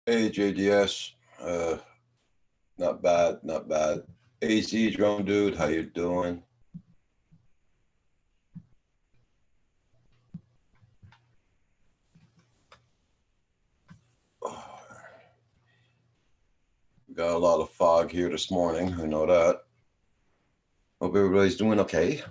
Hey, JDS. Not bad, not bad. AZ Drone Dude, how you doing? Got a lot of fog here this morning. I know that. Hope everybody's doing okay.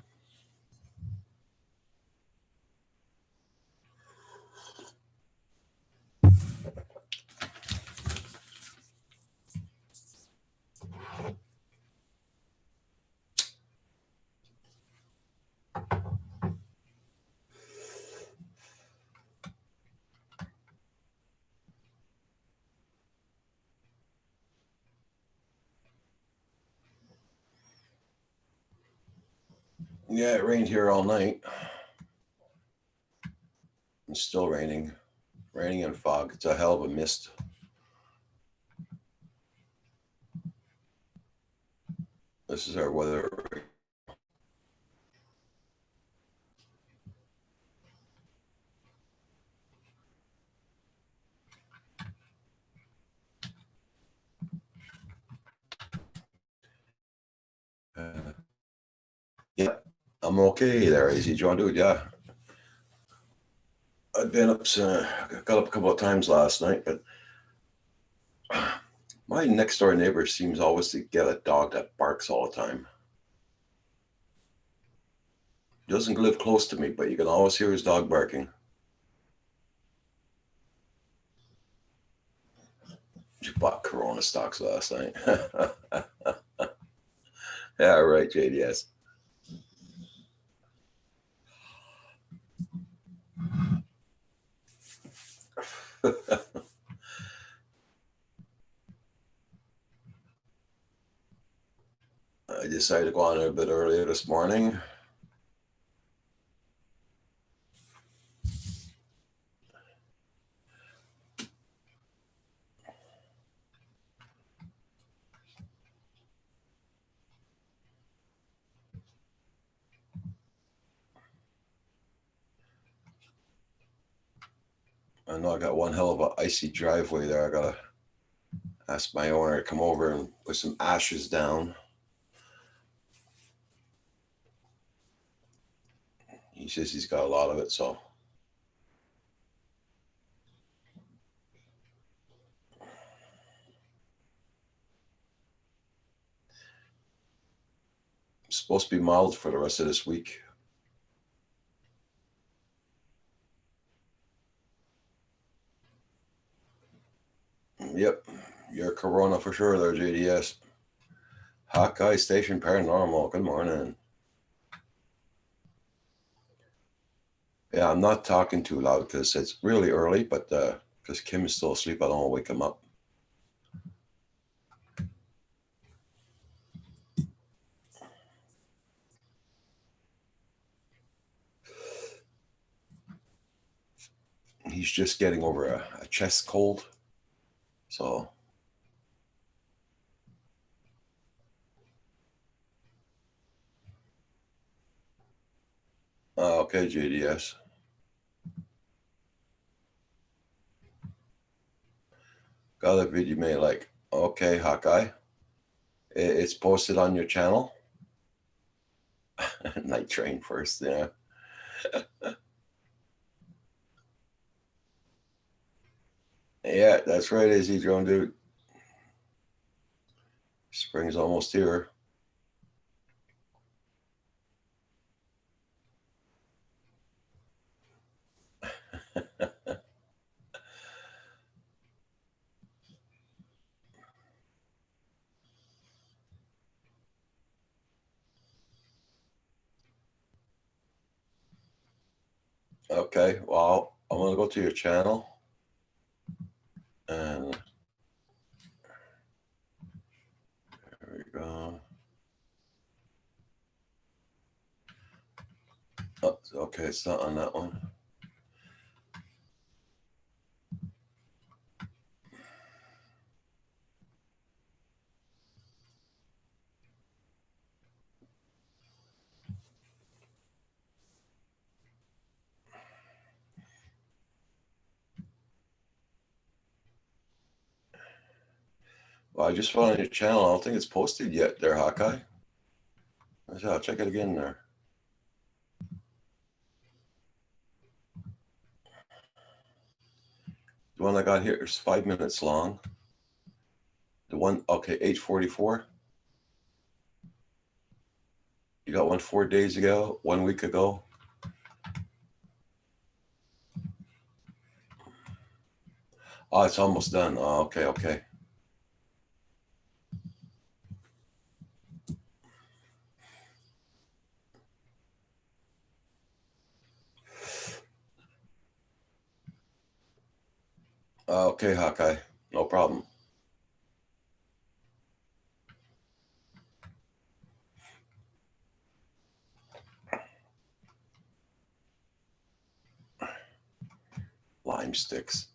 Yeah, it rained here all night. It's still raining. Raining and fog. It's a hell of a mist. This is our weather. Yeah, I'm okay there, AZ Drone Dude. Yeah. I've been up, got up a couple of times last night, but my next door neighbor seems always to get a dog that barks all the time. He doesn't live close to me, but you can always hear his dog barking. You bought Corona stocks last night. Yeah, right, JDS. I decided to go on a bit earlier this morning. I know I got one hell of a icy driveway there. I gotta ask my owner to come over and put some ashes down. He says he's got a lot of it, so it's supposed to be mild for the rest of this week. Yep, you're Corona for sure there, JDS. Hawkeye Station Paranormal, good morning. Yeah, I'm not talking too loud because it's really early, but because Kim is still asleep, I don't want to wake him up. He's just getting over a chest cold. So, okay, JDS. Got a video made like, okay, Hawkeye. It's posted on your channel. Night train first, yeah. Yeah, that's right, AZ Drone Dude. Spring's almost here. Okay, well, I'm gonna go to your channel and there we go. Oh, okay, it's not on that one. Well, I just found on your channel. I don't think it's posted yet there, Hawkeye. I'll check it again there. The one I got here is 5 minutes long. The one, okay, 8:44. You got one 4 days ago, 1 week ago. Oh, it's almost done. Oh, okay, okay. Okay, Hawkeye. No problem. Lime sticks.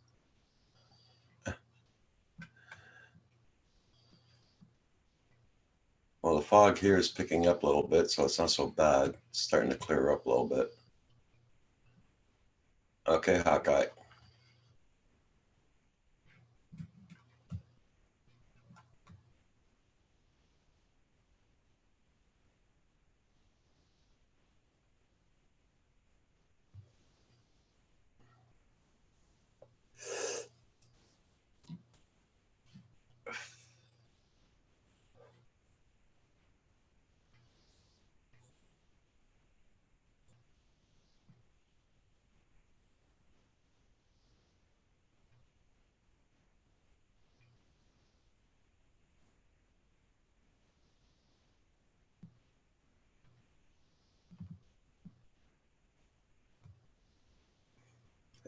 Well, the fog here is picking up a little bit, so it's not so bad. It's starting to clear up a little bit. Okay, Hawkeye.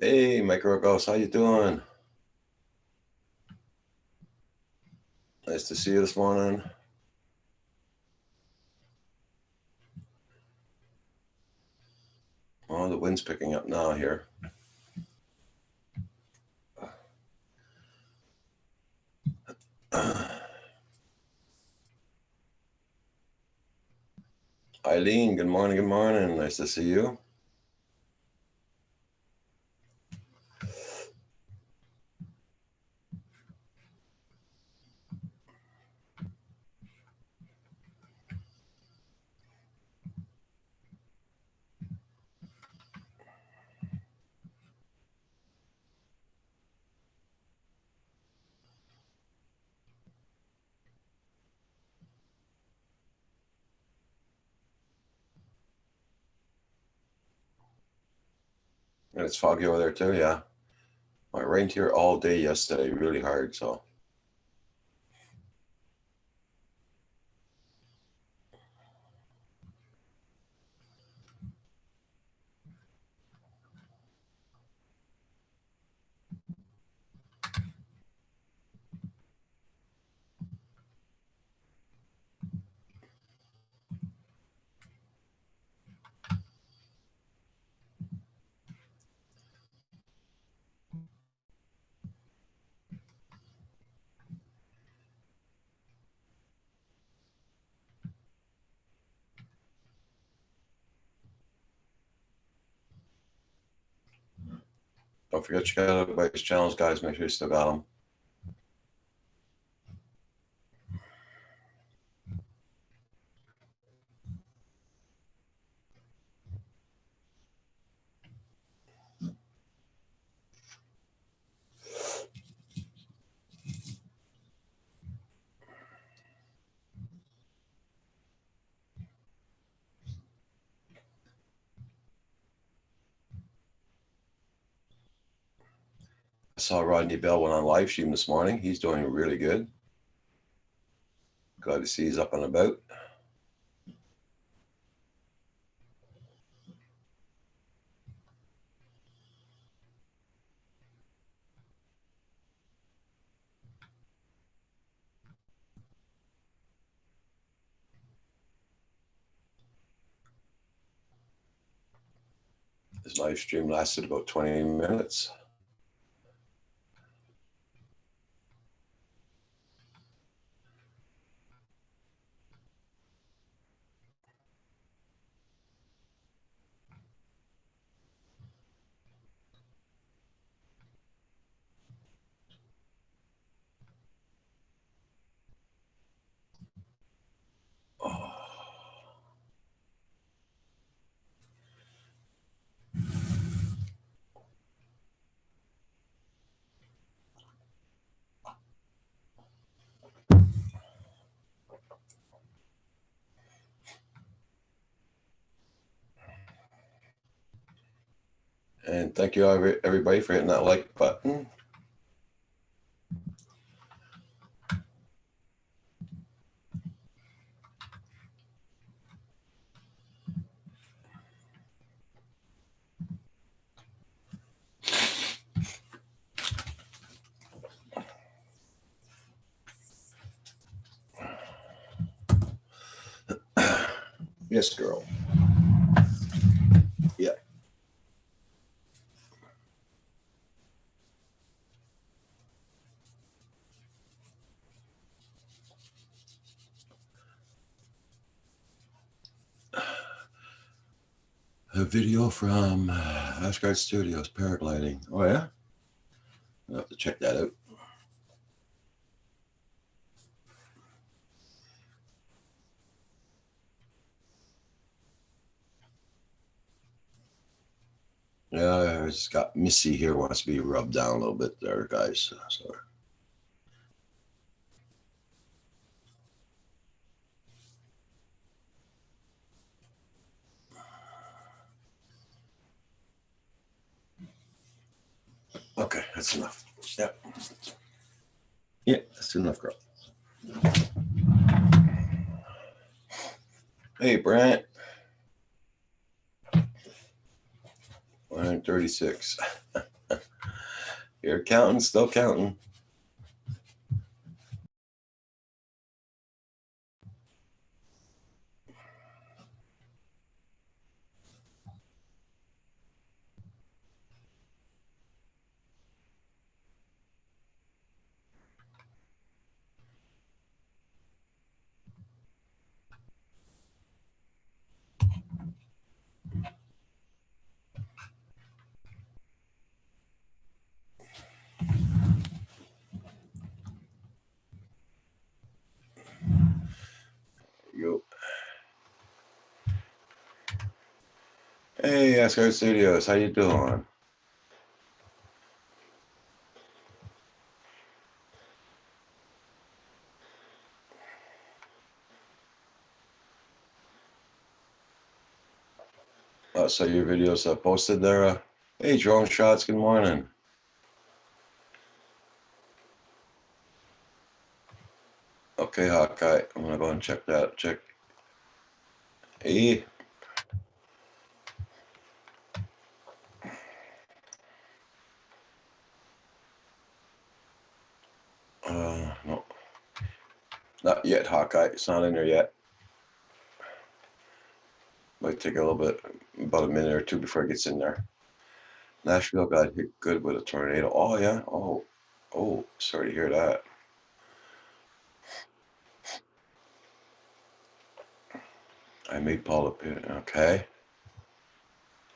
Hey, Micro Ghost, how you doing? Nice to see you this morning. Oh, the wind's picking up now here. Eileen, good morning, good morning. Nice to see you. And it's foggy over there too, yeah. It rained here all day yesterday, really hard, so. Don't forget you got everybody's channels, guys. Make sure you still got them. I saw Rodney Bell went on live stream this morning. He's doing really good. Glad to see he's up and about. His live stream lasted about 20 minutes. And thank you everybody for hitting that like button. Yes, girl. Yeah. A video from Asgard Studios paragliding. Oh yeah, I'll have to check that out. Yeah, it's got Missy here wants to be rubbed down a little bit there, guys. So. Okay, that's enough. Yep. Yeah, that's enough, girl. Hey, Brent. 136. You're counting, still counting. Yo. Hey, Asgard Studios, how you doing? So your videos are posted there. Hey, Drone Shots, good morning. Okay, Hawkeye, I'm gonna go and check that. Check. Hey. No, not yet, Hawkeye. It's not in there yet. Might take a little bit, about a minute or two before it gets in there. Nashville got hit good with a tornado. Oh yeah. Oh, sorry to hear that. I made Paul a pin. Okay.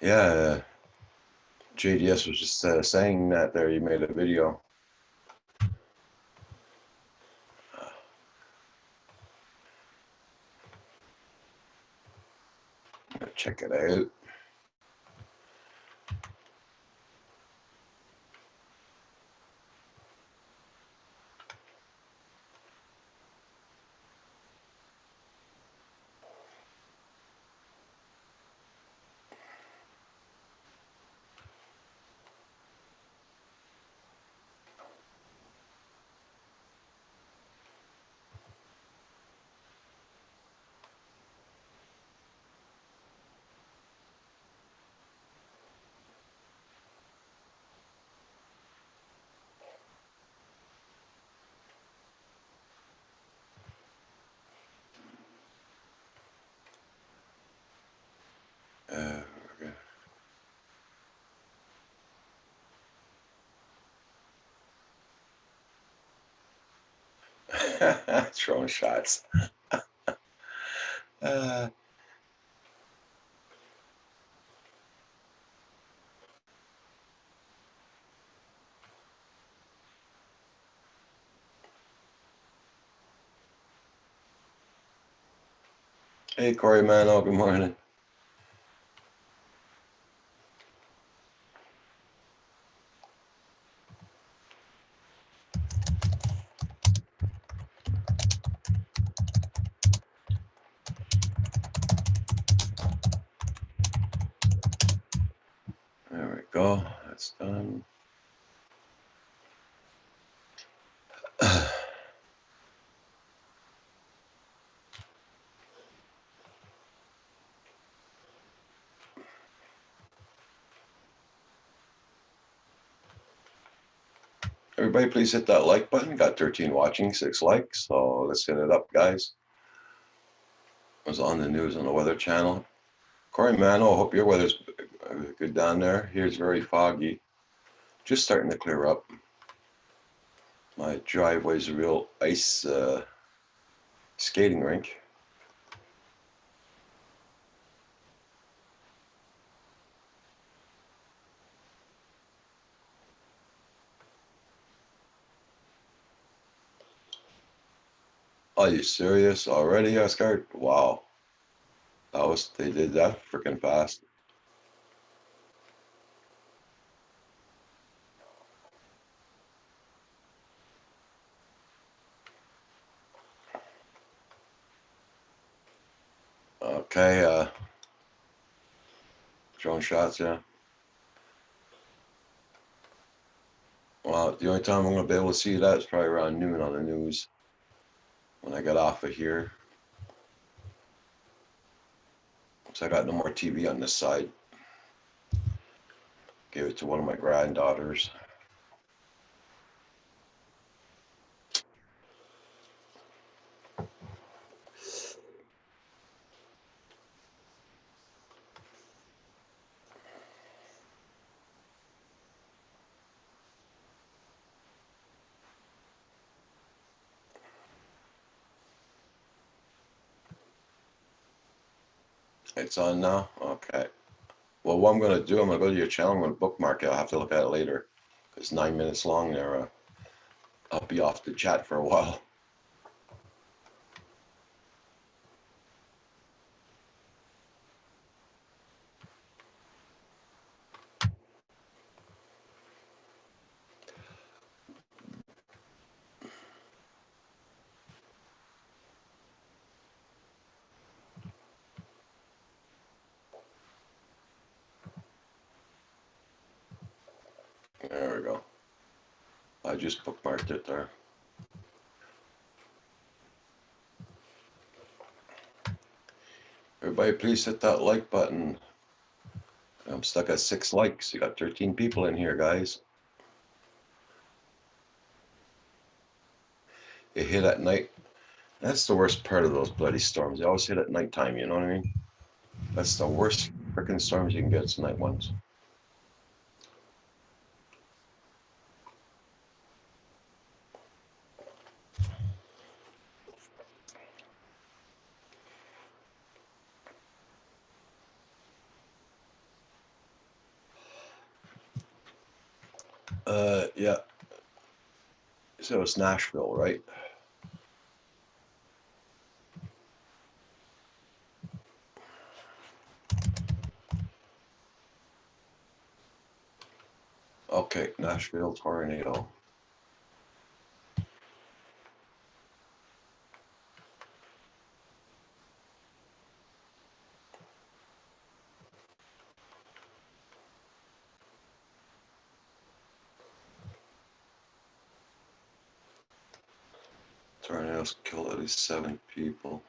Yeah. JDS was just saying that there. You made a video. Check it out. Throwing shots. Hey, Corey Mano, good morning. There we go. That's done. Everybody, please hit that like button. Got 13 watching, 6 likes. So let's hit it up, guys. I was on the news on the Weather Channel. Corey Mano, hope your weather's good down there. Here's very foggy. Just starting to clear up. My driveway's a real ice skating rink. Are you serious already, Oscar? Wow. They did that freaking fast. Okay, drone shots, yeah. Well, the only time I'm gonna be able to see that is probably around noon on the news when I get off of here. So I got no more TV on this side. Gave it to one of my granddaughters. It's on now? Okay. Well, what I'm gonna do, I'm gonna go to your channel, I'm gonna bookmark it. I'll have to look at it later. It's 9 minutes long there. I'll be off the chat for a while. There we go. I just bookmarked it there. Everybody, please hit that like button. I'm stuck at 6 likes. You got 13 people in here, guys. It hit at night. That's the worst part of those bloody storms. They always hit at nighttime, you know what I mean? That's the worst freaking storms you can get, it's night ones. Yeah. So it's Nashville, right? Okay, Nashville tornado. Tornadoes killed at least 7 people.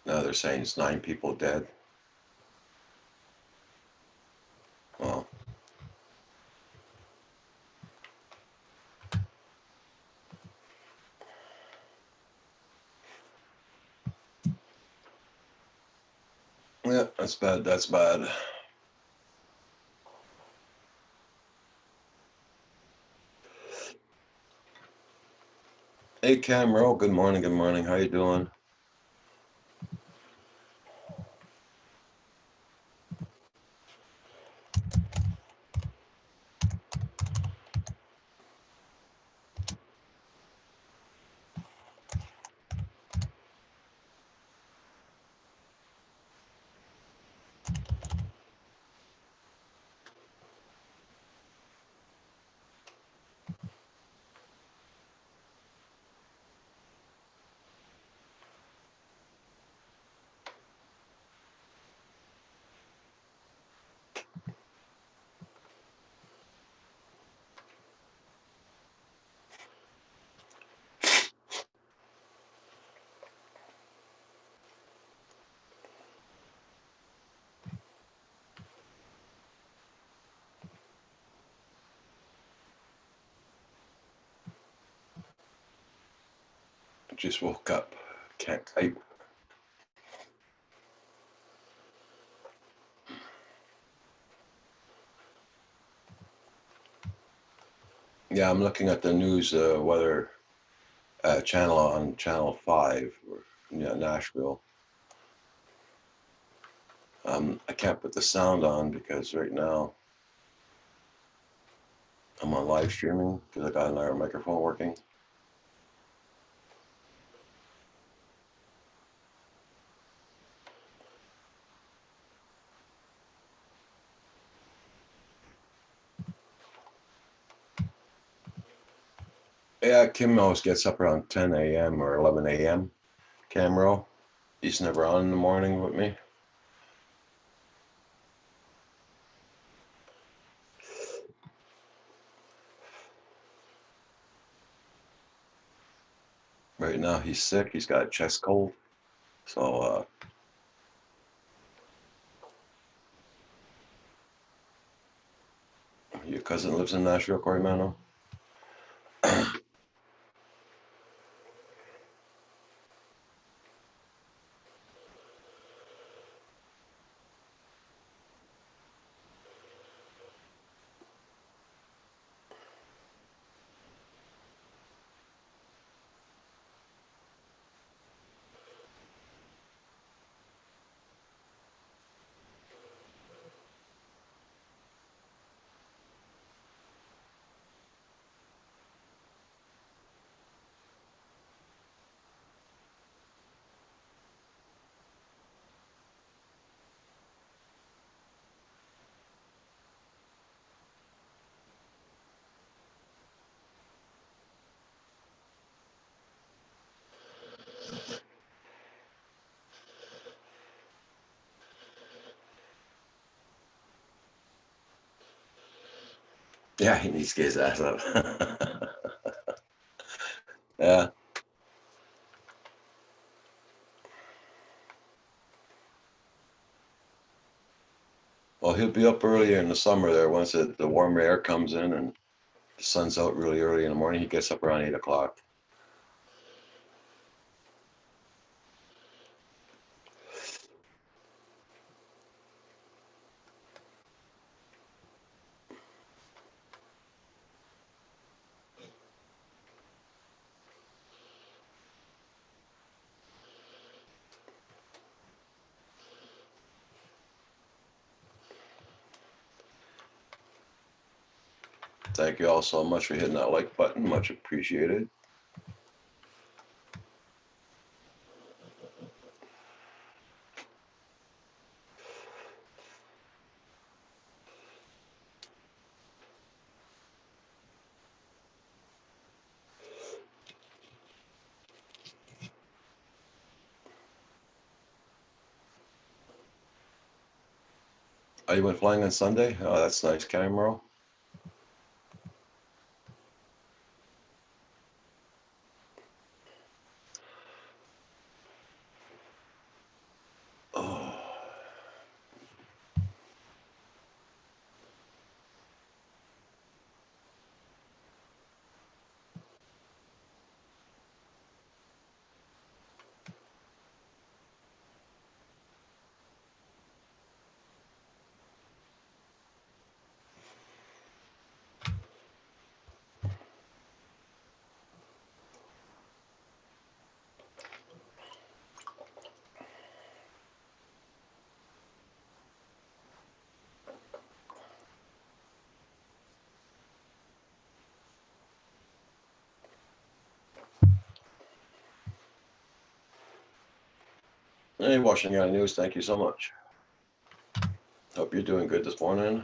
Now they're saying it's 9 people dead. Well, yeah, that's bad. That's bad. Hey, Camero. Good morning. Good morning. How you doing? Just woke up. Can't type. Yeah, I'm looking at the news weather channel on Channel 5, Nashville. I can't put the sound on because right now I'm on live streaming because I got another microphone working. Yeah, Kim always gets up around 10 a.m. or 11 a.m. Camero. He's never on in the morning with me. Right now he's sick. He's got a chest cold. So your cousin lives in Nashville, Corey Mano? Yeah, he needs to get his ass up. Yeah. Well, he'll be up earlier in the summer there once the warmer air comes in and the sun's out really early in the morning. He gets up around 8 o'clock. Thank you all so much for hitting that like button. Much appreciated. Oh, you went flying on Sunday? Oh, that's nice, Camero. Oh. Hey, Washington County News, thank you so much. Hope you're doing good this morning.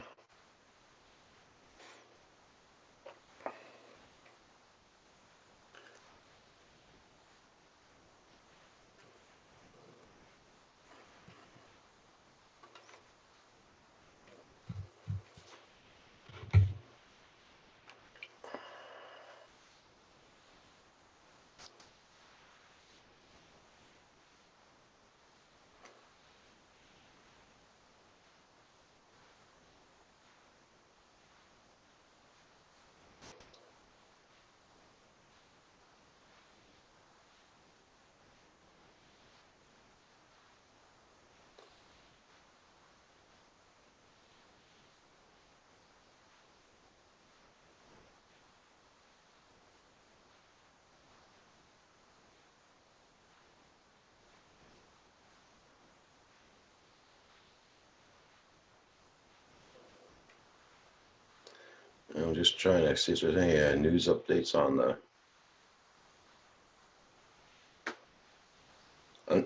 I'm just trying to see if there's any news updates on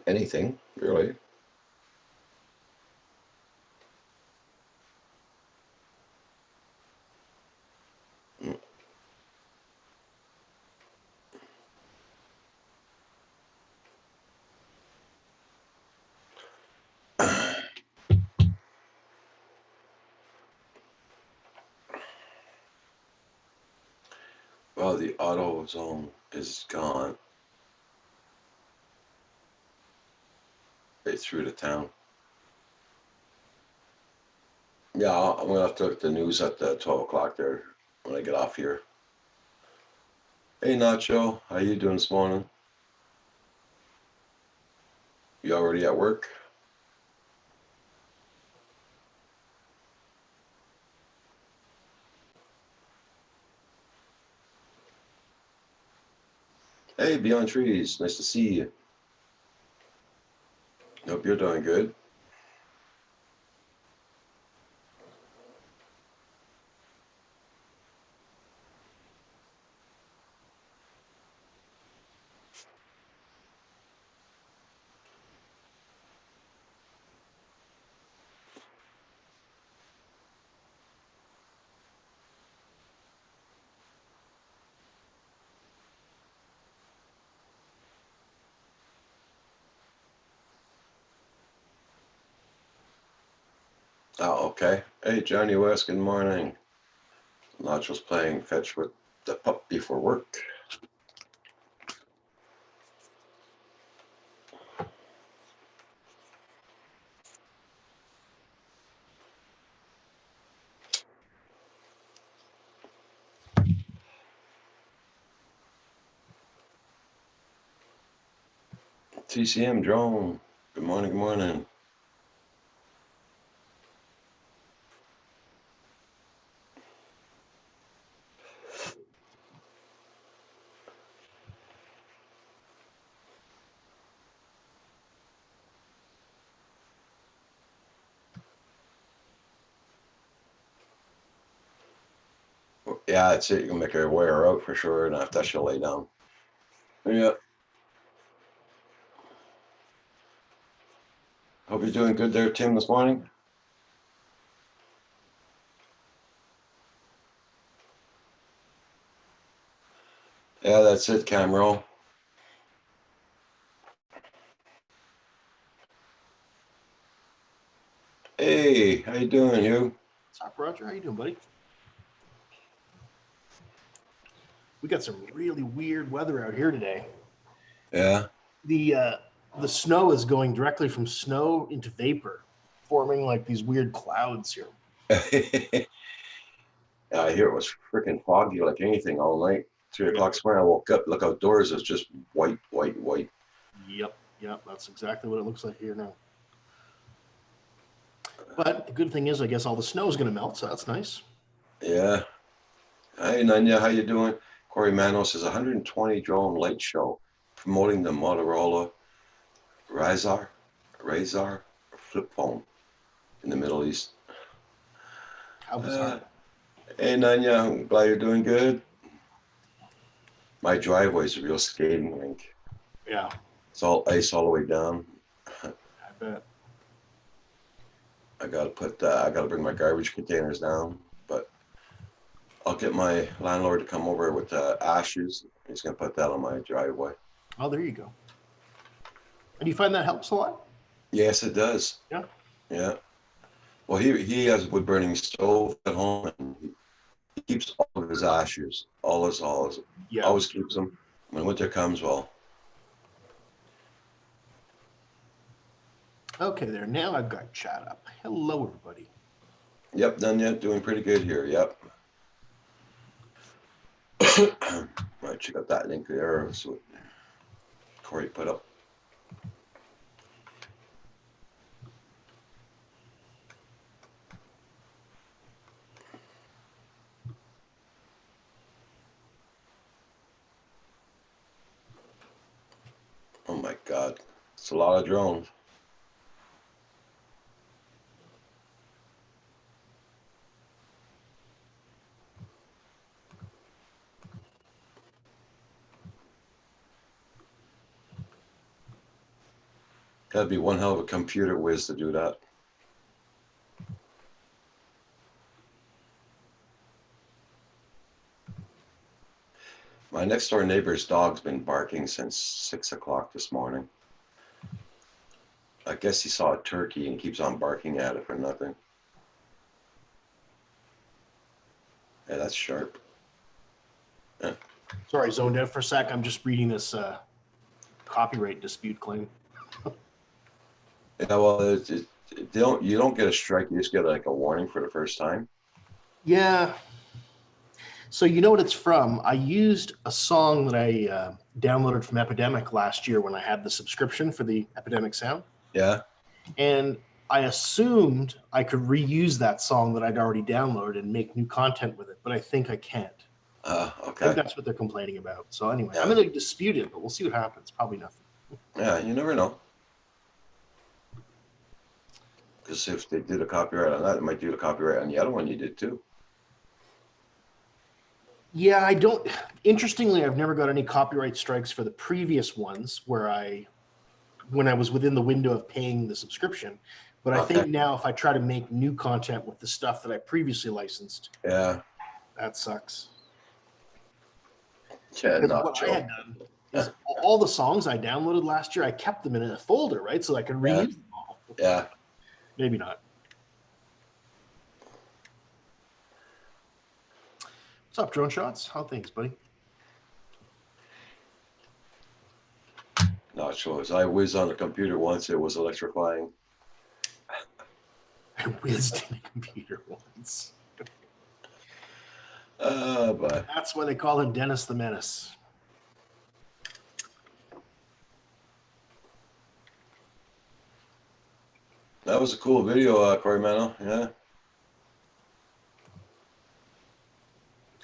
anything, really. Well, the auto zone is gone. Right through the town. Yeah, I'm gonna have to look at the news at 12 o'clock there when I get off here. Hey Nacho, how you doing this morning? You already at work? Hey Beyond Trees, nice to see you. Hope you're doing good. Oh, okay. Hey Johnny West, good morning. Nacho's playing fetch with the pup before work. TCM drone. Good morning, good morning. Yeah, that's it. You can make her wear her out for sure, and after that she'll lay down. Yeah. Hope you're doing good there, Tim, this morning. Yeah, that's it, Camero. Hey, how you doing, Hugh? What's up, Roger? How you doing, buddy? We got some really weird weather out here today. Yeah. The snow is going directly from snow into vapor, forming like these weird clouds here. Yeah, I hear it was freaking foggy like anything all night. 3 o'clock this morning, I woke up, look outdoors, it's just white, white, white. Yep, that's exactly what it looks like here now. But the good thing is, I guess all the snow is going to melt, so that's nice. Yeah. Hey, Nanya, how you doing? Corey Mano says 120 drone light show promoting the Motorola Razr flip phone in the Middle East. How bizarre. Hey, Nanya, I'm glad you're doing good. My driveway's a real skating rink. Yeah. It's all ice all the way down. I bet. I gotta bring my garbage containers down, but I'll get my landlord to come over with ashes. He's gonna put that on my driveway. Oh, there you go. And you find that helps a lot? Yes, it does. Yeah. Yeah. Well, he has a wood burning stove at home, and he keeps all of his ashes, always keeps them. When winter comes, well. Okay, there. Now I've got chat up. Hello, everybody. Yep, done yet. Doing pretty good here. Yep. Right, check out that link there. That's what Corey put up. Oh my God, it's a lot of drones. Gotta be one hell of a computer whiz to do that. My next door neighbor's dog's been barking since 6 o'clock this morning. I guess he saw a turkey and keeps on barking at it for nothing. Yeah, that's sharp. Sorry, I zoned out for a sec. I'm just reading this copyright dispute claim. Yeah, well, you don't get a strike. You just get like a warning for the first time. Yeah. So you know what it's from? I used a song that I downloaded from Epidemic last year when I had the subscription for the Epidemic Sound. Yeah. And I assumed I could reuse that song that I'd already downloaded and make new content with it, but I think I can't. I Okay. think that's what they're complaining about. So anyway, Yeah. I'm going to dispute it, but we'll see what happens. Probably nothing. Yeah, you never know. Because if they did a copyright on that, they might do the copyright on the other one you did too. Yeah, I don't. Interestingly, I've never got any copyright strikes for the previous ones when I was within the window of paying the subscription. But I think now if I try to make new content with the stuff that I previously licensed, Yeah. that sucks. Yeah, Because not what Joe. I had done is all the songs I downloaded last year, I kept them in a folder, right? So I could reuse them all. Yeah. Maybe not. What's up, Drone Shots? How things, buddy? Not sure. I whizzed on the computer once. It was electrifying. I whizzed in a computer once. But That's why they call him Dennis the Menace. that was a cool video, Corey Mano. Yeah.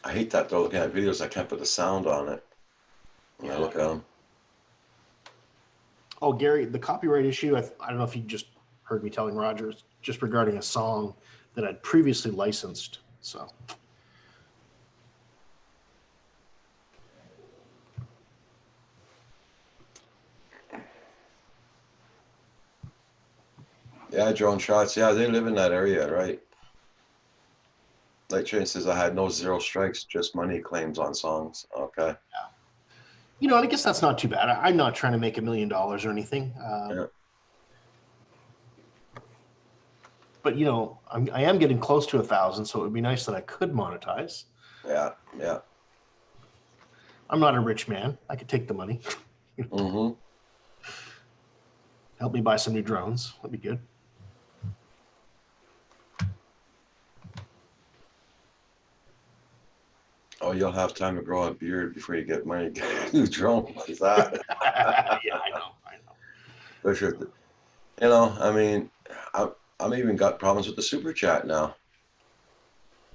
I hate that though. Looking at videos, I can't put the sound on it when I look at them. Oh, Gary, the copyright issue, I don't know if you just heard me telling Rogers, just regarding a song that I'd previously licensed. So, Yeah, Drone Shots. Yeah, they live in that area, right? Like Train says, I had no zero strikes, just money claims on songs. Okay. you know, and I guess that's not too bad. I'm not trying to make $1 million or anything. Yeah. But, you know, I am getting close to 1,000, so it would be nice that I could monetize. Yeah. Yeah. I'm not a rich man. I could take the money. Mm-hmm. Help me buy some new drones. That'd be good. Oh, you'll have time to grow a beard before you get money. Get a new drone like that. Yeah, I know. For sure. You know, I mean, I'm even got problems with the super chat now.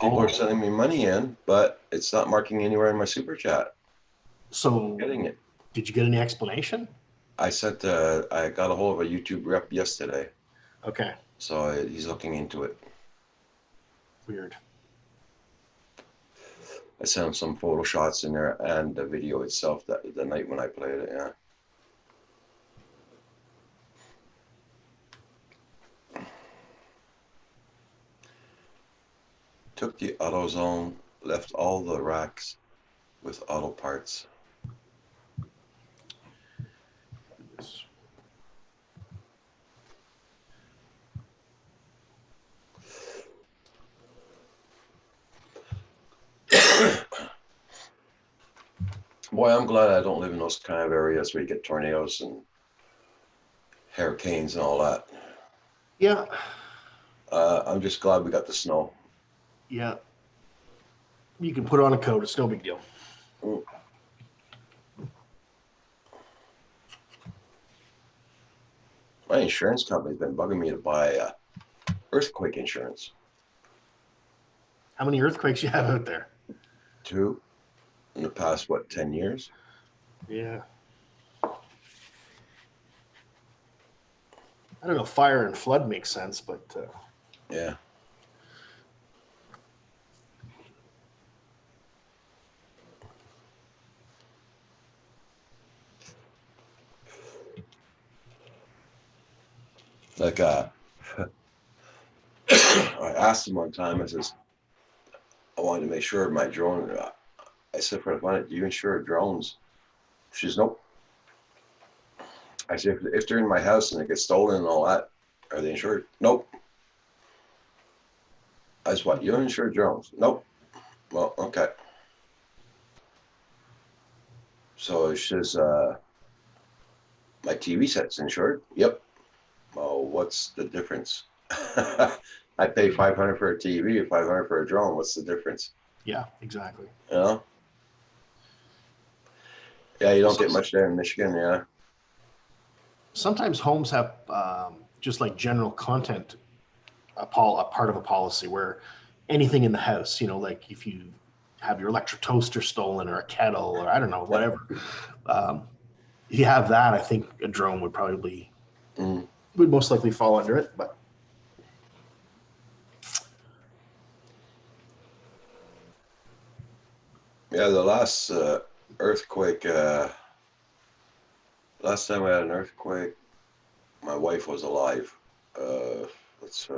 People are sending me money in, but it's not marking anywhere in my super chat. So, Getting it. did you get any explanation? I got a hold of a YouTube rep yesterday, Okay, so he's looking into it. weird. I sent him some photo shots in there and the video itself that the night when I played it. Yeah. Took the AutoZone, left all the racks with auto parts. Boy, I'm glad I don't live in those kind of areas where you get tornadoes and hurricanes and all that. Yeah. I'm just glad we got the snow. Yeah. You can put on a coat. It's no big deal. Mm. My insurance company's been bugging me to buy earthquake insurance. How many earthquakes you have out there? 2 in the past, 10 years? Yeah. I don't know. Fire and flood makes sense, but Yeah. Like, I asked him one time, I says, I wanted to make sure my drone, I said, for the fun, do you insure drones? She says, nope. I said, if they're in my house and they get stolen and all that, are they insured? Nope. I said, what, you don't insure drones? Nope. Well, okay. So she says, my TV set's insured? Yep. Well, what's the difference? I pay 500 for a TV or 500 for a drone. What's the difference? Yeah, exactly. You know? Yeah, you don't get much there in Michigan, yeah. Sometimes homes have just like general content, a part of a policy where anything in the house, like if you have your electric toaster stolen or a kettle or I don't know, whatever. If you have that, I think a drone would probably would most likely fall under it. But yeah, the last earthquake, last time we had an earthquake, my wife was alive. It's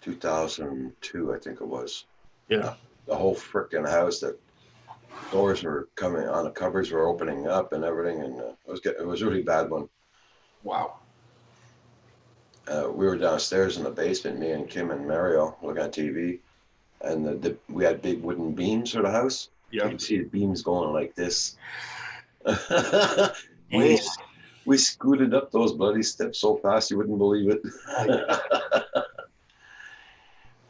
2002, I think it was. yeah, The whole frickin' house, the doors were coming on, the cupboards were opening up and everything, and it was a really bad one. wow. We were downstairs in the basement, me and Kim and Mario, looking at TV, and we had big wooden beams for the house. Yeah. You can see the beams going like this. Yeah. we scooted up those bloody steps so fast you wouldn't believe it.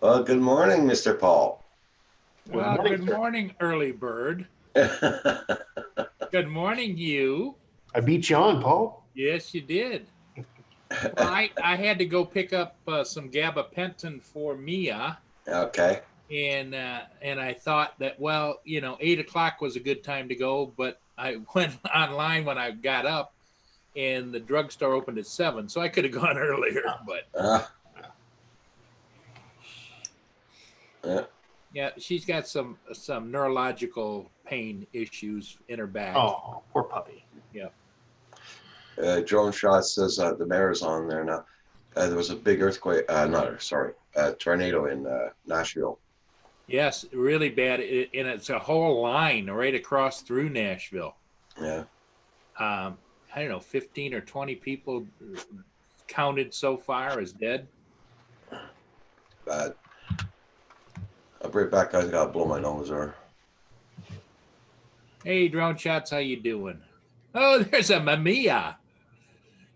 Well, good morning, Mr. Paul. Well, morning, good sir. morning, early bird. Good morning, you. I beat you on, Paul. Yes, you did. Well, I had to go pick up some gabapentin for Mia, Okay. and I thought that 8:00 was a good time to go, but I went online when I got up, and the drugstore opened at 7, so I could have gone earlier. But Yeah. yeah, she's got some neurological pain issues in her back. Oh, poor puppy. Yeah. Drone Shot says the mayor's on there now. There was a big earthquake, tornado in Nashville. Yes, really bad, and it's a whole line right across through Nashville. Yeah. I don't know, 15 or 20 people counted so far as dead. Bad. I'll be right back, guys. I gotta blow my nose or. Hey, Drone Shots, how you doing? Oh, there's a Mamiya.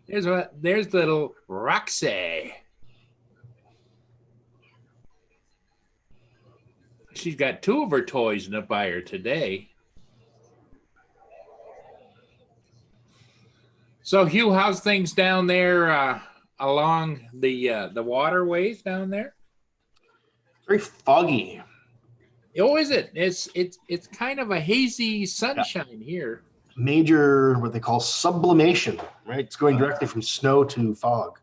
There's little Roxy. She's got 2 of her toys by her today. So, Hugh, how's things down there along the waterways down there? Very foggy. Oh, is it? It's kind of a hazy sunshine here. Major, what they call sublimation, right? It's going directly from snow to fog.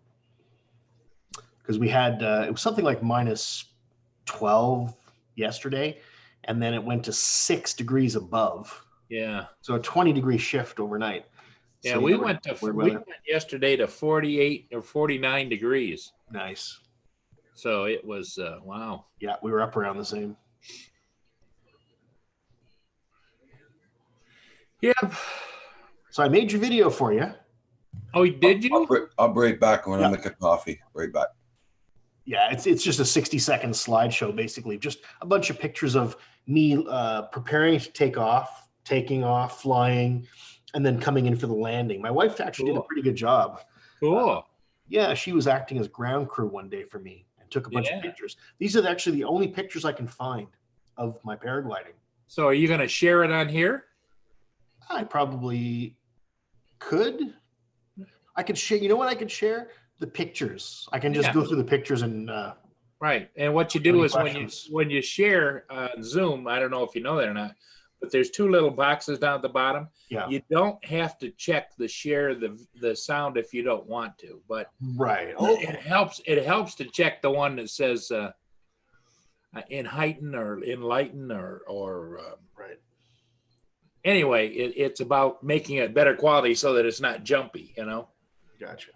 Because we had, it was something like -12 yesterday, and then it went to 6 degrees above. Yeah. So a 20-degree shift overnight. Yeah, So, we went yesterday to 48 or 49 degrees. Nice. So it was wow. Yeah, we were up around the same. Yep. So I made your video for you. Oh, did you? I'll be right back when I make a coffee. Right back. Yeah, it's just a 60-second slideshow, basically. Just a bunch of pictures of me preparing to take off, taking off, flying, and then coming in for the landing. My wife actually did a pretty good job. Cool. Yeah, she was acting as ground crew one day for me and took a bunch of pictures. These are actually the only pictures I can find of my paragliding. So are you going to share it on here? I probably could. I could share. You know what I could share? The pictures. I can just go through the pictures and right. And what you do is questions. when you share Zoom, I don't know if you know that or not, but there's 2 little boxes down at the bottom. Yeah. You don't have to check the share the sound if you don't want to, but right. It helps to check the one that says in heighten or enlighten or right. Anyway, it's about making it better quality so that it's not jumpy, you know. Gotcha.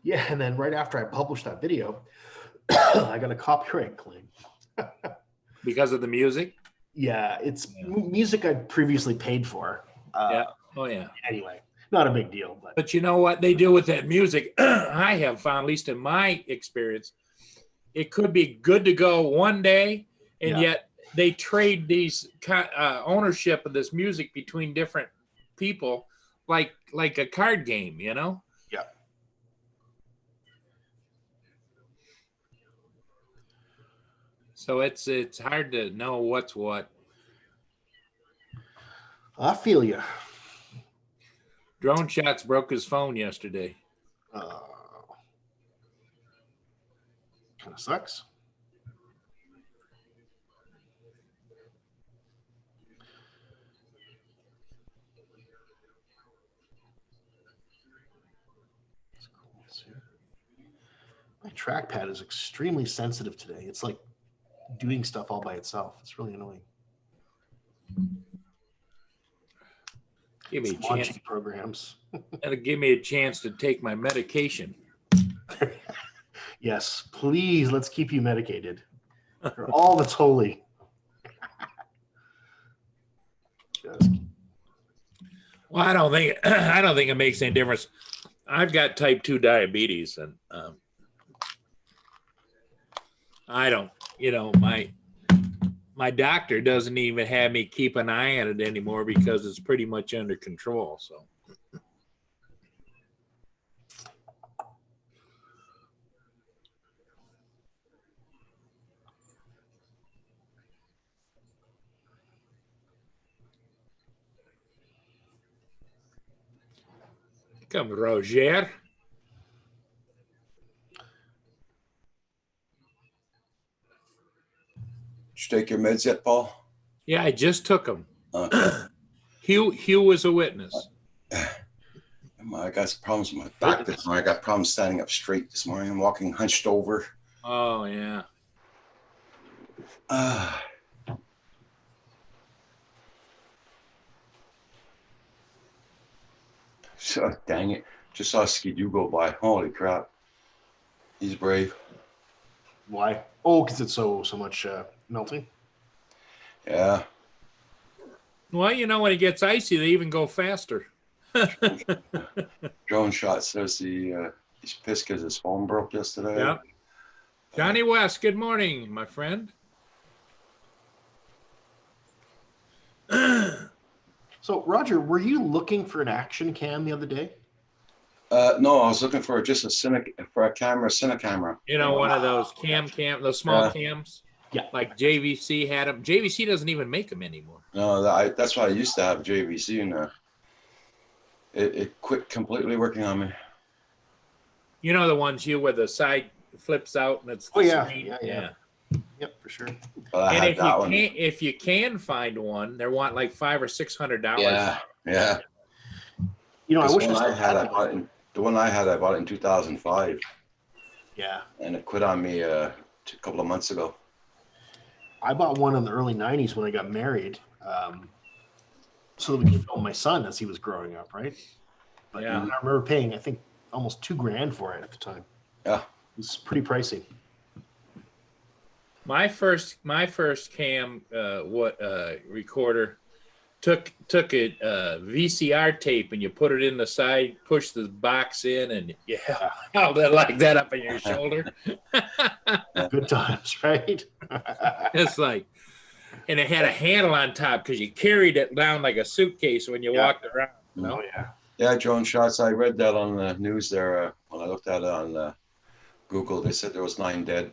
Yeah, and then right after I published that video, I got a copyright claim. Because of the music. Yeah, it's Yeah. music I'd previously paid for. Yeah. Oh yeah. Anyway, not a big deal, but But you know what they do with that music? I have found, at least in my experience, it could be good to go one day, and Yeah. yet they trade these ownership of this music between different people, like a card game, you know? yeah. So it's hard to know what's what. I feel you. Drone Shots broke his phone yesterday. Kind of sucks. My trackpad is extremely sensitive today. It's like doing stuff all by itself. It's really annoying. Give me a It's chance. launching programs. That'll give me a chance to take my medication. Yes, please. Let's keep you medicated for all that's holy. Just Well, I don't think it makes any difference. I've got type 2 diabetes, and I don't. You know, my doctor doesn't even have me keep an eye on it anymore because it's pretty much under control. So. Come, Roger. Did you take your meds yet, Paul? Yeah, I just took them. Okay. Hugh was a witness. I got some problems with my back this morning. I got problems standing up straight this morning. I'm walking hunched over. Oh yeah. So, dang it. Just saw Skidoo go by. Holy crap. He's brave. why? Oh, because it's so much melting. Yeah. Well, you know, when it gets icy, they even go faster. Drone Shot says he's pissed because his phone broke yesterday. Yeah. Johnny West, good morning, my friend. So, Roger, were you looking for an action cam the other day? No, I was looking for just a camera, Cine camera. You know, one of those those small Yeah. cams. Yeah. Like JVC had them. JVC doesn't even make them anymore. No, that's why I used to have JVC, and it quit completely working on me. You know the ones where the side flips out and it's the Oh, yeah. screen? Yeah. Yep, for sure. But I And had that one. if you can find one, they want like $500 or $600. Yeah. You know, I This wish I one still had I that. bought the one I had, I bought it in 2005, Yeah. and it quit on me a couple of months ago. I bought one in the early 90s when I got married, so that we could film my son as he was growing up, right? But Yeah. I remember paying, I think, almost $2,000 for it at the time. Yeah. It was pretty pricey. My first cam recorder took a VCR tape and you put it in the side, push the box in, and you held it like that up on your shoulder. Good times, right? It's like, and it had a handle on top because you carried it down like a suitcase when you Yeah. walked around. You know? Oh, yeah. Yeah, Drone Shots. I read that on the news there when I looked at it on Google. They said there was 9 dead,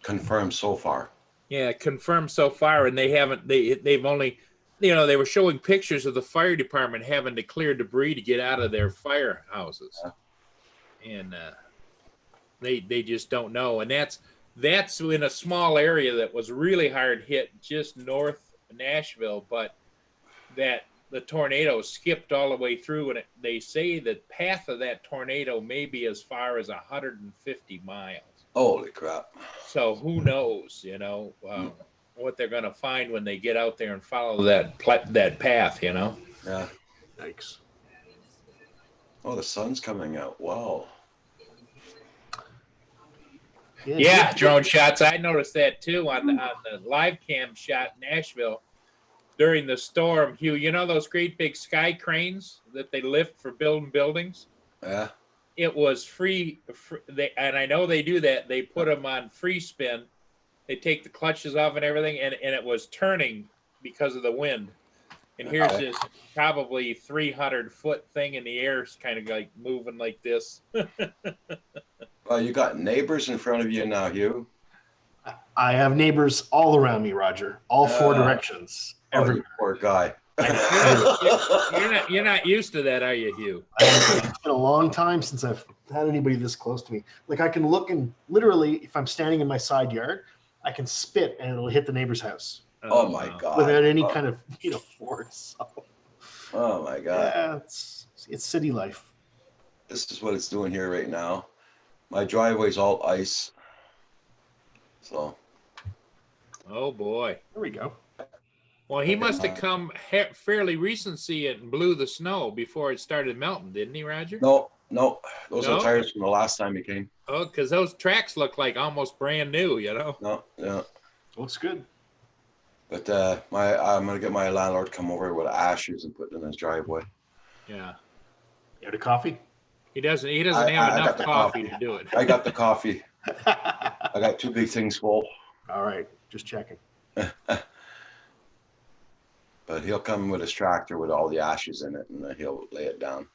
confirmed so far. Yeah, confirmed so far, and they've only, you know, they were showing pictures of the fire department having to clear debris to get out of their firehouses, and they just don't know, and that's in a small area that was really hard hit just north of Nashville, but that the tornado skipped all the way through, and they say the path of that tornado may be as far as 150 miles. Holy crap. So who knows, you know, what they're going to find when they get out there and follow that path, you know? Yeah. Yikes. Oh, the sun's coming out. Wow. Yeah, drone shots. I noticed that too on the live cam shot in Nashville during the storm. Hugh, you know those great big sky cranes that they lift for building buildings? Yeah. It was free. And I know they do that. They put them on free spin. They take the clutches off and everything, and it was turning because of the wind. And here's this probably 300-foot thing in the air, kind of like moving like this. Well, you got neighbors in front of you now, Hugh. I have neighbors all around me, Roger. All four directions. Oh, Everywhere. you poor guy. You're not used to that, are you, Hugh? It's been a long time since I've had anybody this close to me. Like I can look and literally, if I'm standing in my side yard, I can spit and it'll hit the neighbor's house. Oh my God. Without any kind of force. So, Oh my God. yeah, it's city life. This is what it's doing here right now. My driveway's all ice. So. Oh boy. There we go. Well, he must have come fairly recency and blew the snow before it started melting, didn't he, Roger? No. Those are tires from the last time he came. Oh, because those tracks look like almost brand new, you know? No, yeah. Looks good. But I'm gonna get my landlord to come over with ashes and put it in his driveway. Yeah. You had a coffee? He doesn't have enough coffee to do it. I got the coffee. I got 2 big things full. All right, just checking. But he'll come with his tractor with all the ashes in it, and then he'll lay it down.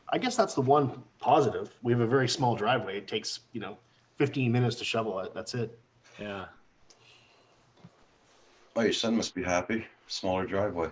I guess that's the one positive. We have a very small driveway. It takes 15 minutes to shovel it. That's it. Yeah. Oh, your son must be happy. Smaller driveway.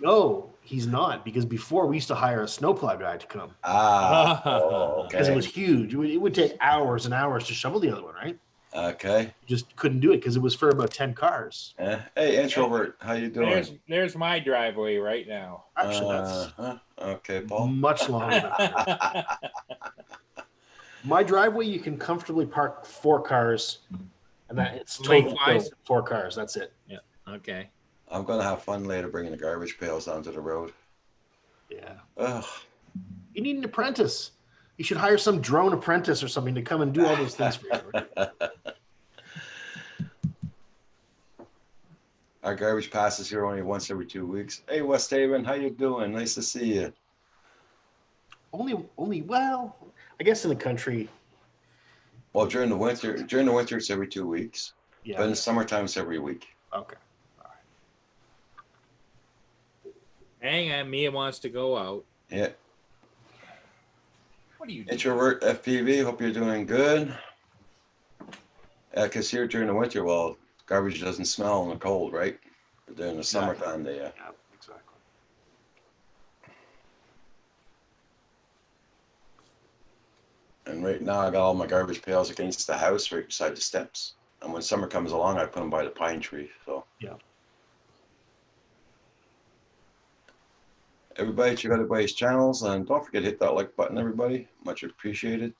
No, he's not, because before we used to hire a snowplow guy to come Okay. because it was huge. It would take hours and hours to shovel the other one, right? Okay. You just couldn't do it because it was for about 10 cars. Hey, introvert, how you doing? There's my driveway right now. Actually, that's okay, Paul. much longer than that. My driveway, you can comfortably park 4 cars, and that it's totally Lengthwise? 4 cars. That's it. Yeah. Okay. I'm gonna have fun later bringing the garbage pails down to the road. Yeah. Ugh. You need an apprentice. You should hire some drone apprentice or something to come and do all those things for you. Our garbage passes here only once every 2 weeks. Hey, West Haven, how you doing? Nice to see you. Only well, I guess in the country. Well, during the winter, it's every 2 weeks. Yeah. But in the summertime, it's every week. Okay. Hang on, Mia wants to go out. Yeah. What are you doing? Introvert FPV, hope you're doing good. Yeah, because here during the winter, well, garbage doesn't smell in the cold, right? But during the summertime, they. Yeah, exactly. And right now, I got all my garbage pails against the house, right beside the steps. And when summer comes along, I put them by the pine tree. So. Yeah. Everybody, check out everybody's channels, and don't forget to hit that like button, everybody. Much appreciated.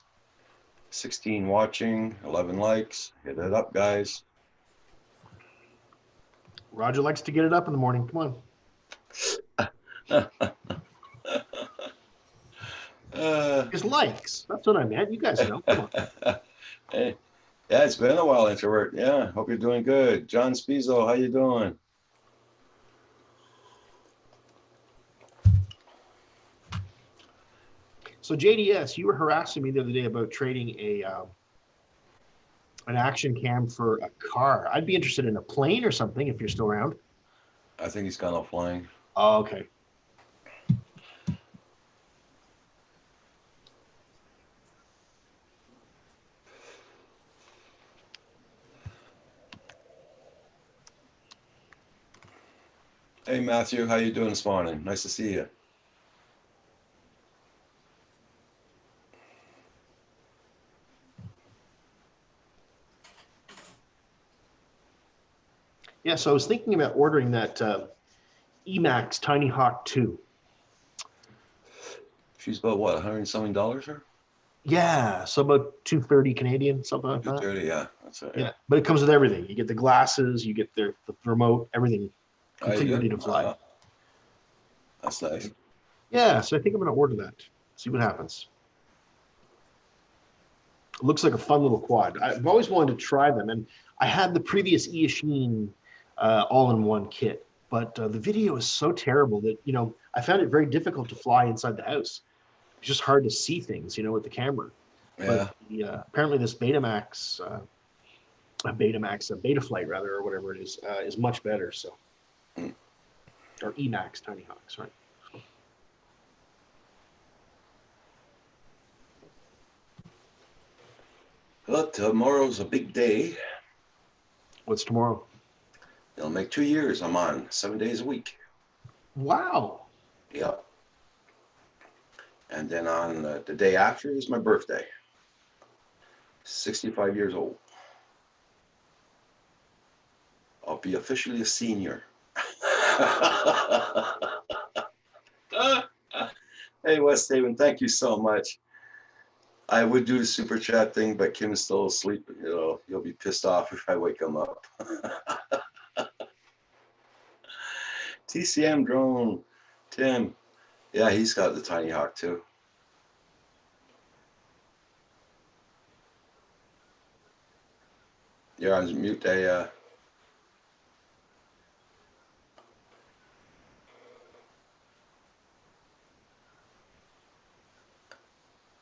16 watching, 11 likes. Hit it up, guys. Roger likes to get it up in the morning. Come on. His likes. That's what I meant. You guys know. Come on. Hey, yeah, it's been a while, introvert. Yeah, hope you're doing good. John Spizzo, how you doing? So JDS, you were harassing me the other day about trading an action cam for a car. I'd be interested in a plane or something if you're still around. I think he's gone offline. Oh, okay. Hey, Matthew, how you doing this morning? Nice to see you. Yeah, so I was thinking about ordering that Emax Tiny Hawk 2. She's about what, $100-something, or? Yeah, so about 230 Canadian, something like that. 230, yeah, that's it. Yeah, but it comes with everything. You get the glasses, you get the remote, everything completely ready to fly. That's nice. Yeah, so I think I'm going to order that. See what happens. It looks like a fun little quad. I've always wanted to try them, and I had the previous Eachine all-in-one kit, but the video is so terrible that I found it very difficult to fly inside the house. It's just hard to see things, with the camera. Yeah. But apparently this Betamax, Betaflight rather, or whatever it is much better. So, or Emax Tiny Hawks, right? Well, tomorrow's a big day. What's tomorrow? It'll make 2 years I'm on 7 days a week. Wow. Yep. And then on the day after is my birthday. 65 years old. I'll be officially a senior. Hey, West Haven, thank you so much. I would do the super chat thing, but Kim is still asleep. You'll be pissed off if I wake him up. TCM drone, Tim. Yeah, he's got the Tiny Hawk too. You're on mute,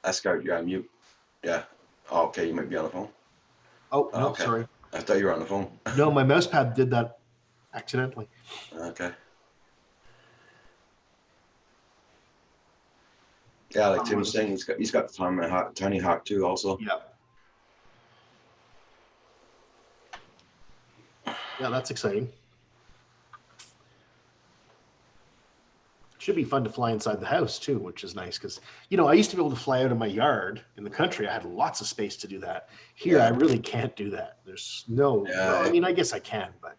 Asgard, you're on mute. Yeah. Oh, okay, you might be on the phone. Oh, no, okay. Sorry. I thought you were on the phone. No, my mouse pad did that accidentally. Okay. Yeah, like Tim was saying, he's got the Tiny Hawk too, also. Yeah. Yeah, that's exciting. Should be fun to fly inside the house too, which is nice because I used to be able to fly out of my yard in the country. I had lots of space to do that. Here, I really can't do that. There's no. Yeah. Well, I mean, I guess I can, but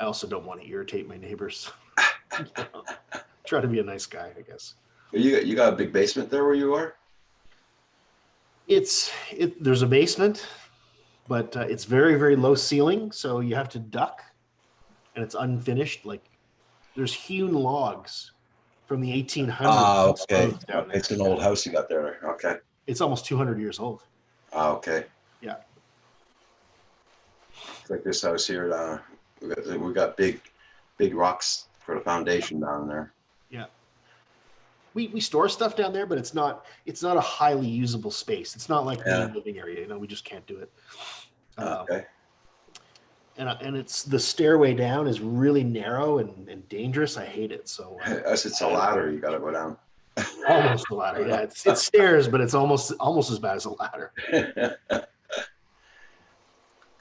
I also don't want to irritate my neighbors. Try to be a nice guy, I guess. You got a big basement there where you are? There's a basement, but it's very, very low ceiling, so you have to duck, and it's unfinished. Like there's hewn logs from the 1800s. Ah, okay. It's an old house you got there. Okay. It's almost 200 years old. Ah, okay. Yeah. It's like this house here. We got big rocks for the foundation down there. Yeah. We store stuff down there, but it's not a highly usable space. It's not like the living area. We just can't do it. Okay. And it's the stairway down is really narrow and dangerous. I hate it. So it's a ladder. You got to go down. Almost a ladder. Yeah, it's stairs, but it's almost as bad as a ladder.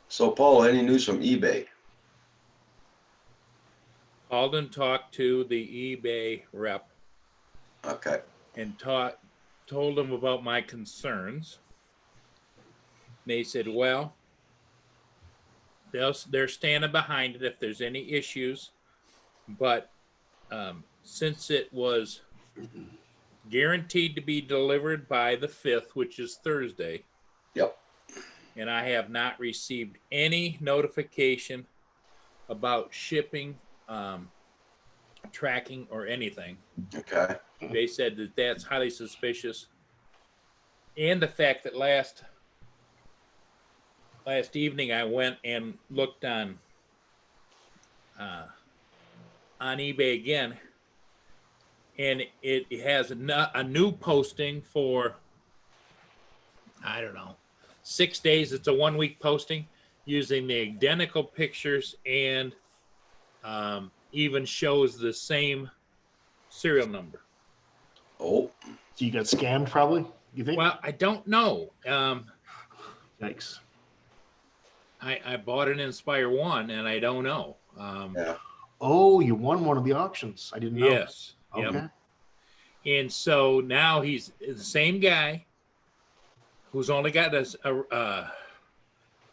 So, Paul, any news from eBay? Called and talked to the eBay rep. Okay. And told them about my concerns. They said, well, they're standing behind it if there's any issues, but since it was guaranteed to be delivered by the 5th, which is Thursday. Yep. And I have not received any notification about shipping, tracking, or anything. Okay. They said that that's highly suspicious. And the fact that last evening I went and looked on eBay again, and it has a new posting for, I don't know, 6 days. It's a 1 week posting using the identical pictures and even shows the same serial number. Oh. So you got scammed probably, you think? Well, I don't know. Yikes. I bought an Inspire 1 and I don't know. Yeah. Oh, you won one of the auctions. I didn't know. Yes. Okay. Yep. And so now he's the same guy who's only got a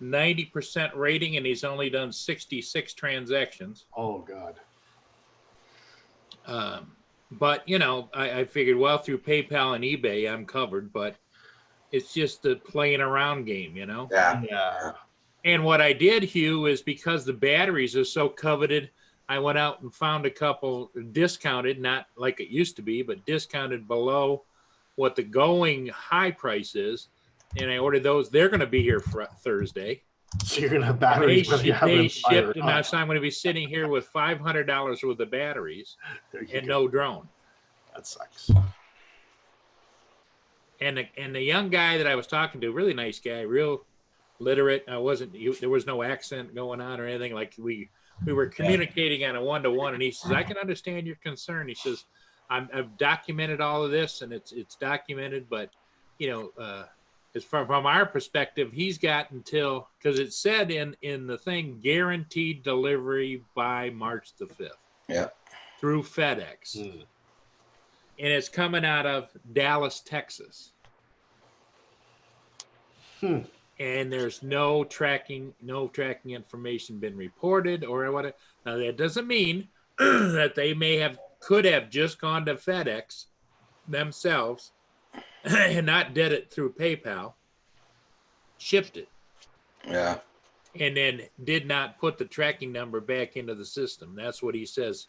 90% rating, and he's only done 66 transactions. Oh, God. But, I figured, well, through PayPal and eBay, I'm covered, but it's just the playing around game, Yeah. Yeah. And what I did, Hugh, is because the batteries are so coveted, I went out and found a couple discounted, not like it used to be, but discounted below what the going high price is. And I ordered those. They're going to be here for Thursday. So you're gonna have And batteries whether you have they an Inspire shipped, or and not. so I'm going to be sitting here with $500 worth of batteries There you and go. no drone. That sucks. And the young guy that I was talking to, really nice guy, real literate. There was no accent going on or anything. Like we were communicating on a one-to-one, and he says, I can understand your concern. He says, I've documented all of this, and it's documented, but as from our perspective, he's got until, because it said in the thing, guaranteed delivery by March the 5th. Yeah. Through FedEx. Mm. And it's coming out of Dallas, Texas. Hmm. And there's no tracking information been reported or what. Now that doesn't mean that they could have just gone to FedEx themselves and not did it through PayPal, shipped it, Yeah. and then did not put the tracking number back into the system. That's what he says.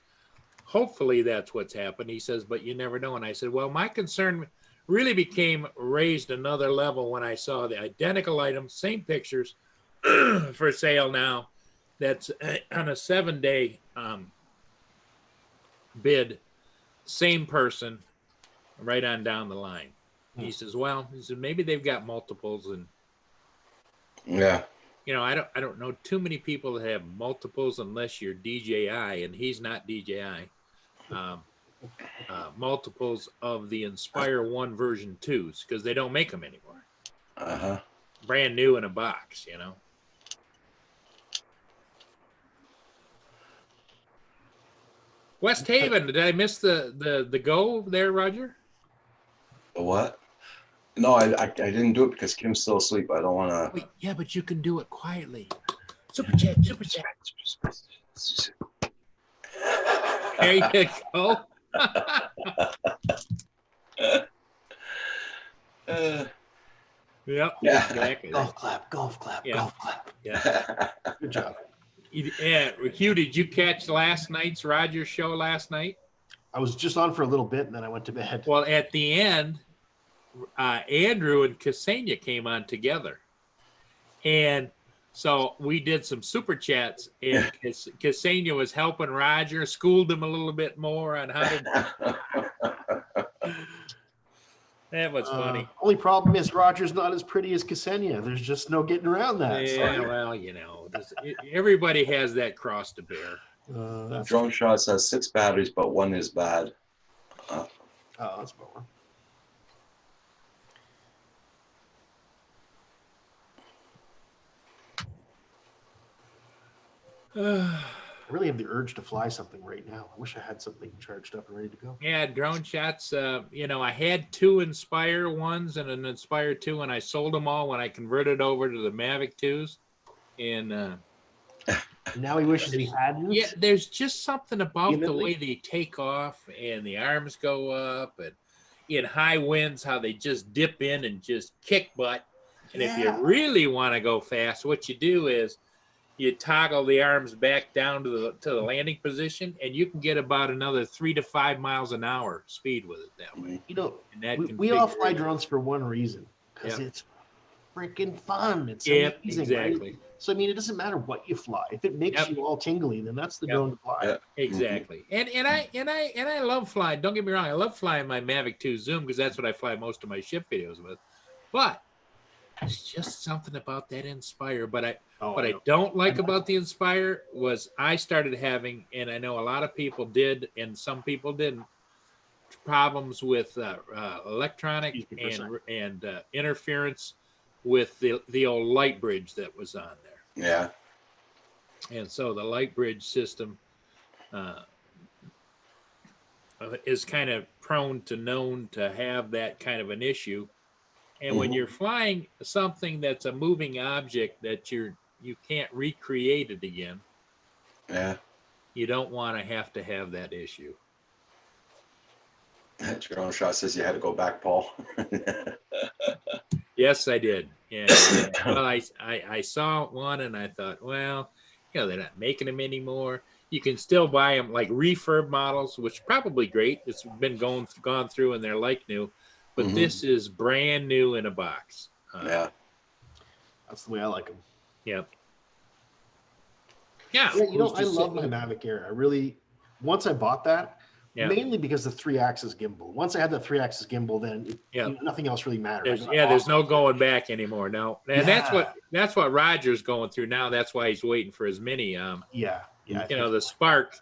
Hopefully that's what's happened. He says, but you never know. And I said, well, my concern really became raised another level when I saw the identical items, same pictures for sale now. That's on a 7-day bid, same person, right on down the line. He says, maybe they've got multiples, and Yeah. I don't know too many people that have multiples unless you're DJI, and he's not DJI. Multiples of the Inspire 1 version 2s, because they don't make them anymore. Uh-huh. Brand new in a box, West Haven, did I miss the go there, Roger? The what? No, I didn't do it because Kim's still asleep. I don't want to. Wait, yeah, but you can do it quietly. Super chat. There you go. Yep. Yeah. Exactly. Golf clap. Yeah. Yeah. Good job. Yeah. Hugh, did you catch last night's Roger show last night? I was just on for a little bit and then I went to bed. Well, at the end, Andrew and Ksenia came on together. And so we did some super chats, and Ksenia was helping Roger, schooled him a little bit more on how to. That was funny. Only problem is Roger's not as pretty as Ksenia. There's just no getting around that. Yeah, well, everybody has that cross to bear. Drone Shots has 6 batteries, but 1 is bad. Oh, that's more. I really have the urge to fly something right now. I wish I had something charged up and ready to go. Yeah, Drone Shots. I had 2 Inspire 1s and an Inspire 2, and I sold them all when I converted over to the Mavic 2s. And now he wishes he hadn't. Yeah, there's just something about the way they take off and the arms go up, and in high winds, how they just dip in and just kick butt. And if you really want to go fast, what you do is you toggle the arms back down to the landing position, and you can get about another 3 to 5 miles an hour speed with it that way. We all fly drones for one reason, because it's freaking fun. It's amazing, exactly. Right? So I mean, it doesn't matter what you fly. If it makes you all tingly, then that's the drone to fly. Yeah. Exactly. And I love flying. Don't get me wrong. I love flying my Mavic 2 Zoom because that's what I fly most of my ship videos with. But there's just something about that Inspire. But I don't like about the Inspire was I started having, and I know a lot of people did, and some people didn't, problems with electronic and interference with the old light bridge that was on there. Yeah. And so the light bridge system is kind of known to have that kind of an issue. And when you're flying something that's a moving object that you can't recreate it again, you don't want to have that issue. Drone Shot says you had to go back, Paul. Yes, I did. Yeah. Well, I saw one and I thought, well, they're not making them anymore. You can still buy them like refurb models, which is probably great. It's been gone through and they're like new, but Mhm. this is brand new in a box. Yeah. That's the way I like them. Yep. Yeah. Yeah, you know, who's I to love say- my Mavic Air. I really, once I bought that, Yeah. mainly because the 3-axis gimbal. Once I had the 3-axis gimbal, then Yeah. you know, nothing else really mattered. I There's, got there's awesome no going footage. back anymore. No, and that's what Roger's going through now. That's why he's waiting for his mini. Yeah, yeah. I You know, think the so. Spark.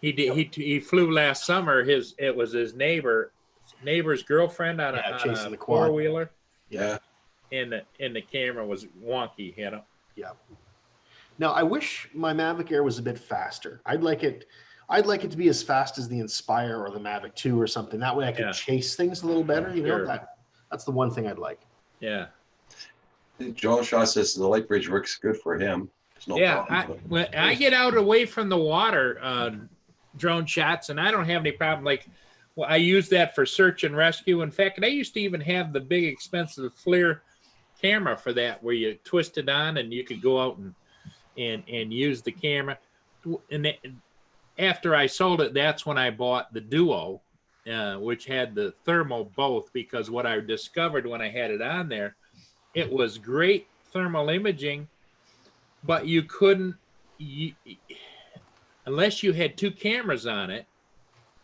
He flew last summer. It was his neighbor's girlfriend on Yeah, a chasing the quad. 4-wheeler, Yeah. and the camera was wonky. You know. Yeah. Now I wish my Mavic Air was a bit faster. I'd like it to be as fast as the Inspire or the Mavic 2 or something. That way I could Yeah. chase things a little better. You know, Sure. that's the one thing I'd like. Yeah. John Shaw says the light bridge works good for him. There's no Yeah, problem. when I get out away from the water, drone shots, and I don't have any problem. Like, well, I use that for search and rescue. In fact, I used to even have the big expensive FLIR camera for that, where you twist it on and you could go out and use the camera. And after I sold it, that's when I bought the Duo, which had the thermal both. Because what I discovered when I had it on there, it was great thermal imaging. But you couldn't, unless you had 2 cameras on it,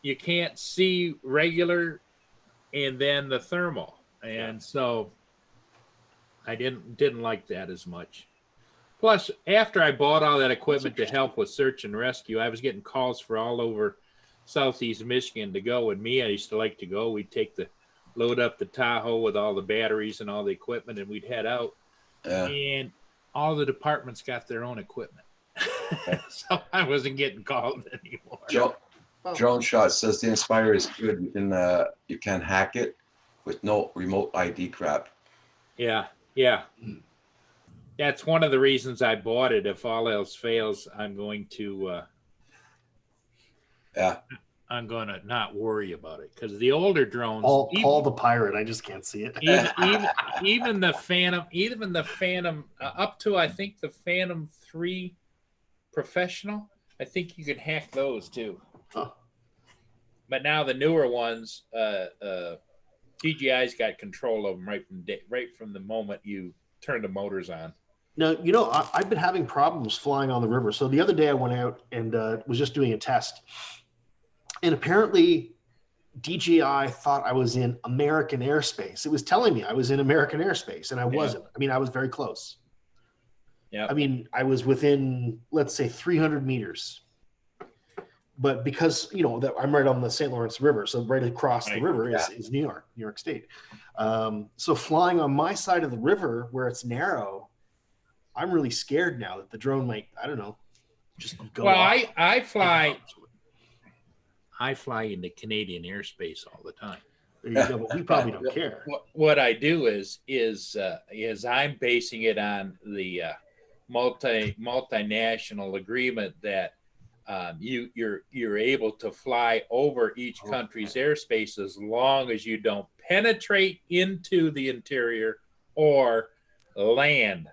you can't see regular and then the thermal. And so I didn't like that as much. Plus, after I bought all that equipment to help with search and rescue, I was getting calls for all over Southeast Michigan to go. And me, I used to like to go. We'd load up the Tahoe with all the batteries and all the equipment, and we'd head out. Yeah. And all the departments got their own equipment. So I wasn't getting called anymore. Drone Shot says the Inspire is good. You can hack it with no remote ID crap. Yeah. That's one of the reasons I bought it. If all else fails, I'm going to not worry about it, because the older drones, Paul the Pirate, I just can't see it. even the Phantom, up to I think the Phantom 3 Professional, I think you could hack those too. Huh. But now the newer ones, DJI's got control of them right from the moment you turn the motors on. Now, you know, I've been having problems flying on the river. So the other day I went out and was just doing a test. And apparently DJI thought I was in American airspace. It was telling me I was in American airspace, and I wasn't. I mean, I was very close. Yeah. I mean, I was within, let's say, 300 meters. But because, you know, that I'm right on the St. Lawrence River, so right across the river is New York State. So flying on my side of the river where it's narrow, I'm really scared now that the drone might, I don't know, just go Well, off. I fly into Canadian airspace all the time. There you go, but we probably don't care. What I do is I'm basing it on the multinational agreement that you're able to fly over each country's airspace as long as you don't penetrate into the interior or land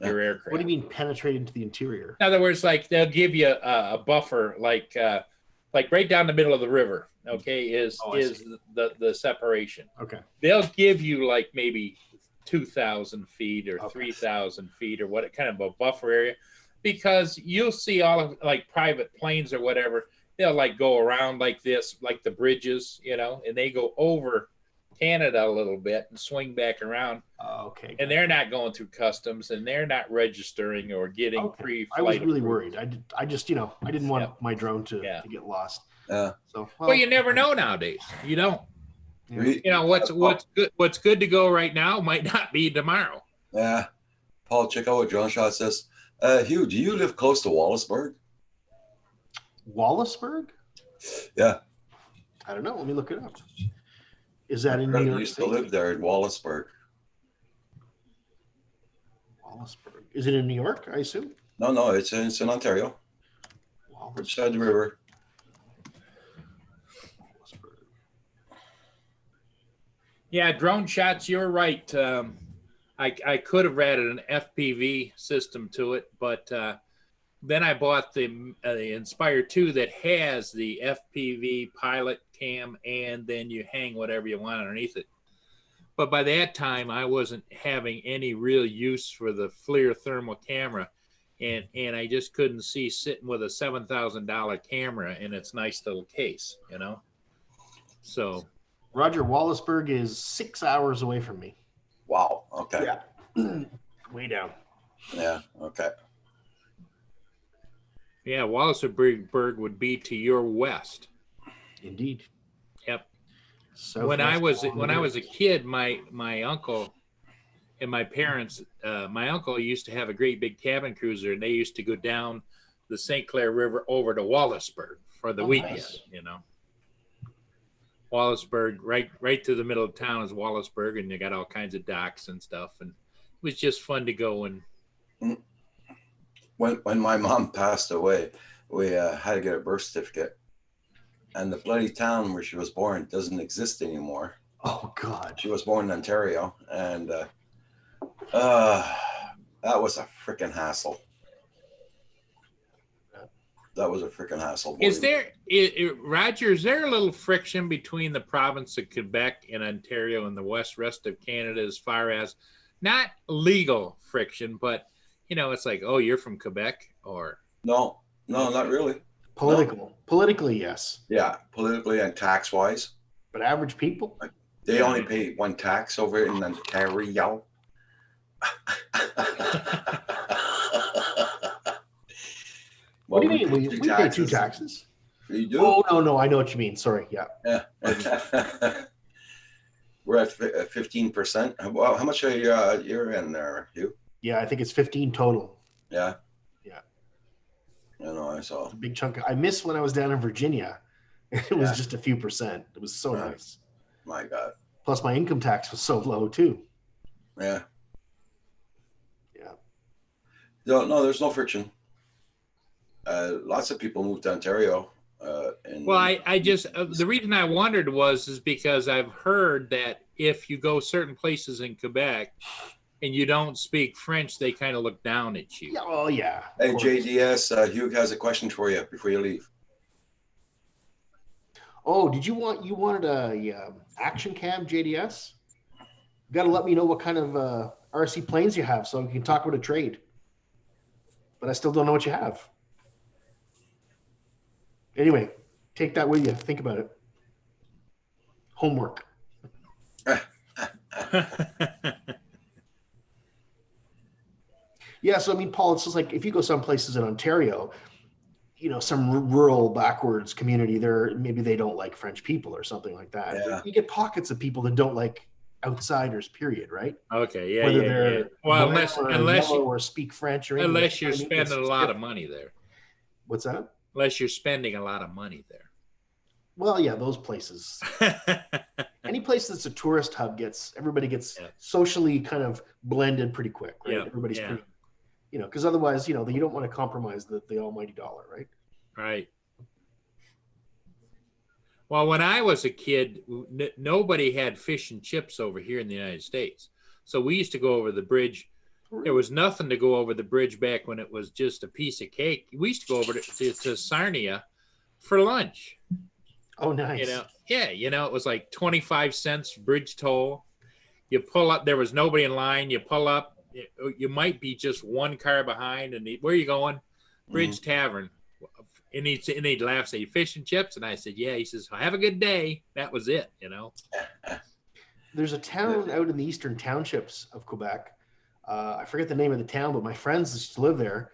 your aircraft. What do you mean penetrate into the interior? In other words, like they'll give you a buffer, like right down the middle of the river. Okay, is the separation. Okay. They'll give you like maybe 2,000 feet or Okay. 3,000 feet or what kind of a buffer area, because you'll see all of like private planes or whatever. They'll like go around like this, like the bridges, you know, and they go over Canada a little bit and swing back around. Okay. And they're not going through customs, and they're not registering or getting free I was flight really approvals. worried. I just, you know, I didn't want my drone to get lost. Yeah. So Well, you never know nowadays. You don't. We- You know what's good to go right now might not be tomorrow. Yeah. Paul, check out what Drone Shot says. Hugh, do you live close to Wallaceburg? Wallaceburg? Yeah. I don't know. Let me look it up. Is that in I New York used State? to live there in Wallaceburg. Wallaceburg. Is it in New York, I assume? No, it's in Ontario. Which side of the river? Wallaceburg. Yeah, drone shots. You're right. I could have added an FPV system to it, but then I bought the Inspire 2 that has the FPV pilot cam, and then you hang whatever you want underneath it. But by that time, I wasn't having any real use for the FLIR thermal camera, and I just couldn't see sitting with a $7,000 camera in its nice little case, you know. So, Roger, Wallaceburg is 6 hours away from me. Wow. Okay. Yeah, way down. Yeah. Okay. yeah, Wallaceburg would be to your west. Indeed. Yep. So When I was a kid, my uncle and my parents, my uncle used to have a great big cabin cruiser, and they used to go down the St. Clair River over to Wallaceburg for the weekend. Nice. You know, Wallaceburg, right to the middle of town is Wallaceburg, and you got all kinds of docks and stuff, and it was just fun to go and. When my mom passed away, we had to get a birth certificate, and the bloody town where she was born doesn't exist anymore. Oh God. She was born in Ontario, and that was a freaking hassle. That was a freaking hassle. Is there, Roger, is there a little friction between the province of Quebec and Ontario and the rest of Canada as far as not legal friction, but, you know, it's like, oh, you're from Quebec or? No, not really. Politically, yes. Yeah, politically and tax-wise. But average people? They only pay one tax over in Ontario. What do you mean? We pay two taxes. You do? Oh, no, I know what you mean. Sorry, yeah. Yeah. We're at 15%. Well, how much are you're in there, Hugh? Yeah, I think it's 15 total. Yeah. Yeah. I know, I saw. It's a big chunk. I missed when I was down in Virginia. It was just a few percent. It was so nice. My God. Plus, my income tax was so low too. Yeah. Yeah. No, there's no friction. Lots of people moved to Ontario. Well, I just the reason I wondered is because I've heard that if you go certain places in Quebec and you don't speak French, they kind of look down at you. Yeah, oh yeah. Hey, JDS, Hugh has a question for you before you leave. Oh, you wanted a action cam, JDS? You got to let me know what kind of RC planes you have so we can talk about a trade. But I still don't know what you have. Anyway, take that with you. Think about it. Homework. Yeah, so I mean, Paul, it's just like if you go some places in Ontario, you know, some rural backwards community there, maybe they don't like French people or something like that. Yeah. You get pockets of people that don't like outsiders, period, right? Okay, yeah, Whether yeah, they're yeah. Well, unless you or speak French or English, unless you're I mean, spending a it's lot of different. money there. What's that? Unless you're spending a lot of money there. Well, yeah, those places. Any place that's a tourist hub everybody gets socially kind of blended pretty quick, right? Yeah, Everybody's yeah. pretty, you know, because otherwise, you know, you don't want to compromise the almighty dollar, right? Right. Well, when I was a kid, nobody had fish and chips over here in the United States. So we used to go over the bridge. There was nothing to go over the bridge back when it was just a piece of cake. We used to go over to Sarnia for lunch. Oh, nice. You know, yeah, you know, it was like 25 cents bridge toll. You pull up, there was nobody in line. You pull up, you might be just one car behind, and where are you going? Bridge Tavern. And he'd laugh, say, fish and chips? And I said, yeah. He says, have a good day. That was it, you know. There's a town out in the eastern townships of Quebec. I forget the name of the town, but my friends used to live there.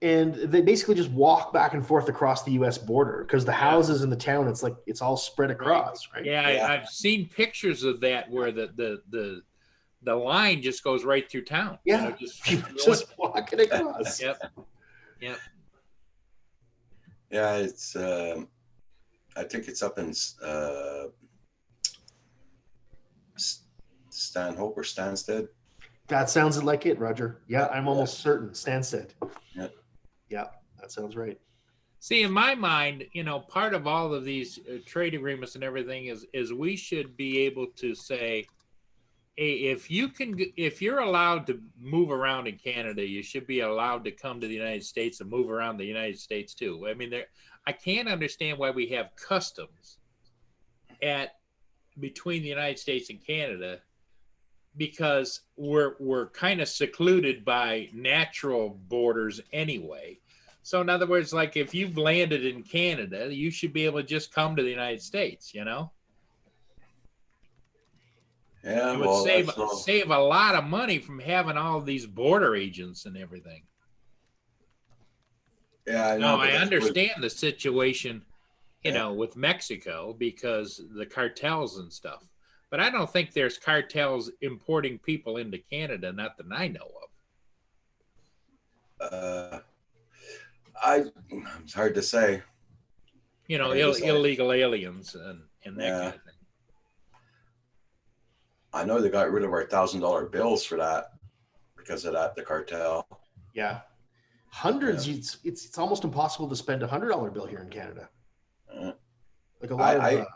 And they basically just walk back and forth across the U.S. border because the houses in the town, it's like it's all spread across, right? Yeah, I've seen pictures of that where the line just goes right through town. Yeah, you know, just walking across. Yep. Yeah, it's. I think it's up in Stanhope or Stansted. That sounds like it, Roger. Yeah, I'm almost certain. Stansted. Yeah, that sounds right. See, in my mind, you know, part of all of these trade agreements and everything is we should be able to say, if you're allowed to move around in Canada, you should be allowed to come to the United States and move around the United States too. I mean, I can't understand why we have customs between the United States and Canada, because we're kind of secluded by natural borders anyway. So in other words, like if you've landed in Canada, you should be able to just come to the United States, you know? Yeah, It would save a lot of money from having all these border agents and everything. Yeah, I know. Now, I understand the situation, you know, with Mexico because the cartels and stuff. But I don't think there's cartels importing people into Canada, not that I know of. It's hard to say. You know, illegal aliens and that kind of thing. I know they got rid of our $1,000 bills for that because of that, the cartel. Yeah. Hundreds. Yeah. It's almost impossible to spend $100 bill here in Canada. Like a lot of.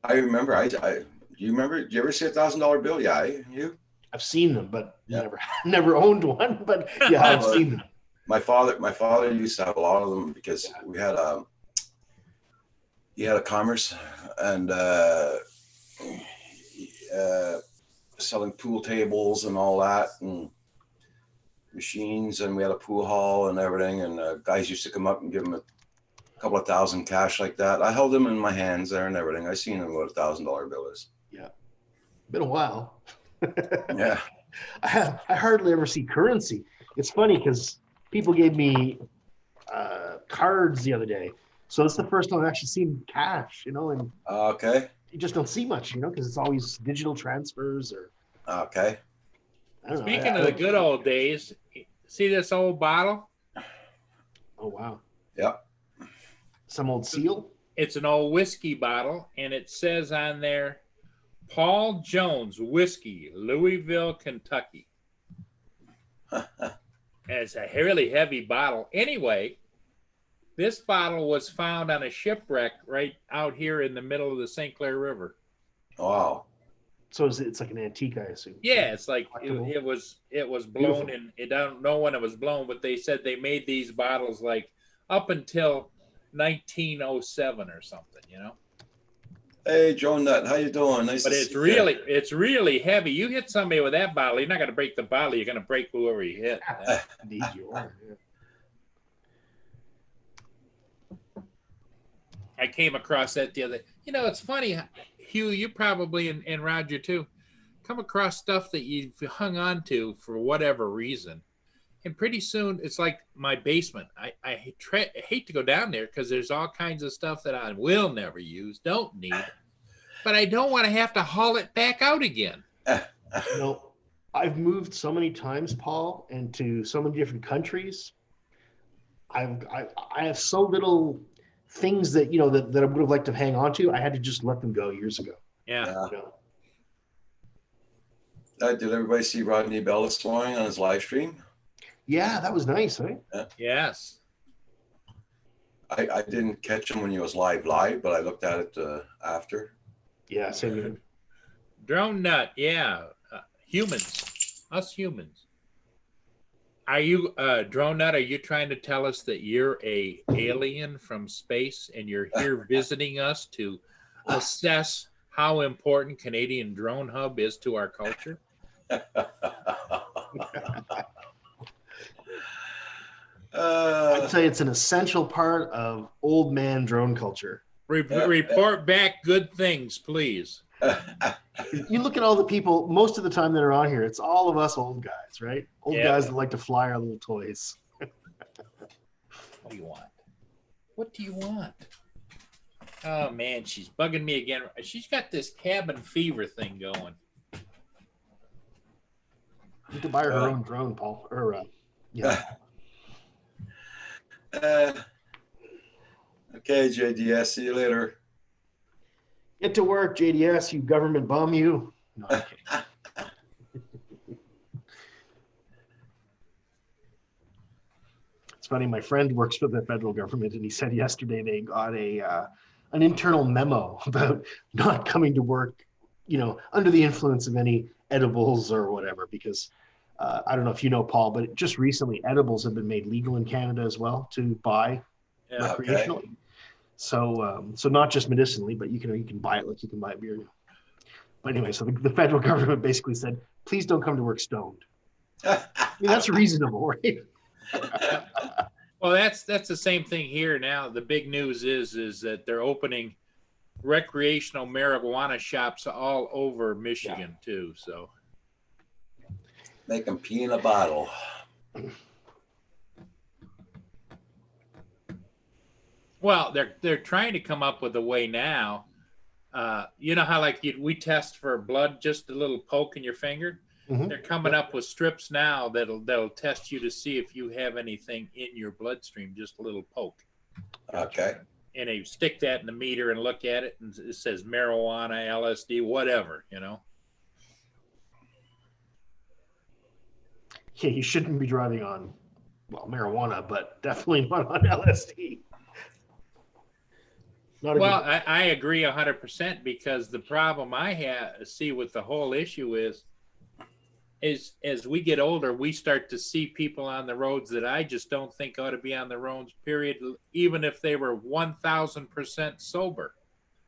I remember. Do you remember? Did you ever see a $1,000 bill? Yeah, you. I've seen them, but never owned one. But yeah, I've seen them. My father used to have a lot of them because we had he had a commerce and selling pool tables and all that and machines, and we had a pool hall and everything, and guys used to come up and give him a couple of thousand cash like that. I held them in my hands there and everything. I seen them what a $1,000 bill is. Yeah, been a while. Yeah, I hardly ever see currency. It's funny because people gave me cards the other day, so it's the first time I've actually seen cash. You know, and okay. You just don't see much, you know, because it's always digital transfers or. Okay. I don't know. Speaking of the good old days, see this old bottle? Oh, wow. Yep. Some old seal? It's an old whiskey bottle, and it says on there, Paul Jones Whiskey, Louisville, Kentucky. And it's a really heavy bottle. Anyway, this bottle was found on a shipwreck right out here in the middle of the St. Clair River. Wow. So it's like an antique, I assume. Yeah, it's like it was blown. Beautiful. And I don't know when it was blown, but they said they made these bottles like up until 1907 or something, you know. Hey, Joe Nut, how you doing? Nice. But it's really heavy. You hit somebody with that bottle, you're not going to break the bottle. You're going to break whoever you hit. Indeed, you are. Yeah. I came across that the other. You know, it's funny, Hugh. You probably and Roger too, come across stuff that you've hung on to for whatever reason, and pretty soon it's like my basement. I hate to go down there because there's all kinds of stuff that I will never use, don't need, but I don't want to have to haul it back out again. You know, I've moved so many times, Paul, and to so many different countries. I have so little things that, you know, that I would have liked to hang on to. I had to just let them go years ago. Yeah. You know? Did everybody see Rodney Bell this morning on his live stream? Yeah, that was nice, right? Yeah. Yes. I didn't catch him when he was live, but I looked at it after. Yeah, same here. Drone Nut, yeah. Humans, us humans. Are you, Drone Nut, are you trying to tell us that you're a alien from space and you're here visiting us to assess how important Canadian Drone Hub is to our culture? I'd say it's an essential part of old man drone culture. Report back good things, please. You look at all the people, most of the time that are on here, it's all of us old guys, right? Old guys that like to fly our little toys. What do you want? What do you want? Oh, man, she's bugging me again. She's got this cabin fever thing going. You need to buy her own drone, Paul. Or, yeah. Okay, JDS, see you later. Get to work, JDS, you government bum, you. No, I'm kidding. It's funny, my friend works for the federal government, and he said yesterday they got an internal memo about not coming to work, you know, under the influence of any edibles or whatever, because I don't know if you know, Paul, but just recently edibles have been made legal in Canada as well to buy Yeah. recreationally. So not just medicinally, but you can buy it like you can buy beer now. But anyway, so the federal government basically said, please don't come to work stoned. I mean, that's reasonable, right? Well, that's the same thing here now. The big news is that they're opening recreational marijuana shops all over Michigan too. So Make them pee in a bottle. well, they're trying to come up with a way now. You know how like we test for blood, just a little poke in your finger. Mhm. They're coming up with strips now that'll test you to see if you have anything in your bloodstream, just a little poke. Okay. And they stick that in the meter and look at it, and it says marijuana, LSD, whatever, you know. Yeah, you shouldn't be driving on, well, marijuana, but definitely not on LSD. Not a Well, good- I agree 100% because the problem I see with the whole issue is as we get older, we start to see people on the roads that I just don't think ought to be on the roads, period, even if they were 1,000% sober.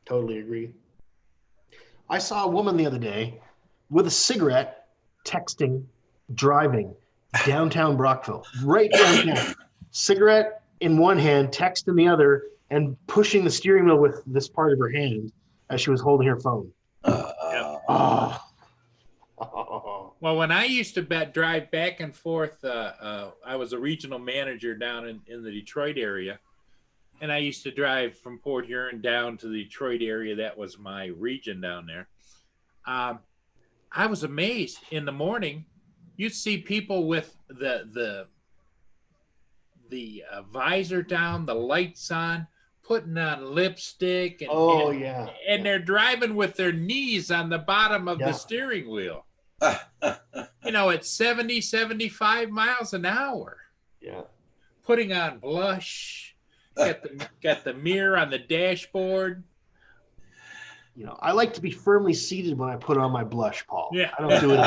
Totally agree. I saw a woman the other day with a cigarette, texting, driving downtown Brockville, right downtown. Cigarette in one hand, text in the other, and pushing the steering wheel with this part of her hand as she was holding her phone. Oh. Well, when I used to drive back and forth, I was a regional manager down in the Detroit area. And I used to drive from Port Huron down to the Detroit area. That was my region down there. I was amazed. In the morning, you'd see people with the visor down, the lights on, putting on lipstick. And they're driving with their knees on the bottom of the steering wheel. You know, at 70, 75 miles an hour. Yeah. Putting on blush. Got the mirror on the dashboard. You know, I like to be firmly seated when I put on my blush, Paul. Yeah. I don't do it.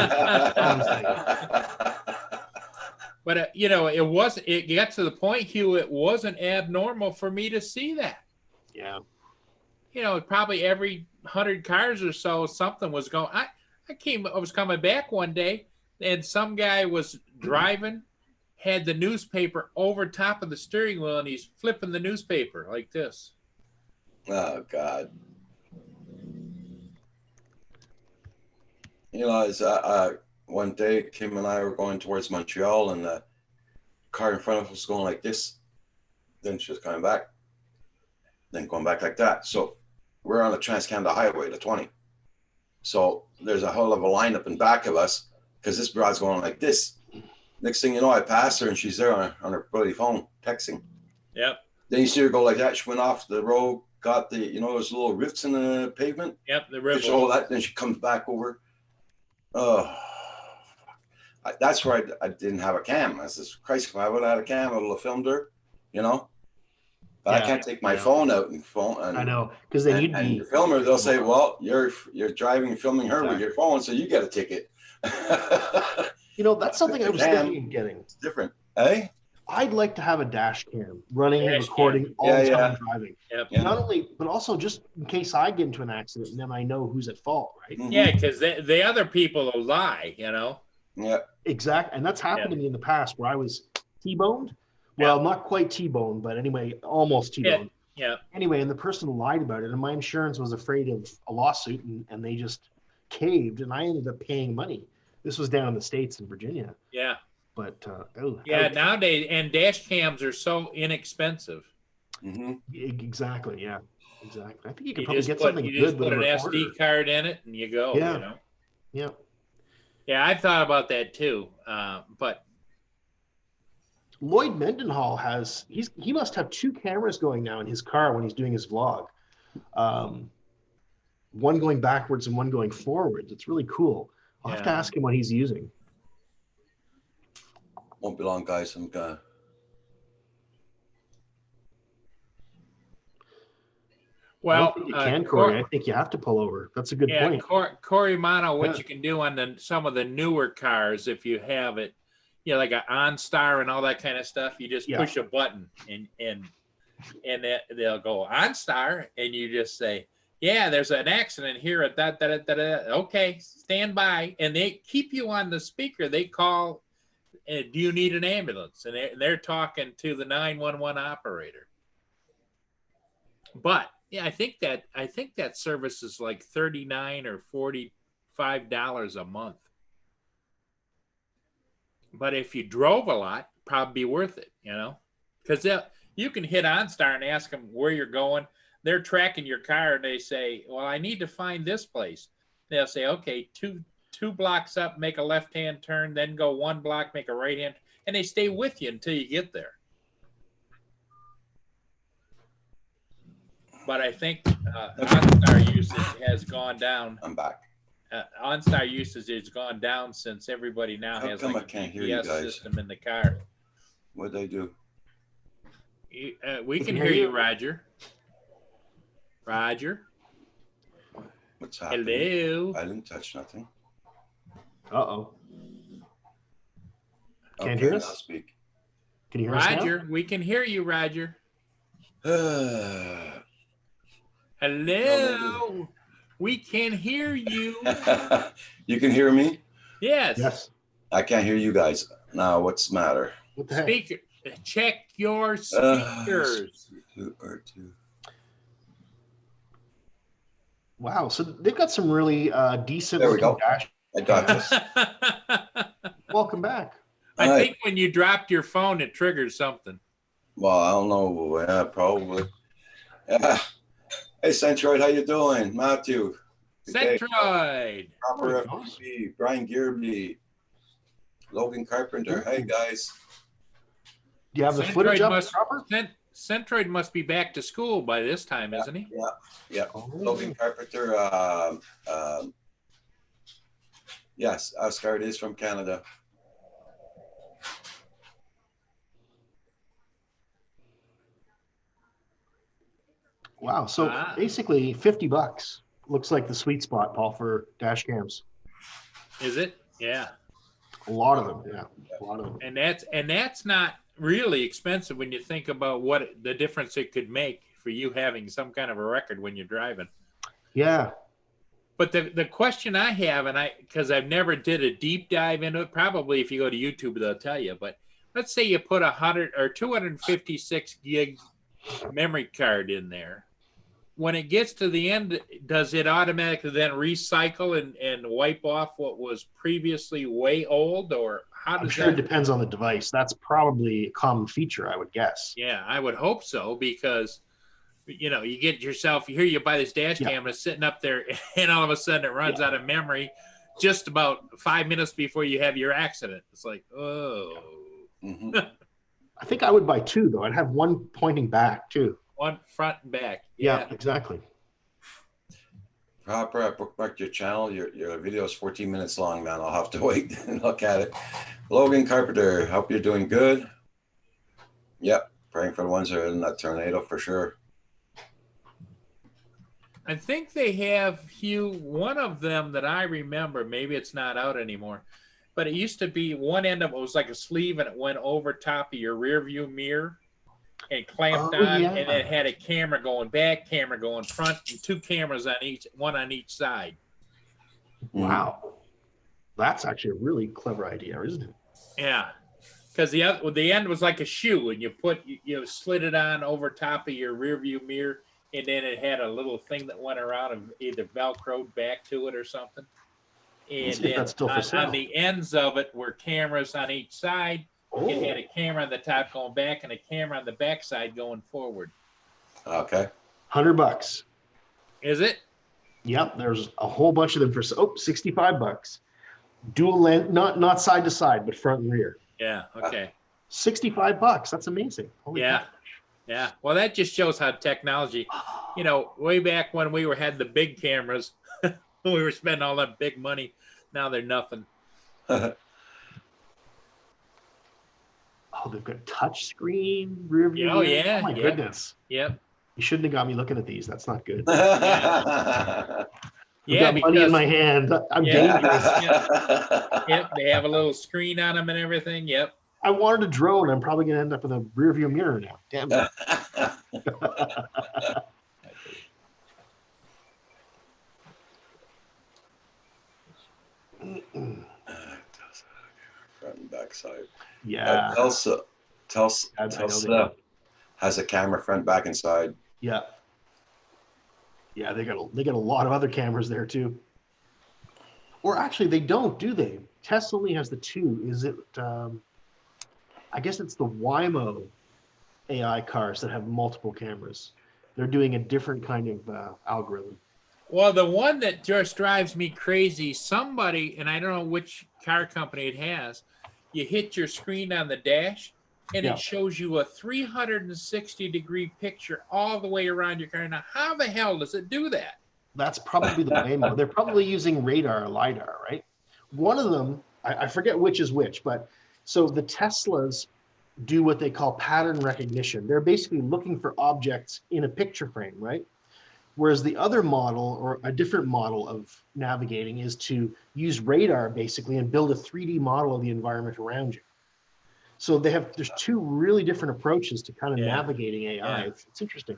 But you know, it got to the point, Hugh, it wasn't abnormal for me to see that. Yeah. You know, probably every 100 cars or so, something was going. I was coming back one day, and some guy was driving, had the newspaper over top of the steering wheel, and he's flipping the newspaper like this. Oh God. You know, it's one day Kim and I were going towards Montreal, and the car in front of us was going like this. Then she was coming back, then going back like that. So we're on the Trans-Canada Highway, the 20. So there's a hell of a lineup in back of us because this broad's going like this. Next thing you know, I pass her and she's there on her bloody phone texting. Yep. Then you see her go like that. She went off the road, got the, you know, those little rifts in the pavement. Yep, the river. All that. Then she comes back over. Oh, that's where I didn't have a cam. I says, Christ, if I would have had a cam, I would have filmed her, you know. But I can't take my phone out and phone. And, I know, because then you'd be the filmer. They'll say, "Well, you're driving and filming her with your phone, so you get a ticket." You know, that's something I was thinking of getting. It's different, eh? I'd like to have a dash cam running and Dash recording all the time driving. Yep. Yeah. Not only, but also just in case I get into an accident, and then I know who's at fault, right? Mhm. Yeah, because the other people will lie, you know. Yeah. Exactly. And that's happened to me in the past where I was T-boned. Well, not quite T-boned, but anyway, almost T-boned. Yeah. Anyway, and the person lied about it, and my insurance was afraid of a lawsuit, and they just caved, and I ended up paying money. This was down in the States in Virginia. Yeah. But, Nowadays, and dash cams are so inexpensive. Mm-hmm. Exactly, yeah. Exactly. I think you could You probably just get put, something you good just with put a an recorder. SD card in it and you go, Yeah. you know. Yeah. Yeah, I thought about that too. But Lloyd Mendenhall he must have two cameras going now in his car when he's doing his vlog. One going backwards and one going forwards. It's really cool. I'll have to ask him what he's using. Won't be long, guys. I'm gonna. I Well, don't think you can, Corey. I think you have to pull over. That's a good yeah, point. Corey Mono, what Yeah. you can do on some of the newer cars, if you have it, like an OnStar and all that kind of stuff, you just push a button and they'll go OnStar, and you just say, yeah, there's an accident here at that. Okay, stand by, and they keep you on the speaker. They call, do you need an ambulance? And they're talking to the 911 operator. But yeah, I think that service is like $39 or $45 a month. But if you drove a lot, probably be worth it, because you can hit OnStar and ask them where you're going. They're tracking your car, and they say, well, I need to find this place. They'll say, okay, two blocks up, make a left-hand turn, then go 1 block, make a right-hand, and they stay with you until you get there. But I think OnStar usage has gone down. I'm back. OnStar usage has gone down since everybody now has like a GPS system in the car. What'd they do? We can hear you, Roger. Roger. What's happening? Hello. I didn't touch nothing. Uh-oh. Can't hear us? I'll speak. Can you hear us now? Roger, we can hear you, Roger. Hello. Hello. We can hear you. You can hear me? Yes. Yes. I can't hear you guys. Now, what's the matter? What the heck? Speaker. Check your speakers. Two. Wow. So they've got some really decent There we go. dash. I got this. Welcome back. I All think when you dropped your phone, it triggered something. Well, I don't know. Yeah, probably. Yeah. Hey, Centroid, how you doing? Matthew. Centroid. Proper FTV. Brian Gearby. Logan Carpenter. Hey, guys. Do you have the footage up, Proper? Centroid must be back to school by this time, isn't he? Yeah. Oh. Logan Carpenter. Yes, Oscar is from Canada. Wow. So basically $50 looks like the sweet spot, Paul, for dash cams. Is it? Yeah. A lot of them. Yeah. A lot of them. And that's not really expensive when you think about what the difference it could make for you having some kind of a record when you're driving. Yeah. But the question I have, because I've never did a deep dive into it, probably if you go to YouTube, they'll tell you, but let's say you put 100 or 256 gig memory card in there. When it gets to the end, does it automatically then recycle and wipe off what was previously way old, or how does it depends on the device. That's probably a common feature, I would guess. Yeah, I would hope so, because you get yourself here, you buy this dash cam, it's sitting up there, and all of a sudden it runs out of memory just about 5 minutes before you have your accident. It's like, oh. Mm-hmm. I think I would buy 2, though. I'd have one pointing back too. One front and back. Yeah, exactly. Proper, I bookmarked your channel. Your video is 14 minutes long, man. I'll have to wait and look at it. Logan Carpenter, hope you're doing good. Yep, praying for the ones that are in that tornado for sure. I think they have, Hugh, one of them that I remember, maybe it's not out anymore, but it used to be one end of it was like a sleeve, and it went over top of your rear view mirror and clamped on, and it had a camera going back, camera going front, and 2 cameras on each, one on each side. Wow. That's actually a really clever idea, isn't it? Yeah. Because the end was like a shoe, and you slid it on over top of your rear view mirror, and then it had a little thing that went around and either Velcroed back to it or something. And then on the ends of it were cameras on each side. Oh. It had a camera on the top going back and a camera on the back side going forward. Okay. $100. Is it? Yep. There's a whole bunch of them for $65. Dual lens, not side to side, but front and rear. Yeah. Okay. $65. That's amazing. Holy yeah. gosh. Yeah. Well, that just shows how technology, way back when we had the big cameras, we were spending all that big money. Now they're nothing. Oh, they've got touch screen, rear view. Oh, yeah. Oh, my goodness. Yep. You shouldn't have got me looking at these. That's not good. Yeah. I've got money in my hand. I'm dangerous. Yep, they have a little screen on them and everything. Yep. I wanted a drone. I'm probably going to end up with a rear view mirror now. Damn it. Front and back side. Yeah. Telsa I know they do. has a camera front, back, and side. Yeah. Yeah, they got a lot of other cameras there too. Or actually, they don't, do they? Tesla only has the two. Is it? I guess it's the Waymo AI cars that have multiple cameras. They're doing a different kind of algorithm. Well, the one that just drives me crazy, somebody, and I don't know which car company it has, you hit your screen on the dash and it shows you a 360-degree picture all the way around your car. Now, how the hell does it do that? That's probably the Waymo. They're probably using radar or LiDAR, right? One of them, I forget which is which, but so the Teslas do what they call pattern recognition. They're basically looking for objects in a picture frame, right? Whereas the other model, or a different model of navigating, is to use radar basically and build a 3D model of the environment around you. So there's two really different approaches to kind of navigating AI. Yeah. It's interesting.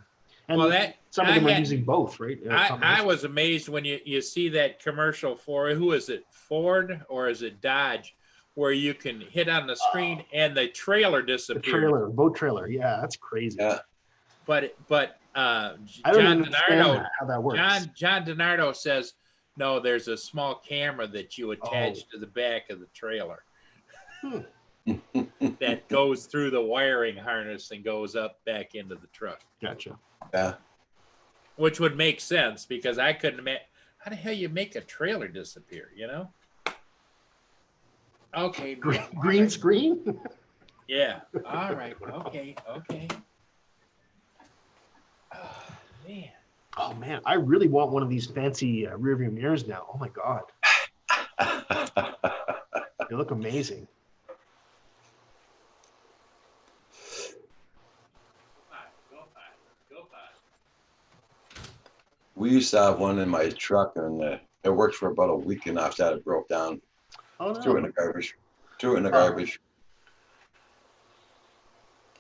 And Well, some of them are using both, right? I was amazed when you see that commercial for, who is it, Ford or is it Dodge, where you can hit on the screen and the trailer disappears. The trailer, boat trailer. Yeah, that's crazy. Yeah. But I don't John understand DiNardo, how that works. John DiNardo says, no, there's a small camera that you attach to the back of the trailer that goes through the wiring harness and goes up back into the truck. Gotcha. Yeah. Which would make sense, because I couldn't imagine how the hell you make a trailer disappear, you know? Okay. Green screen? Yeah. All right. Okay. Man. Oh man, I really want one of these fancy rear view mirrors now. Oh my God. They look amazing. We used to have one in my truck, and it worked for about a week, and after that it broke down. Oh no. Threw it in the garbage.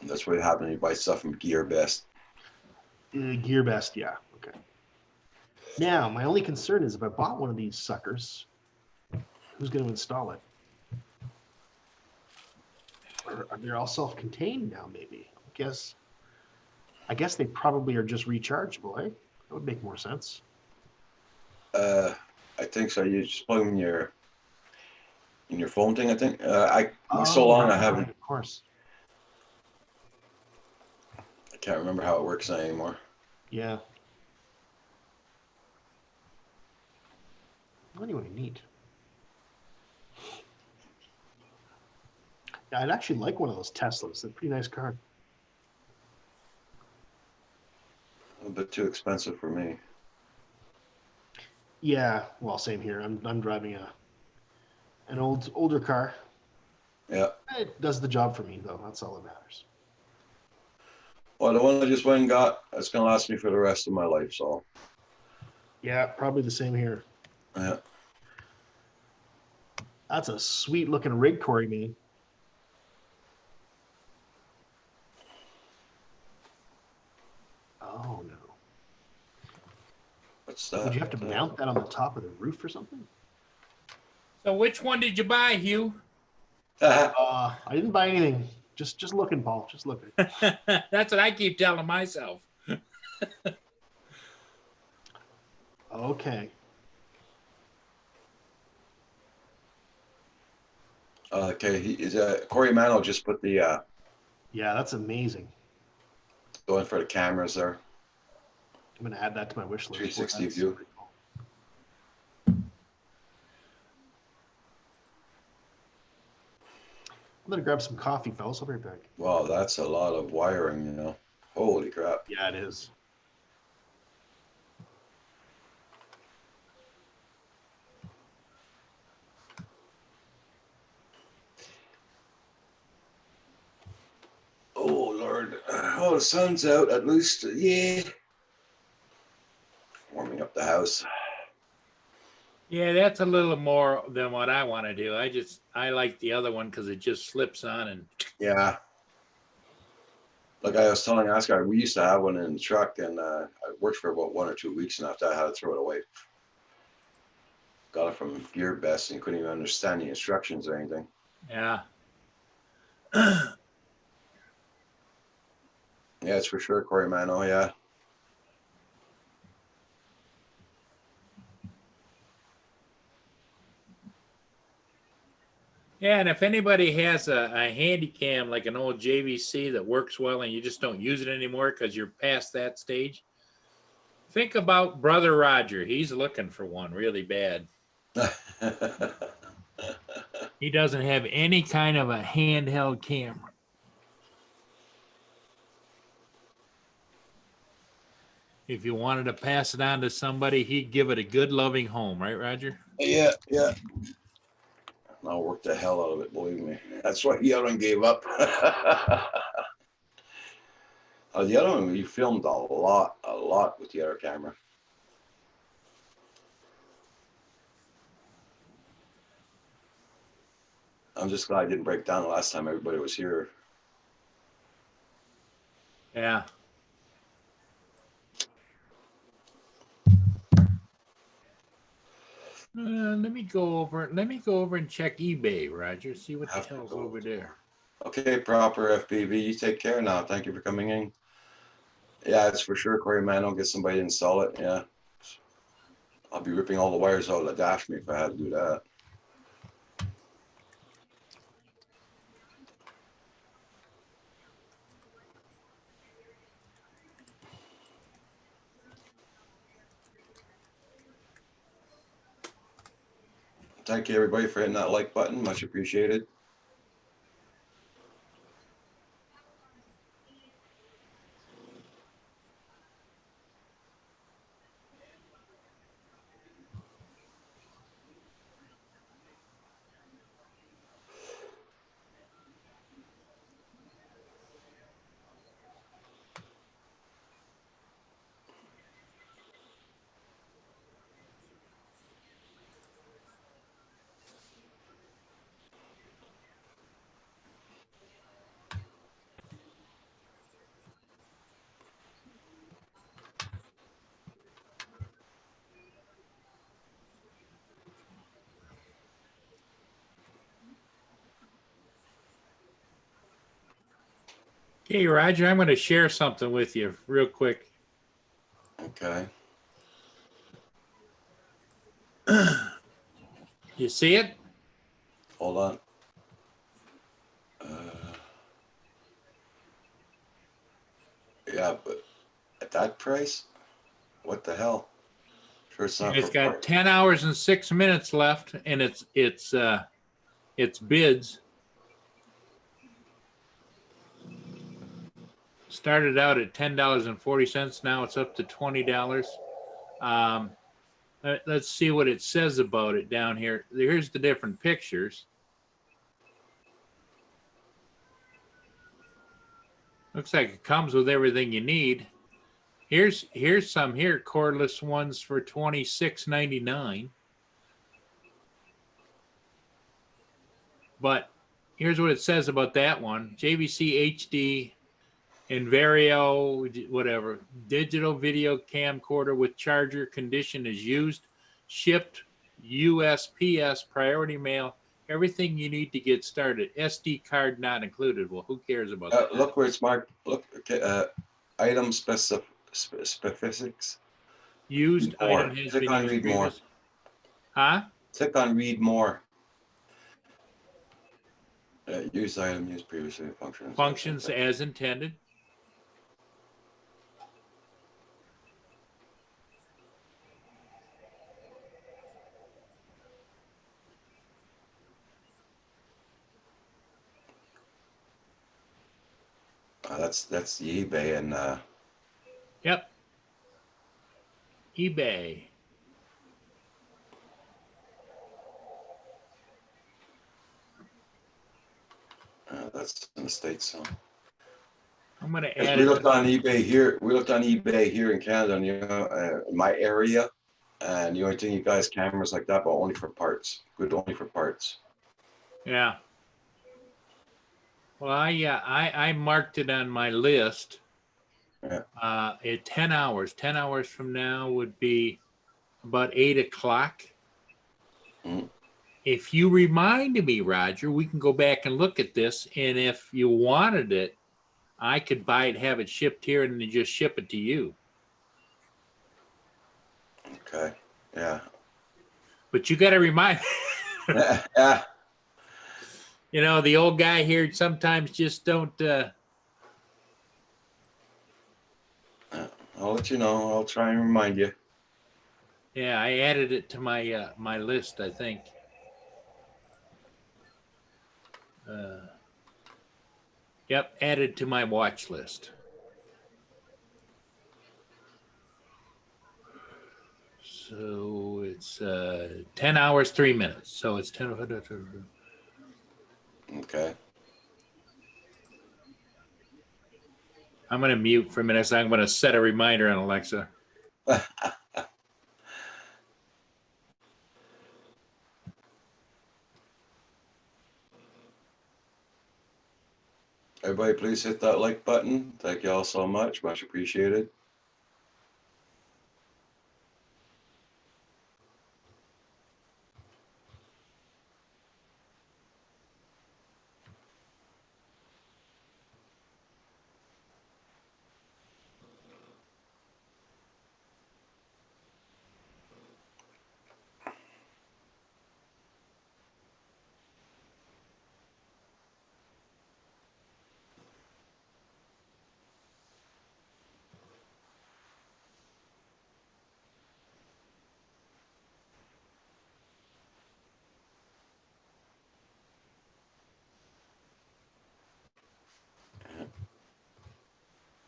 And that's what happened when you buy stuff from Gear Best. Gear Best, yeah. Okay. Now, my only concern is if I bought one of these suckers, who's going to install it? Or are they all self-contained now, maybe? I guess they probably are just rechargeable, eh? That would make more sense. I think so. You just plug them in your phone thing, I think. I haven't. Of course. I can't remember how it works anymore. Yeah. Anyway, neat. Yeah, I'd actually like one of those Teslas. They're a pretty nice car. A little bit too expensive for me. Yeah, well, same here. I'm driving an older car. Yeah. It does the job for me, though. That's all that matters. Well, the one I just went and got, it's going to last me for the rest of my life, so. Yeah, probably the same here. Yeah. That's a sweet looking rig, Corey, man. Oh, no. What's that? Would you have to mount that on the top of the roof or something? So which one did you buy, Hugh? I didn't buy anything. Just looking, Paul. Just looking. That's what I keep telling myself. Okay. Okay, Corey Mano just put the Yeah, that's amazing. going for the cameras there. I'm gonna add that to my wish list. 360 view. I'm gonna grab some coffee, fellas. I'll be right back. Wow, that's a lot of wiring, you know. Holy crap. Yeah, it is. Oh, Lord. Hold the sun's out at least. Yeah. Warming up the house. Yeah, that's a little more than what I want to do. I like the other one because it just slips on and Yeah. Like I was telling Oscar, we used to have one in the truck, and I worked for about 1 or 2 weeks, and after I had to throw it away. Got it from Gear Best and couldn't even understand the instructions or anything. yeah. Yeah, it's for sure, Corey Mano. Yeah. Yeah, and if anybody has a handy cam like an old JVC that works well and you just don't use it anymore because you're past that stage, think about Brother Roger. He's looking for one really bad. He doesn't have any kind of a handheld camera. If you wanted to pass it on to somebody, he'd give it a good loving home, right, Roger? Yeah, yeah. I'll work the hell out of it, believe me. That's why the other one gave up. The other one, we filmed a lot with the other camera. I'm just glad I didn't break down the last time everybody was here. Yeah. Let me go over and check eBay, Roger. See what the hell's over there. Okay, proper FPV. You take care now. Thank you for coming in. Yeah, it's for sure, Corey Mano. Get somebody to install it. Yeah. I'll be ripping all the wires out of the dash me if I had to do that. Thank you, everybody, for hitting that like button. Much appreciated. Okay, Roger, I'm going to share something with you real quick. Okay. You see it? Hold on. Yeah, but at that price, what the hell? Sure, it's not It's for got 10 hours and 6 minutes left, and it's bids. Started out at $10.40. Now it's up to $20. Let's see what it says about it down here. Here's the different pictures. Looks like it comes with everything you need. Here's some here cordless ones for $26.99. But here's what it says about that one: JVC HD Invario, whatever, digital video camcorder with charger, condition is used, shipped USPS, priority mail, everything you need to get started. SD card not included. Well, who cares about that? Look where it's marked. Look, okay, item specifics. Used More. item has Click been on used read more. previous. Huh? Click on read more. Used item used previously functions. Functions as intended. That's the eBay and Yep. eBay. that's in the States. So I'm going to If add we it. looked on eBay here. We looked on eBay here in Canada, and in my area, and the only thing you guys cameras like that, but only for parts. Good, only for parts. Yeah. Well, I marked it on my list. Yeah. At 10 hours. 10 hours from now would be about 8 o'clock. Mm. If you remind me, Roger, we can go back and look at this. And if you wanted it, I could buy it, have it shipped here, and then just ship it to you. Okay. Yeah. But you got to remind, Yeah. you know, the old guy here sometimes just don't. I'll let you know. I'll try and remind you. Yeah, I added it to my my list, I think. Yep, added to my watch list. So it's 10 hours, 3 minutes. So it's 10. Okay. I'm going to mute for a minute. So I'm going to set a reminder on Alexa. Everybody, please hit that like button. Thank you all so much. Much appreciated.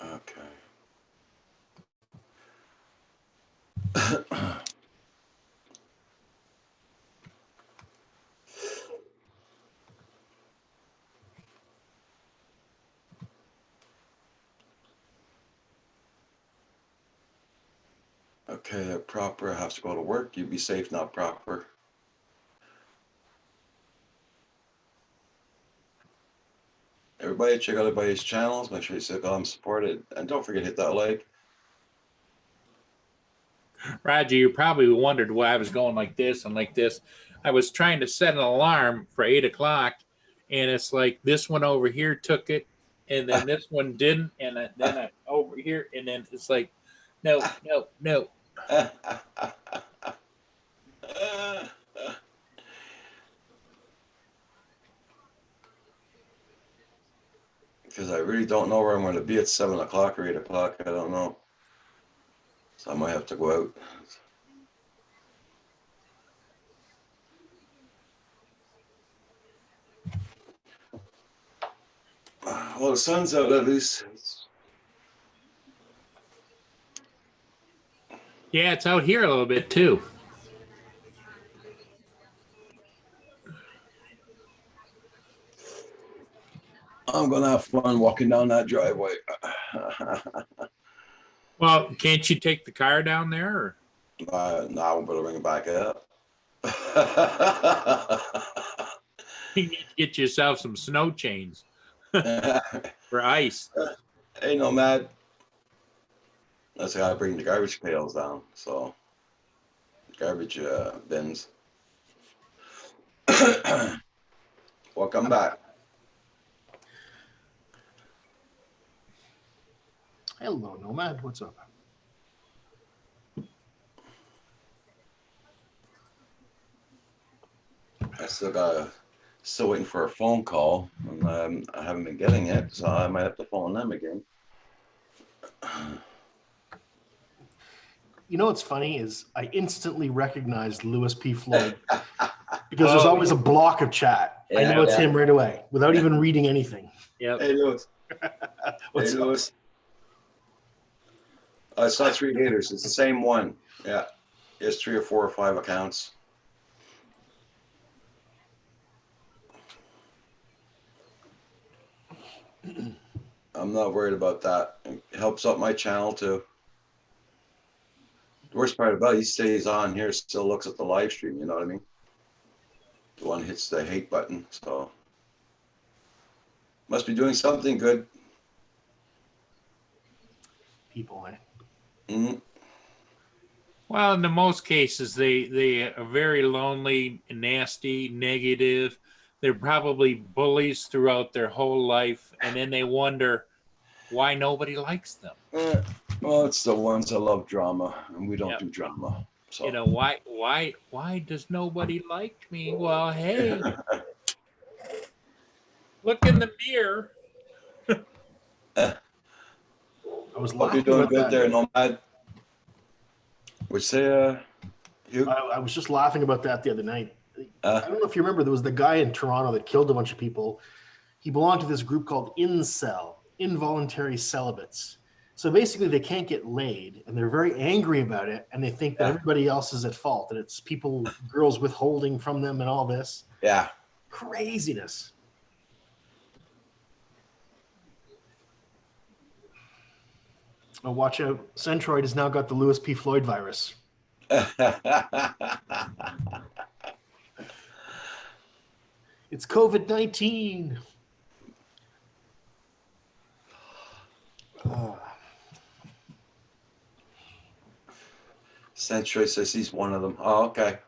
Okay. Okay, they're proper. I have to go to work. You be safe, not proper. Everybody, check out everybody's channels. Make sure you support it. And don't forget to hit that like. Roger, you probably wondered why I was going like this and like this. I was trying to set an alarm for 8 o'clock, and it's like this one over here took it, and then this one didn't, and then I over here, and then it's like, no. Because I really don't know where I'm going to be at 7 o'clock or 8 o'clock. I don't know. So I might have to go out. Well, the sun's out at least. Yeah, it's out here a little bit too. I'm going to have fun walking down that driveway. Well, can't you take the car down there? Or? Now I'm going to bring it back up. You need to get yourself some snow chains for ice. Hey, Nomad. That's how I bring the garbage pails down. So, garbage bins. Welcome back. Hello, Nomad. What's up? I still waiting for a phone call, and I haven't been getting it, so I might have to phone them again. You know what's funny is I instantly recognized Lewis P. Floyd because there's always a block of chat. I know it's him right away without even reading anything. Yep. Hey, Lewis. What's Hey, up? Lewis. I saw 3 haters. It's the same one. Yeah. It's 3 or 4 or 5 accounts. I'm not worried about that. It helps out my channel too. The worst part about it, he stays on here, still looks at the live stream, you know what I mean? The one hits the hate button, so must be doing something good. People, eh? Mhm. Well, in the most cases, they are very lonely, nasty, negative. They're probably bullies throughout their whole life, and then they wonder why nobody likes them. Well, it's the ones that love drama, and we don't Yep. do drama. So You know, why does nobody like me? Well, hey, look in the mirror. I was hope you're laughing doing about good that. there, Nomad. Would say, you? I was just laughing about that the other night. I Uh, don't know if you remember, there was the guy in Toronto that killed a bunch of people. He belonged to this group called Incel, Involuntary Celibates. So basically, they can't get laid, and they're very angry about it, and they think that Yeah. everybody else is at fault, and it's people, girls withholding from them, and all this yeah. craziness. Oh, watch out! Centroid has now got the Lewis P. Floyd virus. It's COVID-19. Century says he's one of them. Oh, okay.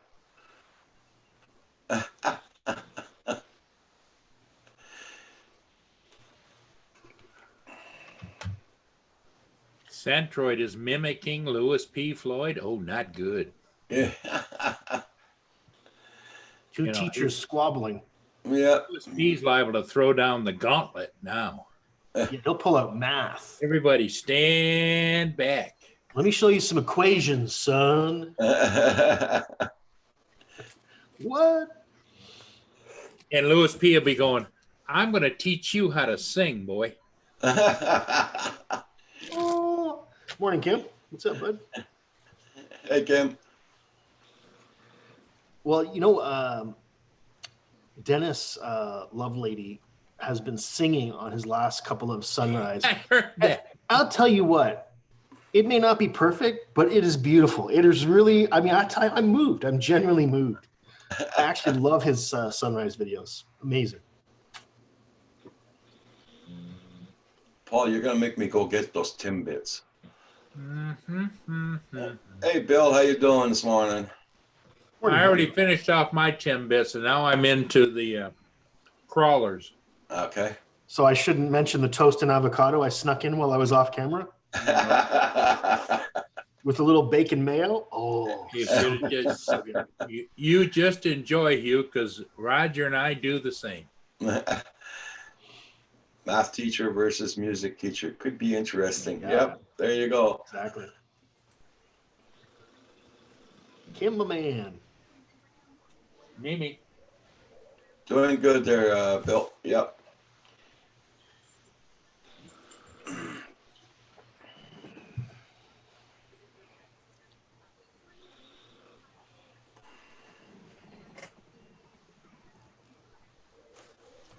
Centroid is mimicking Lewis P. Floyd. Oh, not good. Yeah. Two You know, teachers squabbling. Yeah. Lewis P.'s liable to throw down the gauntlet now. Yeah, he'll pull out math. Everybody stand back. Let me show you some equations, son. What? And Lewis P. will be going, I'm going to teach you how to sing, boy. Oh. Morning, Kim. What's up, bud? Hey, Kim. Well, you know, Dennis Lovelady has been singing on his last couple of Sunrise. I heard that. I'll tell you what, it may not be perfect, but it is beautiful. It is really, I mean, I'm moved. I'm genuinely moved. I actually love his Sunrise videos. Amazing. Paul, you're gonna make me go get those Timbits. Mm-hmm, mm-hmm. Hey, Bill, how you doing this morning? I already finished off my Timbits, and now I'm into the crawlers. Okay. So I shouldn't mention the toast and avocado I snuck in while I was off camera with a little bacon mayo. Oh, You should just, you just enjoy, Hugh, because Roger and I do the same. Math teacher versus music teacher could be interesting. Yeah. Yep, there you go. exactly. Kim, my man. Mimi. Doing good there, Bill. Yep.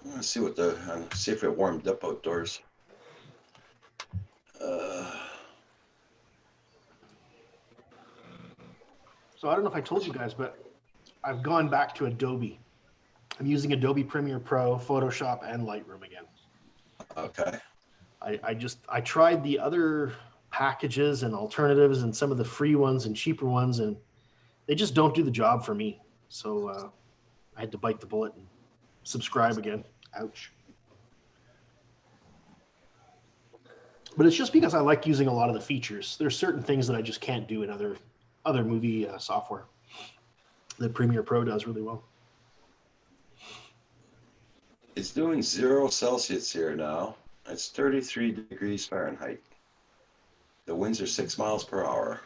Let's see what see if it warmed up outdoors. So I don't know if I told you guys, but I've gone back to Adobe. I'm using Adobe Premiere Pro, Photoshop, and Lightroom again. Okay. I tried the other packages and alternatives and some of the free ones and cheaper ones, and they just don't do the job for me. So I had to bite the bullet and subscribe again. Ouch. But it's just because I like using a lot of the features. There's certain things that I just can't do in other movie software that Premiere Pro does really well. It's doing 0 Celsius here now. It's 33 degrees Fahrenheit. The winds are 6 miles per hour.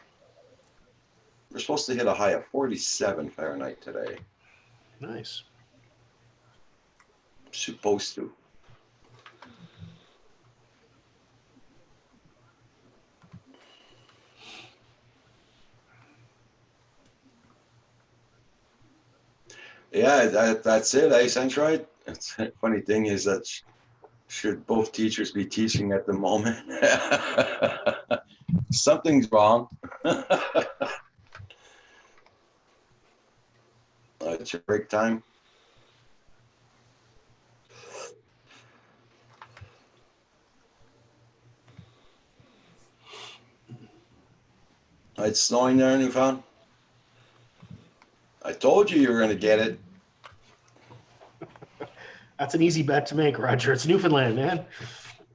We're supposed to hit a high of 47 Fahrenheit today. Nice. Supposed to. Yeah, that's it, Centroid. It's funny thing is that Should both teachers be teaching at the moment? Something's wrong. It's your break time. It's snowing there in Newfoundland. I told you were going to get it. That's an easy bet to make, Roger. It's Newfoundland, man.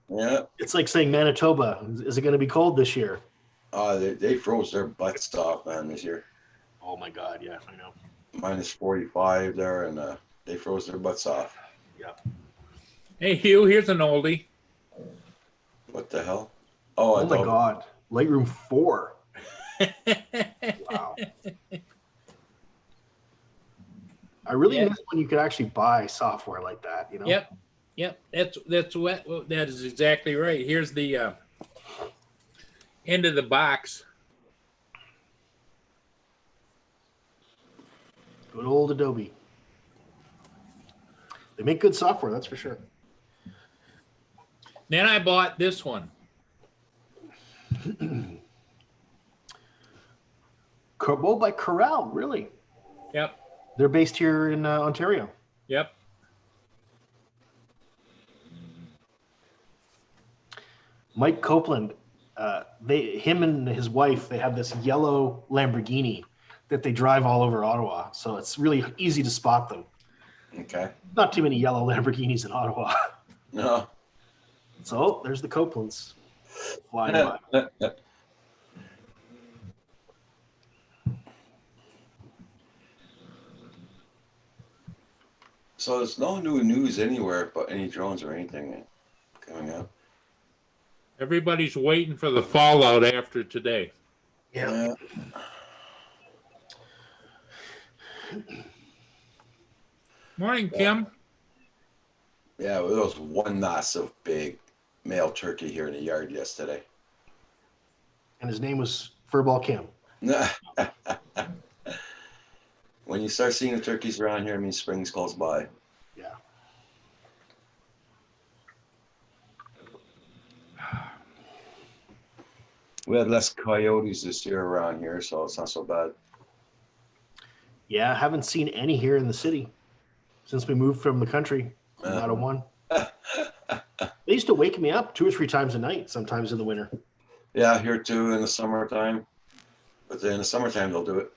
Yeah. It's like saying Manitoba. Is it going to be cold this year? They froze their butts off, man, this year. Oh my God, yeah, I know. Minus 45 there, and they froze their butts off. Yeah. Hey, Hugh, here's an oldie. What the hell? Oh, Oh my God. Lightroom 4. Wow. I really Yeah. miss when you could actually buy software like that, you know? Yep. That's what that is exactly right. Here's the end of the box. Good old Adobe. They make good software, that's for sure. Then I bought this one. Corbeau by Corel, really? Yep. They're based here in Ontario. Yep. Mike Copeland, him and his wife, they have this yellow Lamborghini that they drive all over Ottawa. So it's really easy to spot them. Okay. Not too many yellow Lamborghinis in Ottawa. No. So there's the Copelands flying by. So there's no new news anywhere about any drones or anything coming up. Everybody's waiting for the fallout after today. Yeah. Morning, Kim. Yeah, well, there was one massive big male turkey here in the yard yesterday. And his name was Furball Kim. When you start seeing the turkeys around here, I mean spring's close by. Yeah. We had less coyotes this year around here, so it's not so bad. Yeah, I haven't seen any here in the city since we moved from the country. Not a one. They used to wake me up 2 or 3 times a night, sometimes in the winter. Yeah, here too in the summertime. But then in the summertime, they'll do it.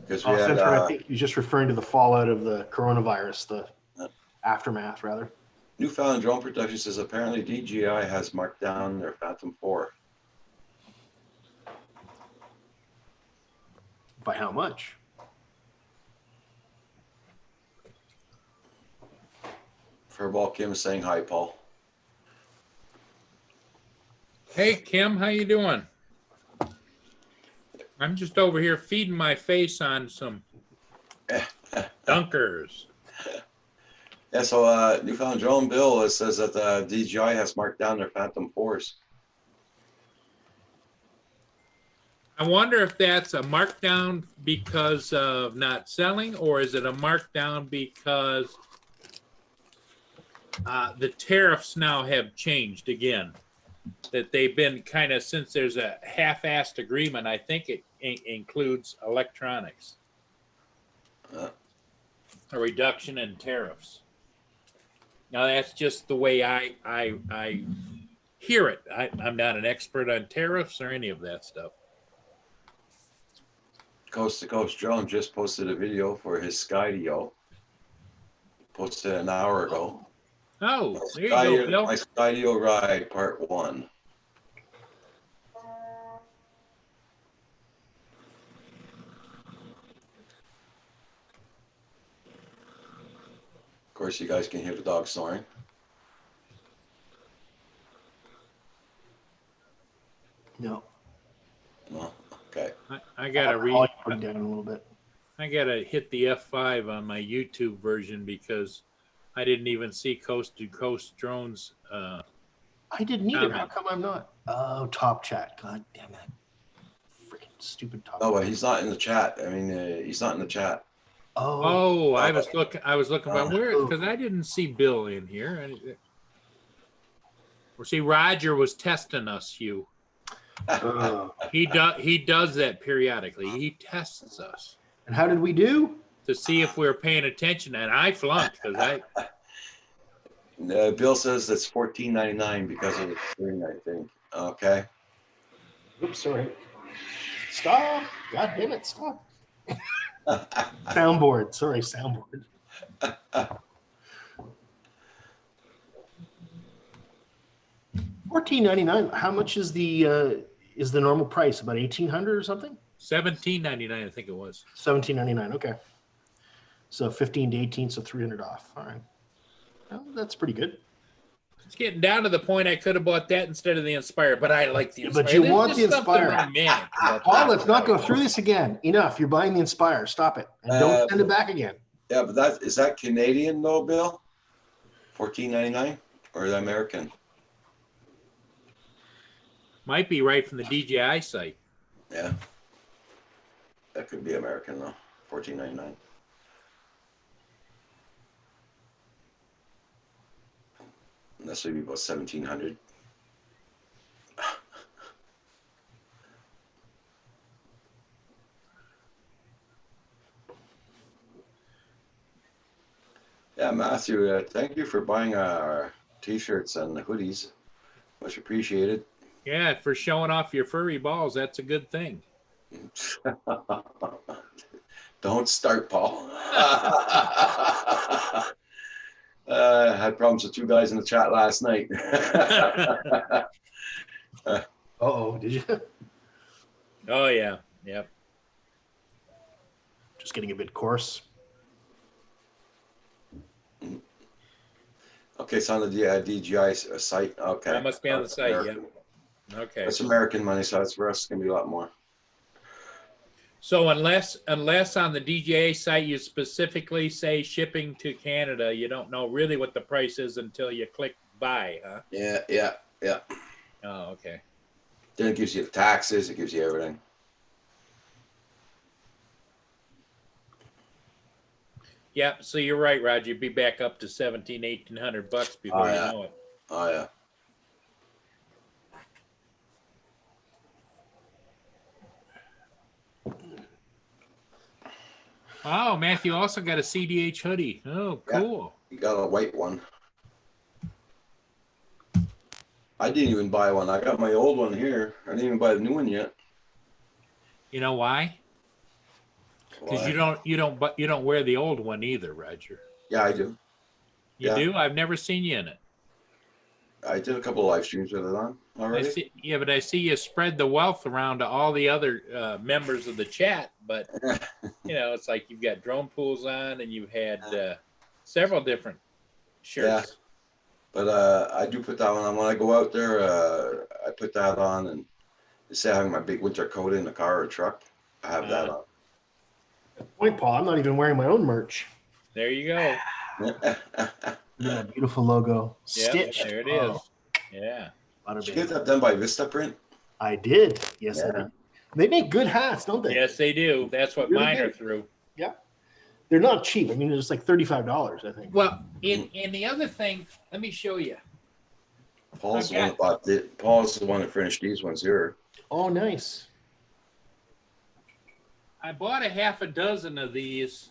Because we had, Spencer, I think you're just referring to the fallout of the coronavirus, the aftermath, rather. Newfoundland Drone Production says apparently DJI has marked down their Phantom 4. By how much? Furball Kim is saying hi, Paul. Hey, Kim, how you doing? I'm just over here feeding my face on some dunkers. Yeah, so Newfoundland Drone Bill, it says that DJI has marked down their Phantom 4s. I wonder if that's a markdown because of not selling, or is it a markdown because the tariffs now have changed again? That they've been kind of, since there's a half-assed agreement, I think it includes electronics. A reduction in tariffs. Now that's just the way I hear it. I'm not an expert on tariffs or any of that stuff. Coast to Coast Drone just posted a video for his Skydio. Posted an hour ago. Oh, there you go, Bill. My Skydio ride, part 1. Of course, you guys can hear the dog snoring. No. No, okay. I gotta Put down a little bit. I gotta hit the F5 on my YouTube version because I didn't even see Coast to Coast Drones. I didn't either. How come I'm not? Oh, Top Chat. God damn it. Freaking stupid Top No, Chat. but he's not in the chat. I mean, he's not in the chat. Oh, I was looking. I was looking. But where? Oh. Because I didn't see Bill in here. Or see, Roger was testing us, Hugh. Oh. He does that periodically. He tests us And how did we do? to see if we're paying attention. And I flunked because I. Bill says it's $14.99 because of the string, I think. Okay. Oops, sorry. Stop. God damn it, stop. Soundboard. Sorry, soundboard. $14.99. How much is the normal price? About $1,800 or something? $17.99, I think it was. $17.99. Okay. So 15 to 18, so $300 off. All right. Well, that's pretty good. It's getting down to the point I could have bought that instead of the Inspire, but I like the Inspire. But you There's want just the something Inspire. romantic about Paul, the let's not go Inspire. through this again. Enough. You're buying the Inspire. Stop it. And don't send it back again. Yeah, but is that Canadian though, Bill? $14.99 or is that American? Might be right from the DJI site. Yeah. That could be American though. $14.99. And this would be about 1,700. Yeah, Matthew, thank you for buying our t-shirts and the hoodies. Much appreciated. Yeah, for showing off your furry balls, that's a good thing. Don't start, Paul. I had problems with two guys in the chat last night. Uh-oh, did you? Oh, yeah. Yep. Just getting a bit coarse. Okay, it's on the DJI site. Okay. That must be on the site, American. yeah. Okay. That's American money, so that's for us. It's going to be a lot more. So unless on the DJI site you specifically say shipping to Canada, you don't know really what the price is until you click buy, huh? Yeah. Oh, okay. Then it gives you the taxes. It gives you everything. Yeah, so you're right, Roger. You'd be back up to $1,700-1,800 before Oh, yeah. you know it. Oh, yeah. Oh, Matthew also got a CDH hoodie. Oh, cool. You got a white one. I didn't even buy one. I got my old one here. I didn't even buy the new one yet. You know why? Because Why? you don't wear the old one either, Roger. Yeah, I do. You Yeah. do? I've never seen you in it. I did a couple of live streams with it on already. But I see you spread the wealth around to all the other members of the chat. But it's like you've got drone pools on, and you've had several different shirts. But I do put that one on when I go out there. I put that on, and instead of having my big winter coat in the car or truck, I have that on. Point, Paul. I'm not even wearing my own merch. There you go. Look at that beautiful logo. Yep, Stitched. there it is. Oh, Yeah. butter Did you baby. get that done by Vistaprint? I did. Yes, I Yeah. did. They make good hats, don't they? Yes, they do. That's what Really mine are good. through. Yeah. They're not cheap. I mean, it's like $35, I think. Well, in the other thing, let me show you. Paul's the one that bought it. Paul's the one that finished these ones here. Oh, nice. I bought a half a dozen of these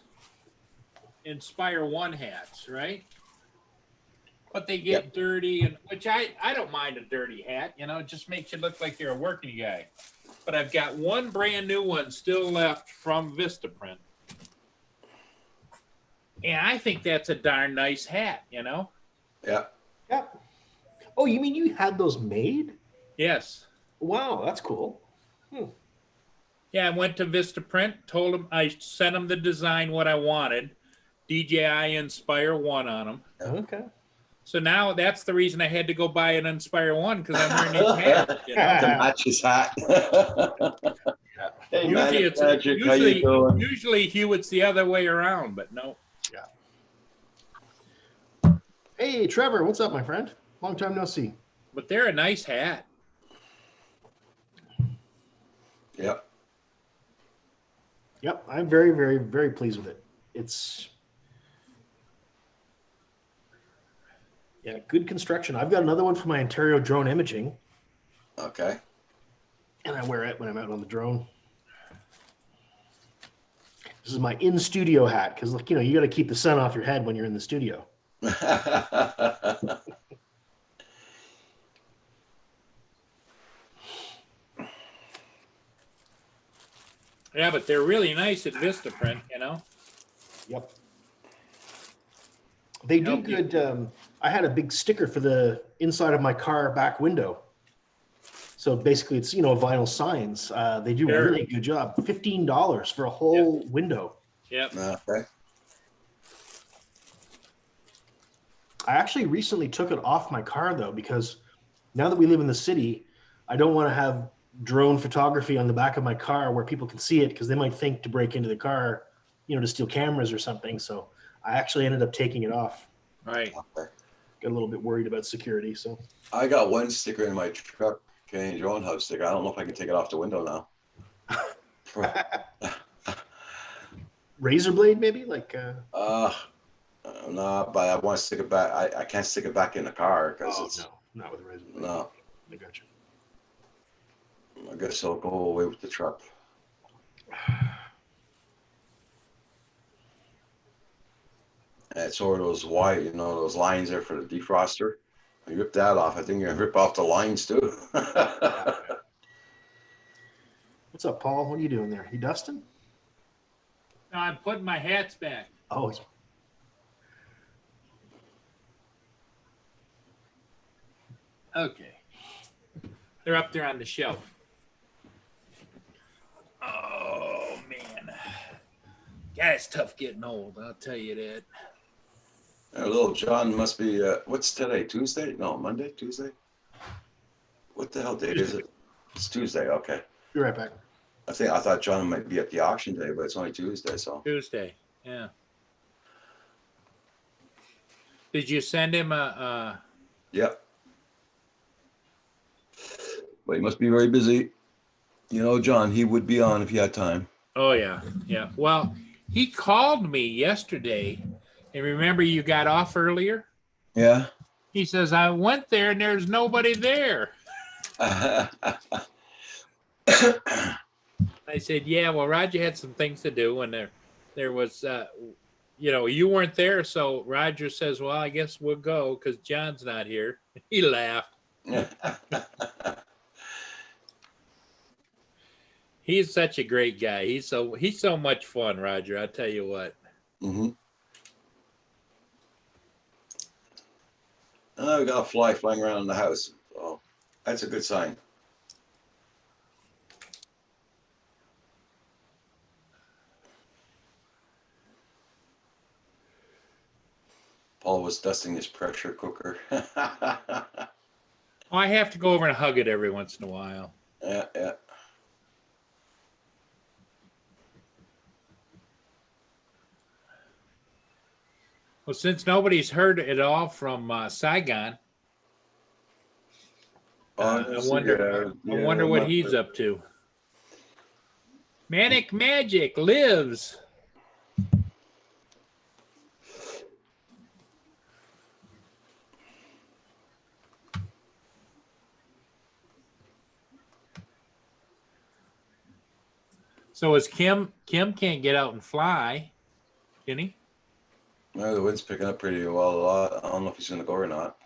Inspire One hats, right? But they get dirty, and which I don't mind a dirty hat. It just makes you look like you're a working guy. But I've got one brand new one still left from Vistaprint. And I think that's a darn nice hat, Yeah. Yeah. Oh, you mean you had those made? Yes. Wow, that's cool. Yeah, I went to Vistaprint, told them, I sent them the design, what I wanted. DJI Inspire One on them. Okay. So now that's the reason I had to go buy an Inspire One, because I'm wearing his hat. To match his hat. Hey, man, Usually, it's Patrick, how you doing? usually Hugh, it's the other way around, but no. Hey, Trevor, what's up, my friend? Long time no see. But they're a nice hat. Yep. Yep, I'm very, very, very pleased with it. it's yeah, good construction. I've got another one for my Ontario drone imaging, Okay. and I wear it when I'm out on the drone. This is my in studio hat because, you know, you got to keep the sun off your head when you're in the studio. Yeah, but they're really nice at Vistaprint, you know. Yep. They do Okay. good. I had a big sticker for the inside of my car back window. So basically, it's, you know, vinyl signs. They do a Sure. really good job. $15 for a whole window. Yep. Okay. I actually recently took it off my car though, because now that we live in the city, I don't want to have drone photography on the back of my car where people can see it because they might think to break into the car, you know, to steal cameras or something. So I actually ended up taking it off. Right. Okay. Got a little bit worried about security. So I got one sticker in my truck, Canadian Drone Hub sticker. I don't know if I can take it off the window now. razor blade, maybe like. No, but I want to stick it back. I can't stick it back in the car because it's no, not with a razor blade. no. I got you. I guess I'll go away with the truck. And it's sort of those white, you know, those lines there for the defroster. You rip that off. I think you're gonna rip off the lines too. What's up, Paul? What are you doing there? You dusting? No, I'm putting my hats back. Oh, Okay. They're up there on the shelf. Oh man. Yeah, it's tough getting old, I'll tell you that. Little John must be. What's today? Tuesday? No, Monday. Tuesday. What the hell date is it? It's Tuesday. Okay. be right back. I thought John might be at the auction today, but it's only Tuesday. So Tuesday. Yeah. Did you send him a yeah. But he must be very busy. You know, John, he would be on if he had time. Oh yeah, yeah. Well, he called me yesterday, and remember you got off earlier? Yeah. He says, I went there and there's nobody there. I said, yeah, well, Roger had some things to do, and there was you know, you weren't there, so Roger says, well, I guess we'll go because John's not here. He laughed. He's such a great guy. He's so much fun, Roger. I'll tell you what. Mm-hmm. We got a fly flying around in the house. So that's a good sign. Paul was dusting his pressure cooker. Oh, I have to go over and hug it every once in a while. Yeah, yeah. Well, since nobody's heard it all from Saigon, I wonder what he's up to. Manic Magic lives. So is Kim can't get out and fly, can he? No, the wind's picking up pretty well. I don't know if he's going to go or not.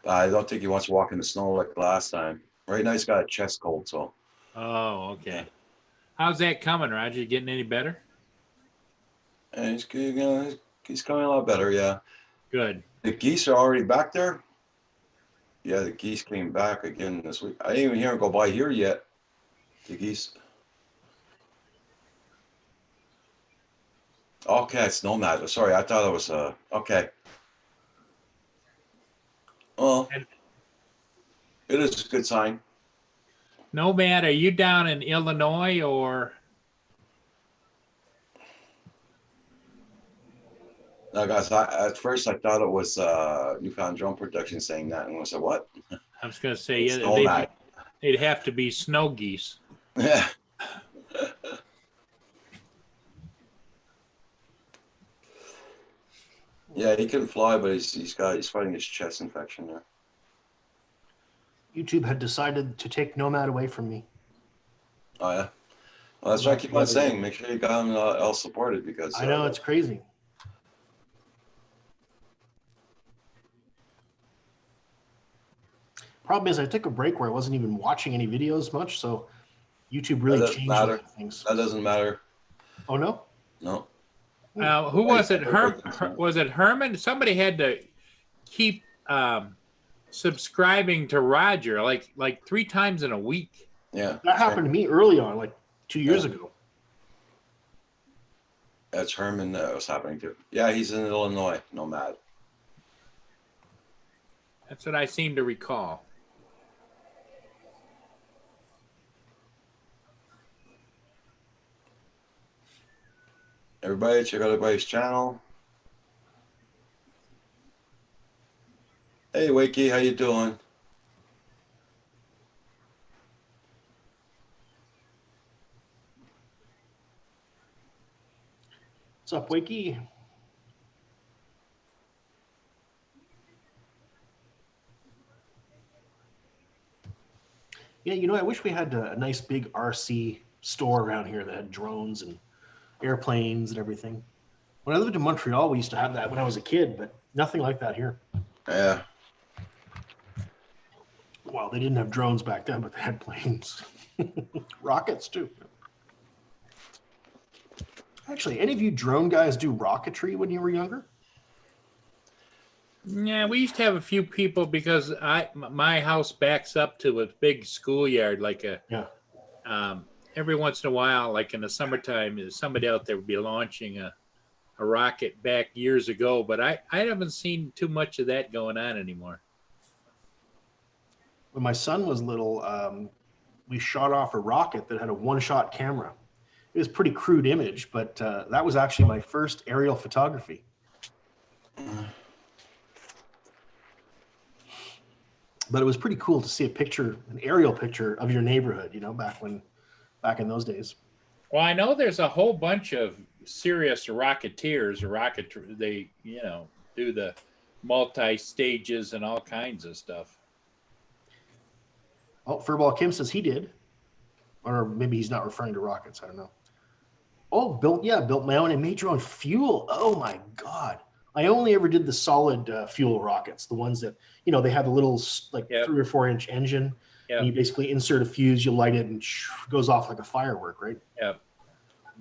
I don't think he wants to walk in the snow like last time. Right now, he's got a chest cold, so. Oh, okay. How's that coming, Roger? Getting any better? And he's coming a lot better, yeah. Good. The geese are already back there. Yeah, the geese came back again this week. I didn't even hear them go by here yet. The geese. Okay, it's Nomad. Sorry, I thought it was okay. Well, it is a good sign. Nomad, are you down in Illinois or? No, guys, at first I thought it was Newfound Drone Production saying that, and I said, "What?" I was going to say, It's yeah, Nomad. they'd have to be snow geese. Yeah. Yeah, he can fly, but he's fighting his chest infection there. YouTube had decided to take Nomad away from me. Oh yeah. Well, that's what I keep on saying. Make sure you got him else supported because I know it's crazy. Problem is, I took a break where I wasn't even watching any videos much, so YouTube really changed a lot of things. That doesn't matter. Oh no? No. Who was it? Was it Herman? Somebody had to keep subscribing to Roger like 3 times in a week. Yeah. That happened to me early on, like 2 years ago. That's Herman that was happening to. Yeah, he's in Illinois, Nomad. That's what I seem to recall. Everybody, check out everybody's channel. Hey, Wakey, how you doing? What's up, Wakey? Yeah, I wish we had a nice big RC store around here that had drones and airplanes and everything. When I lived in Montreal, we used to have that when I was a kid, but nothing like that here. Yeah. Well, they didn't have drones back then, but they had planes. Rockets, too. Actually, any of you drone guys do rocketry when you were younger? Yeah, we used to have a few people because my house backs up to a big schoolyard, every once in a while, like in the summertime, somebody out there would be launching a rocket back years ago, but I haven't seen too much of that going on anymore. When my son was little, we shot off a rocket that had a one-shot camera. It was a pretty crude image, but that was actually my first aerial photography. But it was pretty cool to see an aerial picture of your neighborhood, back in those days. Well, I know there's a whole bunch of serious rocketeers, they, do the multi-stages and all kinds of stuff. Oh, Furball Kim says he did. Or maybe he's not referring to rockets. I don't know. Oh, built my own and made your own fuel. Oh my God. I only ever did the solid fuel rockets, the ones that, they have a little 3 or 4 inch engine. Yep. And you basically insert a fuse, you light it, and it goes off like a firework, right? Yep.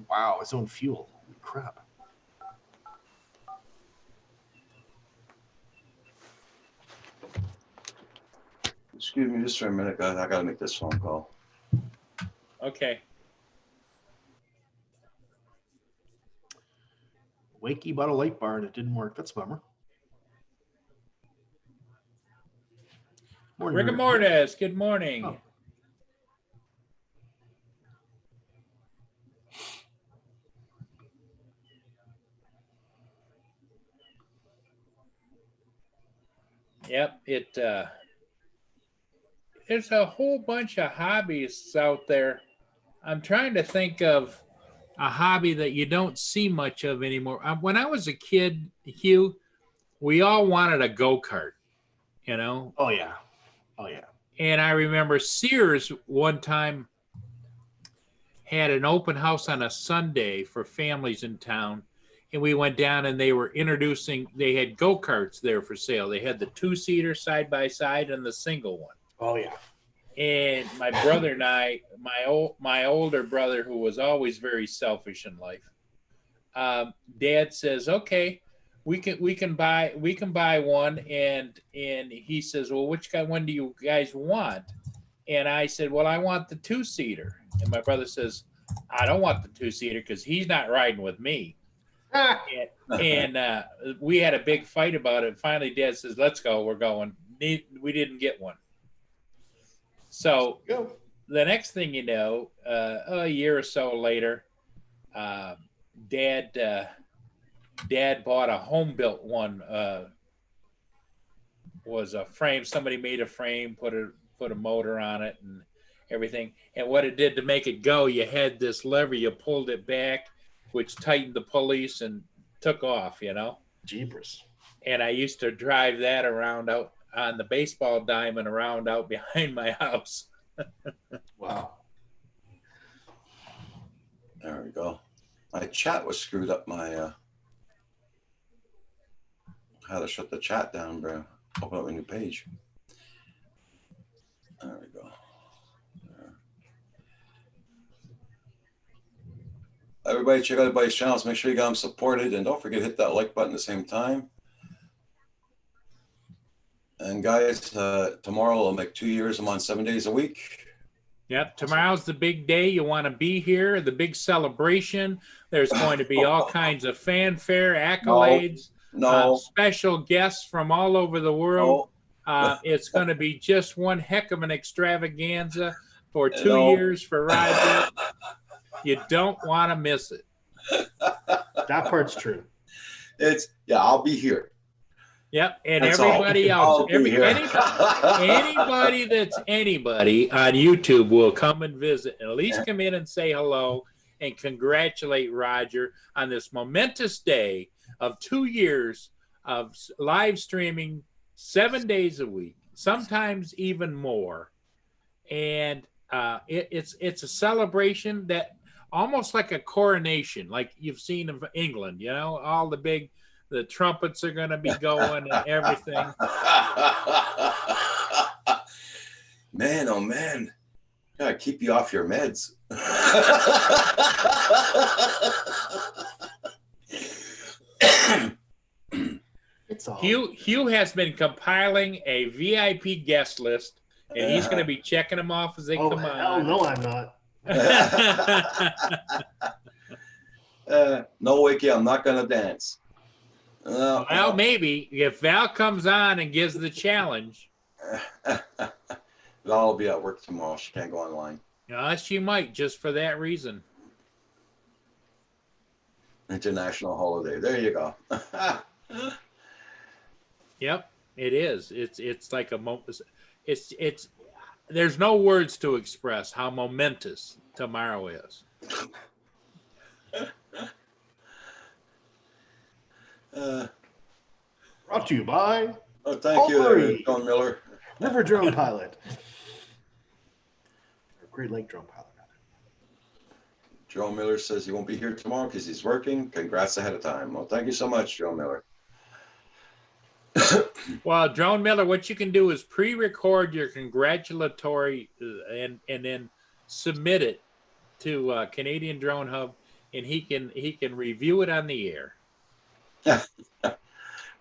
Wow, its own fuel. Holy crap. Excuse me just for a minute, guys. I got to make this phone call. Okay. Wakey bought a light bar and it didn't work. That's a bummer. Morning, Rigor Mortis, good morning. Oh. Yep, there's a whole bunch of hobbyists out there. I'm trying to think of a hobby that you don't see much of anymore. When I was a kid, Hugh, we all wanted a go-kart, Oh, yeah. Oh, yeah. And I remember Sears one time had an open house on a Sunday for families in town. And we went down and they had go-karts there for sale. They had the 2-seater side by side and the single one. Oh, yeah. And my brother and I, my older brother, who was always very selfish in life, Dad says, "Okay, we can buy one." And he says, "Well, which one do you guys want?" And I said, "Well, I want the 2-seater." And my brother says, "I don't want the 2-seater because he's not riding with me." and we had a big fight about it. Finally, Dad says, "Let's go. We're going." We didn't get one. So the next thing you know, a year or so later, Dad bought a home-built one. Was a frame. Somebody made a frame, put a motor on it, and everything. And what it did to make it go, you had this lever. You pulled it back, which tightened the pulleys and took off. Jeepers. and I used to drive that around out on the baseball diamond around out behind my house. Wow. There we go. My chat was screwed up. How to shut the chat down, bro. Open up a new page. There we go. There. Everybody check out everybody's channels. Make sure you got them supported. And don't forget to hit that like button at the same time. And guys, tomorrow I'll make 2 years. I'm on 7 days a week. Yep, tomorrow's the big day. You want to be here, the big celebration. There's going to be all kinds of fanfare, accolades, No. special guests from all over the world. It's going to be just one heck of an extravaganza for 2 years for Roger. You don't want to miss it. That part's true. I'll be here. Yep, and That's everybody all. else, anybody that's anybody on YouTube will come and visit, and at least come in and say hello and congratulate Roger on this momentous day of 2 years of live streaming 7 days a week, sometimes even more. And it's a celebration that almost like a coronation, like you've seen in England, you know, all the trumpets are going to be going and everything. Man, oh man. Gotta keep you off your meds. It's all. Hugh has been compiling a VIP guest list, and he's going to be checking them off as they come on. Oh, no, I'm not. No, Wiki, I'm not going to dance. Well, maybe if Val comes on and gives the challenge. Val will be at work tomorrow. She can't go online. She might, just for that reason. International holiday. There you go. Yep, it is. It's like a moment. It's. There's no words to express how momentous tomorrow is. Brought to you by thank you, John Miller. River Drone Pilot. Or Great Lake Drone Pilot. Joe Miller says he won't be here tomorrow because he's working. Congrats ahead of time. Well, thank you so much, Joe Miller. Well, Drone Miller, what you can do is pre-record your congratulatory and then submit it to Canadian Drone Hub, and he can review it on the air.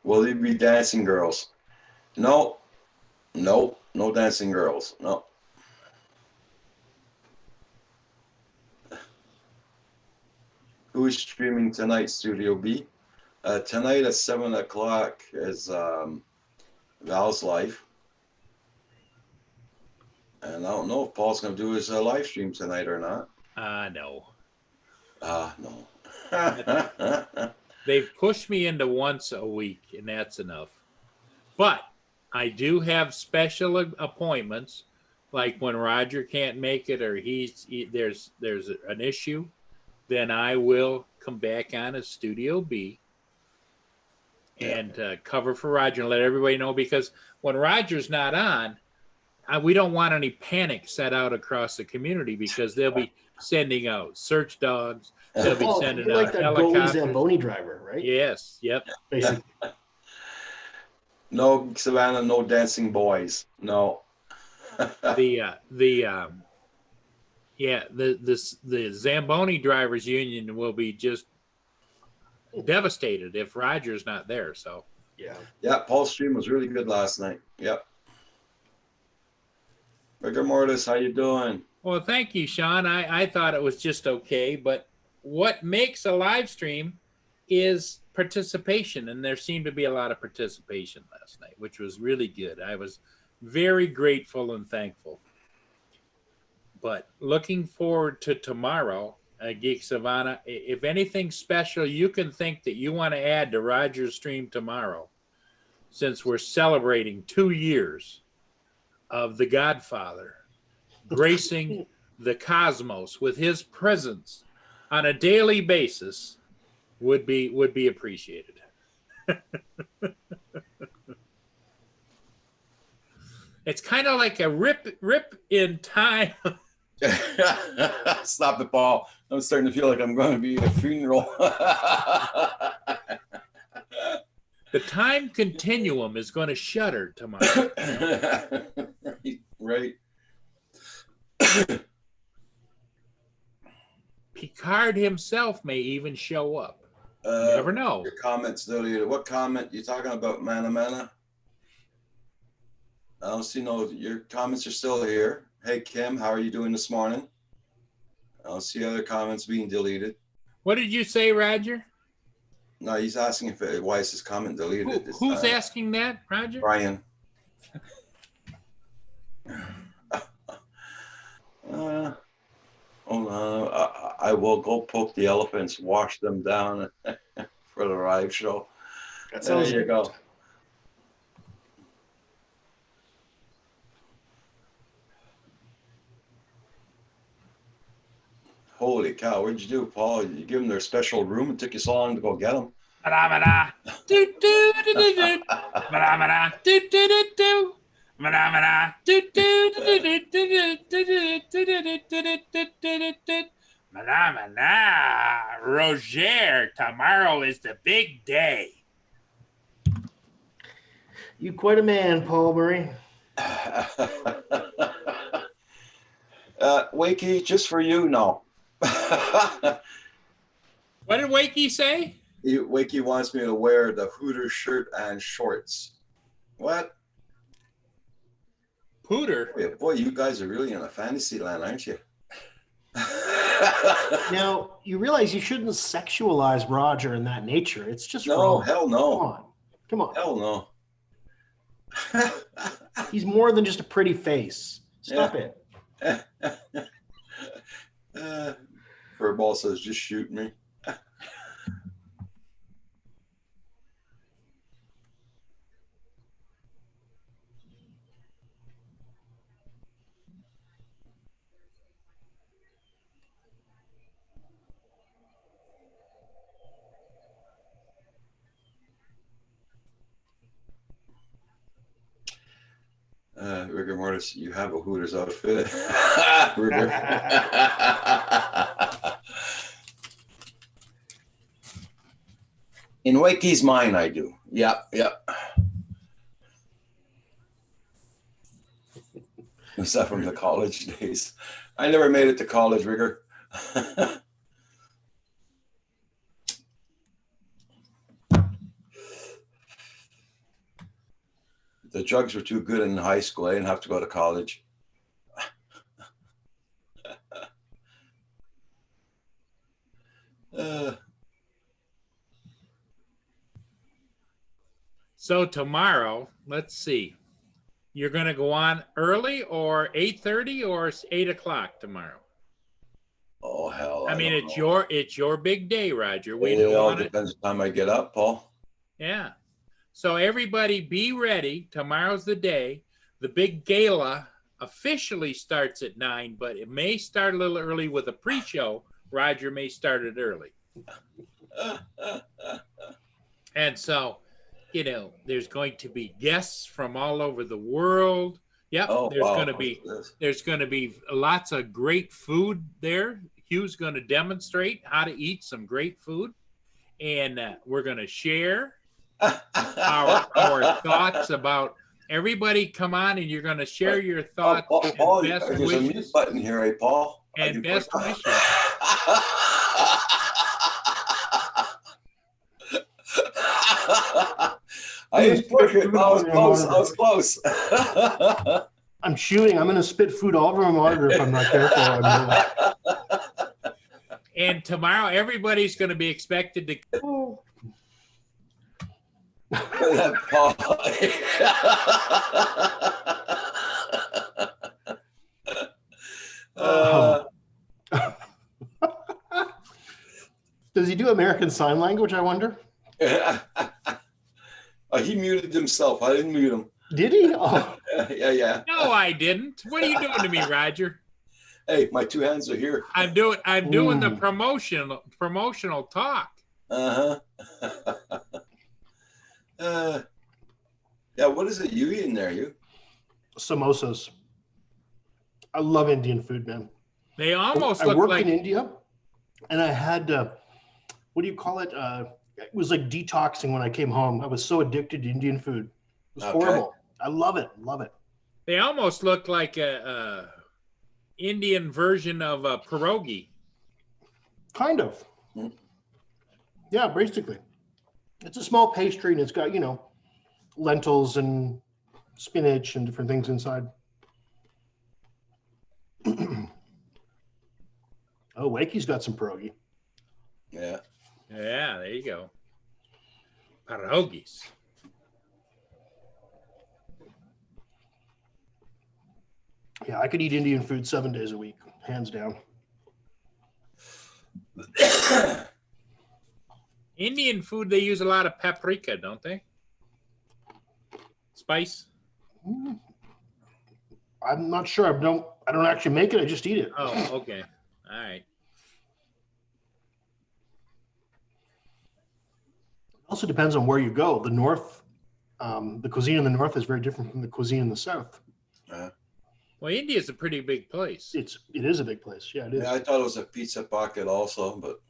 Will you be dancing girls? No dancing girls. No. Who is streaming tonight, Studio B? Tonight at 7 o'clock is Val's live. And I don't know if Paul's going to do his live stream tonight or not. No. No. They've pushed me into once a week, and that's enough. But I do have special appointments, like when Roger can't make it or there's an issue, then I will come back on as Studio B and cover for Roger and let everybody know, because when Roger's not on, we don't want any panic set out across the community, because they'll be sending out search dogs. They'll be sending out like that helicopters. goalie Zamboni driver, right? Yes. Yep. Basically. No, Savannah, no dancing boys. No. The Zamboni Drivers Union will be just devastated if Roger's not there. So yeah, Paul's stream was really good last night. Yep. Rigor Mortis, how you doing? Well, thank you, Sean. I thought it was just okay, but what makes a live stream is participation, and there seemed to be a lot of participation last night, which was really good. I was very grateful and thankful. But looking forward to tomorrow, Geek Savannah, if anything special you can think that you want to add to Roger's stream tomorrow, since we're celebrating 2 years of The Godfather gracing the cosmos with his presence on a daily basis, would be appreciated. It's kind of like a rip in time. Stop it, Paul. I'm starting to feel like I'm going to be at a funeral. The time continuum is going to shudder tomorrow. Right. Picard himself may even show up. You Uh, never know. Your comments deleted. What comment you talking about, Mana? I don't see no. Your comments are still here. Hey Kim, how are you doing this morning? I don't see other comments being deleted. What did you say, Roger? No, he's asking if why is his comment deleted. Who's asking that, Roger? Brian. Hold on. I will go poke the elephants, wash them down for the live show. There you go. Holy cow, what'd you do, Paul? You give them their special room? It took you so long to go get them. Roger, tomorrow is the big day. You quite a man, Paul Murray. Wakey, just for you, no. What did Wakey say? Wakey wants me to wear the Hooters shirt and shorts. What? Pooter. Boy, you guys are really in a fantasy land, aren't you? Now, you realize you shouldn't sexualize Roger in that nature. It's just No, wrong. hell no. Come on. Hell no. He's more than just a pretty face. Stop it. Furball says, just shoot me. Rigor Mortis, you have a Hooters outfit. Rigor. In Wakey's mind, I do. Yep. Was that from the college days? I never made it to college, Rigor. The drugs were too good in high school. I didn't have to go to college. So tomorrow, let's see. You're going to go on early or 8:30 or 8 o'clock tomorrow? Oh, hell. I mean, it's your big day, Roger. It all depends on the time I get up, Paul. Yeah. So everybody be ready. Tomorrow's the day. The big gala officially starts at 9, but it may start a little early with a pre-show. Roger may start it early. And so, there's going to be guests from all over the world. Yep. Oh, there's going to be lots of great food there. Hugh's going to demonstrate how to eat some great food, and we're going to share our thoughts about everybody. Come on, and you're going to share your thoughts. Paul, there's a mute button here, eh, Paul? And best wishes. I didn't push it. I was close. I'm shooting. I'm going to spit food all over my monitor if I'm not careful. And tomorrow, everybody's going to be expected to. Paul. Does he do American Sign Language, I wonder? He muted himself. I didn't mute him. Did he? Oh. Yeah. No, I didn't. What are you doing to me, Roger? Hey, my two hands are here. I'm doing the promotional talk. Uh-huh. Yeah, what is it you eat in there? You? Samosas. I love Indian food, man. They almost I look worked like in India, and I had what do you call it? It was like detoxing when I came home. I was so addicted to Indian food. It was horrible. I love it. Love it. they almost look like a Indian version of a pierogi. Kind of. Mm. Yeah, basically. It's a small pastry, and it's got, lentils and spinach and different things inside. Oh, Wakey's got some pierogi. Yeah. Yeah, there you go. Pierogis. Yeah, I could eat Indian food 7 days a week, hands down. Indian food, they use a lot of paprika, don't they? Spice. I'm not sure. I don't actually make it. I just eat it. Oh, okay. All right. Also depends on where you go. The north, the cuisine in the north is very different from the cuisine in the south. Well, India's a pretty big place. It is a big place. Yeah, it is. Yeah, I thought it was a pizza pocket also, but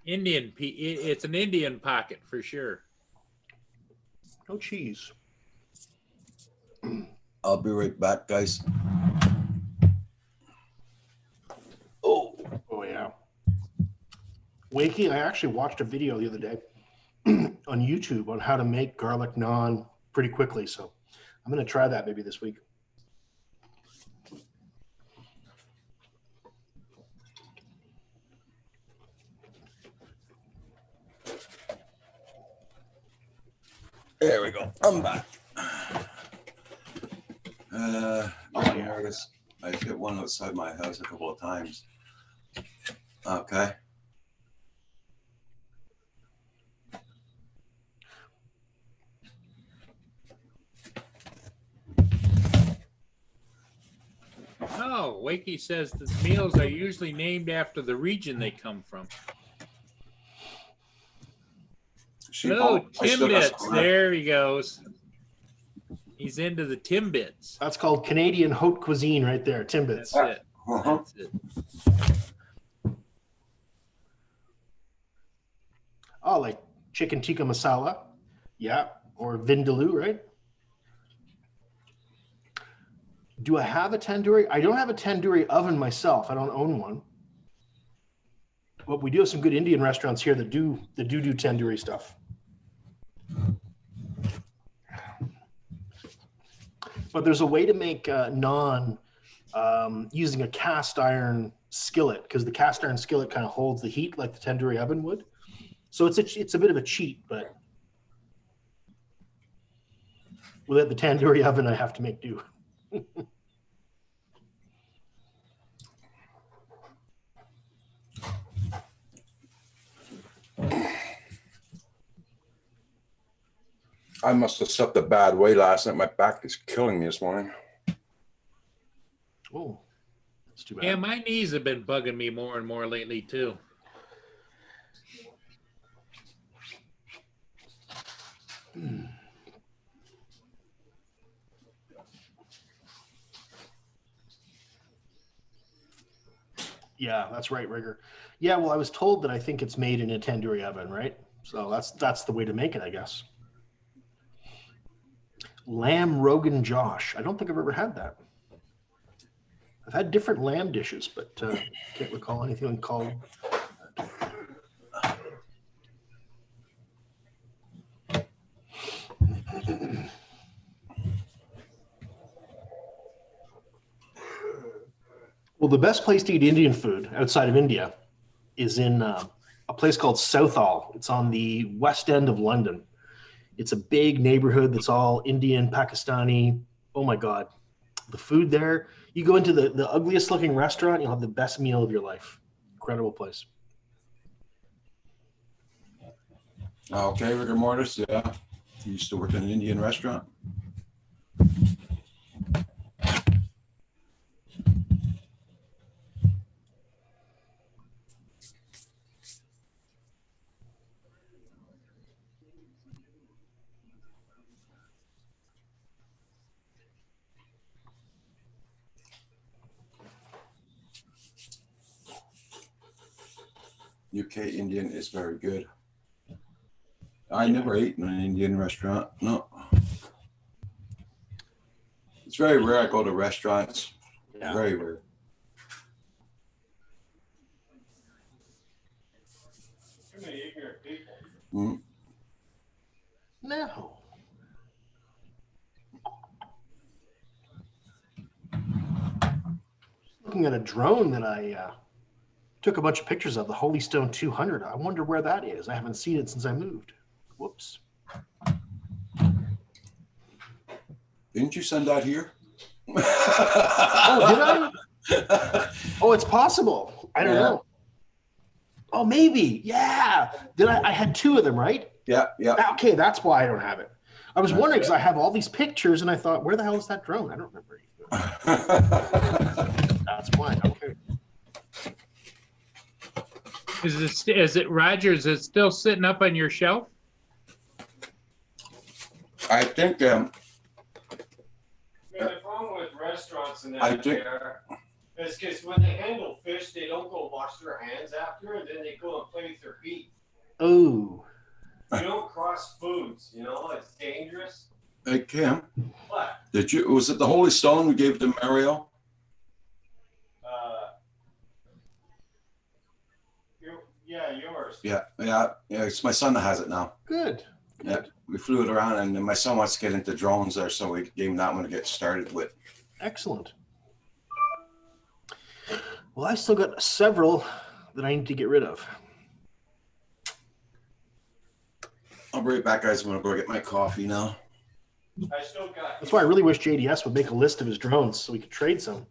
It's an Indian pocket for sure. No cheese. I'll be right back, guys. Oh yeah. Wakey, I actually watched a video the other day on YouTube on how to make garlic naan pretty quickly. So I'm going to try that maybe this week. There we go. I'm back. I hit one outside my house a couple of times. Okay. Oh, Wakey says the meals are usually named after the region they come from. Oh, Timbits. There he goes. He's into the Timbits. That's called Canadian haute cuisine right there. Timbits. That's it. Uh-huh. That's it. Oh, like chicken tikka masala. Yeah. Or vindaloo, right? Do I have a tandoori? I don't have a tandoori oven myself. I don't own one. But we do have some good Indian restaurants here that do tandoori stuff. But there's a way to make naan using a cast iron skillet, because the cast iron skillet kind of holds the heat like the tandoori oven would. So it's a bit of a cheat, but without the tandoori oven, I have to make do. I must have slept a bad way last night. My back is killing me this morning. Oh, that's too bad. Yeah, my knees have been bugging me more and more lately too. Yeah, that's right, Rigger. Yeah, well, I was told that I think it's made in a tandoori oven, right? So that's the way to make it, I guess. Lamb Rogan Josh. I don't think I've ever had that. I've had different lamb dishes, but can't recall anything called. Well, the best place to eat Indian food outside of India is in a place called Southall. It's on the west end of London. It's a big neighborhood that's all Indian, Pakistani. Oh my God. The food there, you go into the ugliest looking restaurant, you'll have the best meal of your life. Incredible place. Okay, rigor mortis. Yeah. You used to work in an Indian restaurant. UK Indian is very good. I never ate in an Indian restaurant. No. It's very rare I go to restaurants. Yeah. Very rare. Too many ignorant people. Mm. No. Looking at a drone that I took a bunch of pictures of, the Holy Stone 200. I wonder where that is. I haven't seen it since I moved. Whoops. Didn't you send that here? Oh, did I? Oh, it's possible. I don't Yeah. know. Oh, maybe. Yeah. Did I had two of them, right? Yeah, yeah. Okay, that's why I don't have it. I was wondering because I have all these pictures and I thought, where the hell is that drone? I don't remember anything. That's why. Okay. Is it Roger? Is it still sitting up on your shelf? I think Yeah, the problem with restaurants and I that think- there is because when they handle fish, they don't go wash their hands after, and then they go and play with their feet. Oh, You don't cross foods, you know, it's dangerous. Hey Kim, But was it the Holy Stone we gave to Mario? yours. Yeah. It's my son that has it now. good. Yeah, we flew it around, and my son wants to get into drones there, so we gave him that one to get started with. Excellent. Well, I still got several that I need to get rid of. I'll be right back, guys. I'm gonna go get my coffee now. I still got. That's why I really wish JDS would make a list of his drones so we could trade some.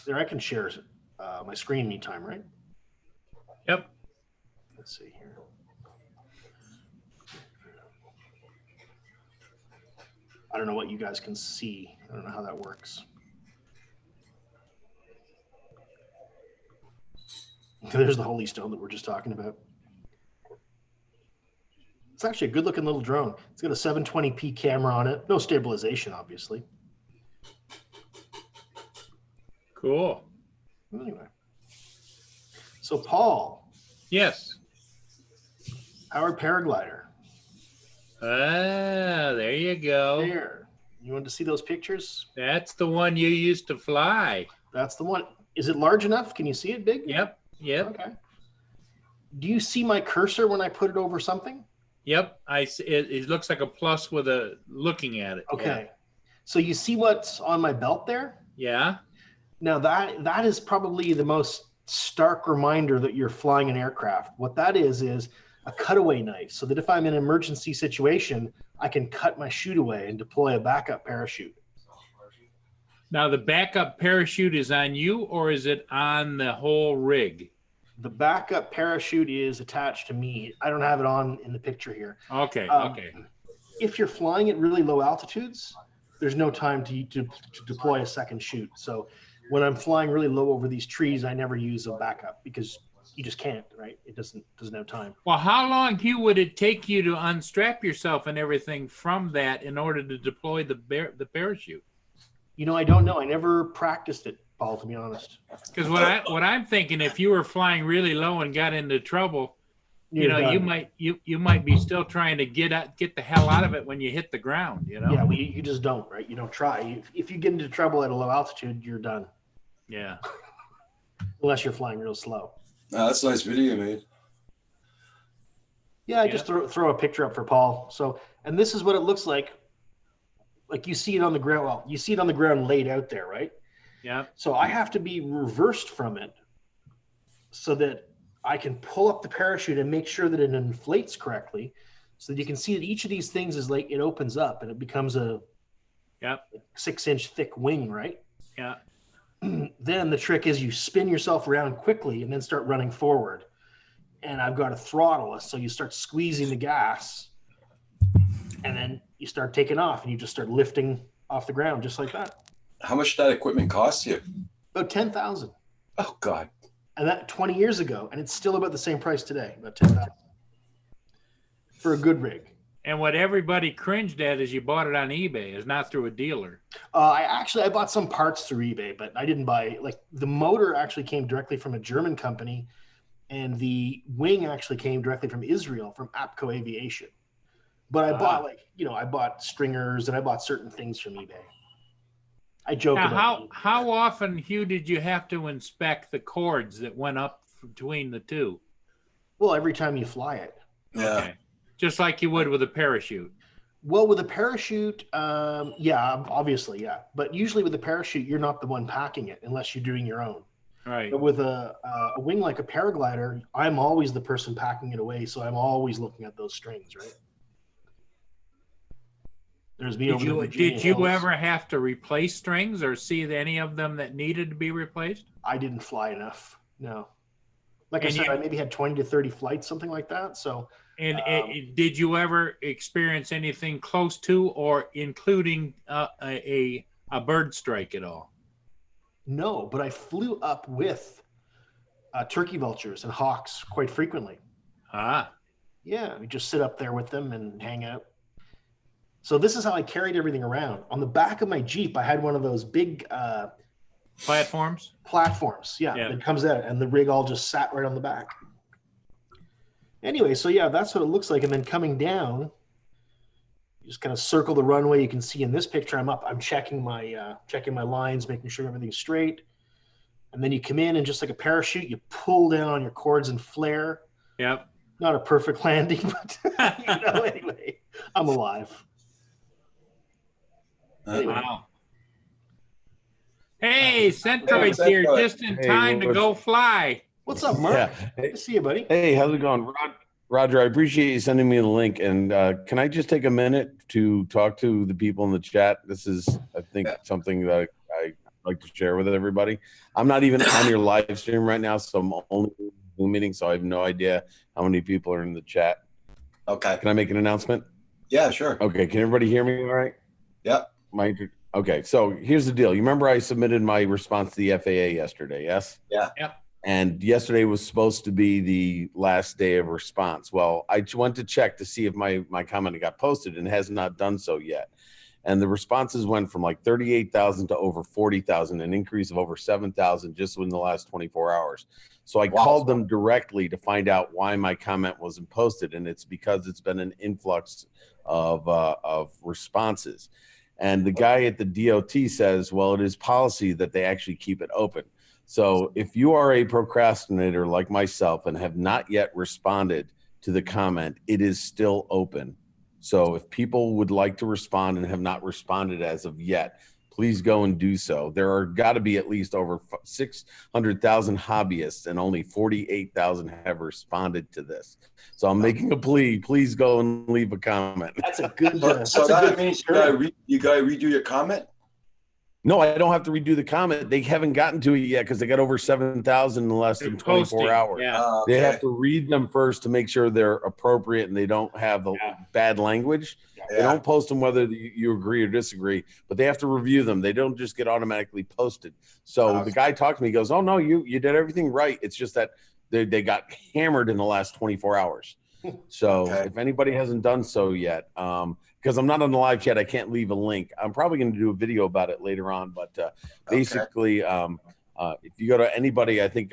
There, I can share my screen anytime, right? Yep. Let's see here. I don't know what you guys can see. I don't know how that works. There's the Holy Stone that we're just talking about. It's actually a good looking little drone. It's got a 720p camera on it. No stabilization, obviously. Cool. Anyway. So Paul, Yes. Howard Paraglider. Ah, there you go. There. You wanted to see those pictures? That's the one you used to fly. That's the one. Is it large enough? Can you see it big? Yep. Yep. Okay. Do you see my cursor when I put it over something? Yep. It looks like a plus with a looking at it. Okay. So you see what's on my belt there? Yeah. Now that is probably the most stark reminder that you're flying an aircraft. What that is a cutaway knife, so that if I'm in an emergency situation, I can cut my chute away and deploy a backup parachute. Now the backup parachute is on you, or is it on the whole rig? The backup parachute is attached to me. I don't have it on in the picture here. Okay. Um, Okay. If you're flying at really low altitudes, there's no time to deploy a second chute. So when I'm flying really low over these trees, I never use a backup because you just can't, right? It doesn't have time. Well, how long, Hugh, would it take you to unstrap yourself and everything from that in order to deploy the parachute? You know, I don't know. I never practiced it, Paul, to be honest. Because what I'm thinking, if you were flying really low and got into trouble, you know, you might be still trying to get the hell out of it when you hit the ground. You know. Yeah, well, you just don't, right? You don't try. If you get into trouble at a low altitude, you're done. Yeah. Unless you're flying real slow. That's a nice video you made. Yeah, I Yeah. just throw a picture up for Paul. So, and this is what it looks like. Like you see it on the ground. Well, you see it on the ground laid out there, right? Yeah. So I have to be reversed from it so that I can pull up the parachute and make sure that it inflates correctly, so that you can see that each of these things is like it opens up and it becomes a Yep. 6-inch thick wing, right? Yeah. Then the trick is you spin yourself around quickly and then start running forward. And I've got a throttle, so you start squeezing the gas, and then you start taking off, and you just start lifting off the ground just like that. How much did that equipment cost you? About 10,000, Oh God. and that 20 years ago, and it's still about the same price today, about 10,000 for a good rig. And what everybody cringed at is you bought it on eBay, is not through a dealer. I bought some parts through eBay, but I didn't buy like the motor actually came directly from a German company, and the wing actually came directly from Israel from APCO Aviation. But I bought I bought stringers and I bought certain things from eBay. I joke Now, about how often, Hugh, did you have to inspect the cords that went up between the two? Well, every time you fly it. Yeah. Okay. Just like you would with a parachute. Well, with a parachute, yeah, obviously, yeah. But usually with a parachute, you're not the one packing it unless you're doing your own. Right. But with a wing like a paraglider, I'm always the person packing it away, so I'm always looking at those strings, right? There's me over the Virginia Did you Hills. ever have to replace strings or see any of them that needed to be replaced? I didn't fly enough. No. Like I And said, I maybe had 20 to 30 flights, something like that. So And did you ever experience anything close to or including a bird strike at all? no, but I flew up with turkey vultures and hawks quite frequently. Ah, Yeah, we just sit up there with them and hang out. So this is how I carried everything around. On the back of my Jeep, I had one of those big platforms? platforms. Yeah, Yeah. that comes out, and the rig all just sat right on the back. Anyway, so yeah, that's what it looks like. And then coming down, you just kind of circle the runway. You can see in this picture, I'm up. I'm checking my lines, making sure everything's straight. And then you come in, and just like a parachute, you pull down on your cords and flare. Yep. Not a perfect landing, but anyway, I'm alive. Anyway. Wow. Hey, Centroid's here just in time to go fly. What's up, Mark? Yeah. Good to see you, buddy. Hey, how's it going? Roger, I appreciate you sending me the link. And can I just take a minute to talk to the people in the chat? This is, I think, something that I like to share with everybody. I'm not even on your live stream right now, so I'm only in a Zoom meeting, so I have no idea how many people are in the chat. Okay. Can I make an announcement? Yeah, sure. Okay, can everybody hear me all right? Yep. Okay, so here's the deal. You remember I submitted my response to the FAA yesterday, yes? Yeah. Yep. And yesterday was supposed to be the last day of response. Well, I went to check to see if my comment got posted and has not done so yet. And the responses went from like 38,000 to over 40,000, an increase of over 7,000 just within the last 24 hours. So I called them directly to find out why my comment wasn't posted. And it's because it's been an influx of responses. And the guy at the DOT says, well, it is policy that they actually keep it open. So if you are a procrastinator like myself and have not yet responded to the comment, it is still open. So if people would like to respond and have not responded as of yet, please go and do so. There are got to be at least over 600,000 hobbyists and only 48,000 have responded to this. So I'm making a plea. Please go and leave a comment. That's a good. So that means you gotta redo your comment? No, I don't have to redo the comment. They haven't gotten to it yet because they got over 7,000 in less than 24 hours. Yeah. They have to read them first to make sure they're appropriate and they don't have the bad language. They don't post them whether you agree or disagree, but they have to review them. They don't just get automatically posted. So the guy talked to me, he goes, oh, no, you did everything right. It's just that they got hammered in the last 24 hours. So if anybody hasn't done so yet, because I'm not on the live chat, I can't leave a link. I'm probably going to do a video about it later on. But basically, if you go to anybody, I think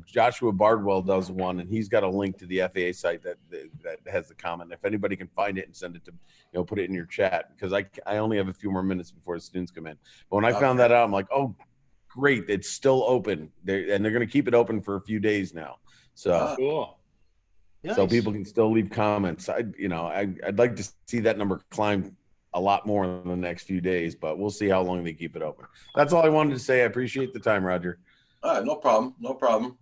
Joshua Bardwell does one, and he's got a link to the FAA site that has the comment. If anybody can find it and send it to, put it in your chat, because I only have a few more minutes before the students come in. But when I found that out, I'm like, oh, great, it's still open. They're going to keep it open for a few days now. So Cool. So people can still leave comments. I'd like to see that number climb a lot more in the next few days, but we'll see how long they keep it open. That's all I wanted to say. I appreciate the time, Roger. All right, no problem. No problem.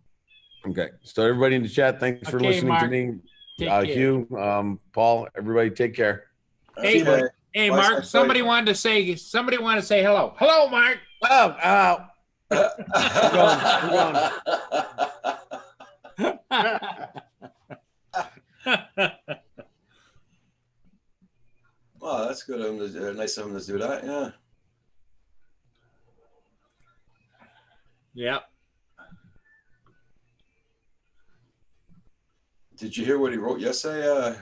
Okay. So everybody in the chat, thanks for listening Mark. to me. Take care. Hugh, Paul, everybody take care. Hey, Okay. Hey, Bye, Mark, Centroid. somebody wanted to say hello. Hello, Mark. Oh, Well, that's good of them to, nice of them to do that. Yeah. Yep. Did you hear what he wrote yesterday?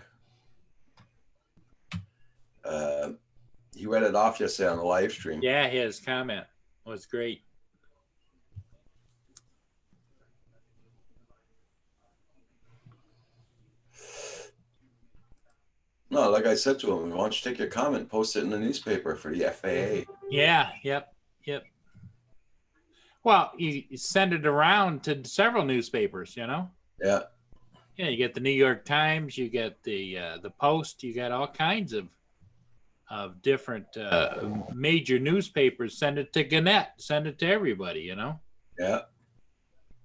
He read it off yesterday on the live stream. Yeah, his comment was great. No, like I said to him, why don't you take your comment, post it in the newspaper for the FAA? Yeah, yep. Well, you send it around to several newspapers, you know? Yeah. Yeah, you get the New York Times, you get the Post, you got all kinds of different major newspapers. Send it to Gannett, send it to everybody, you know? Yeah.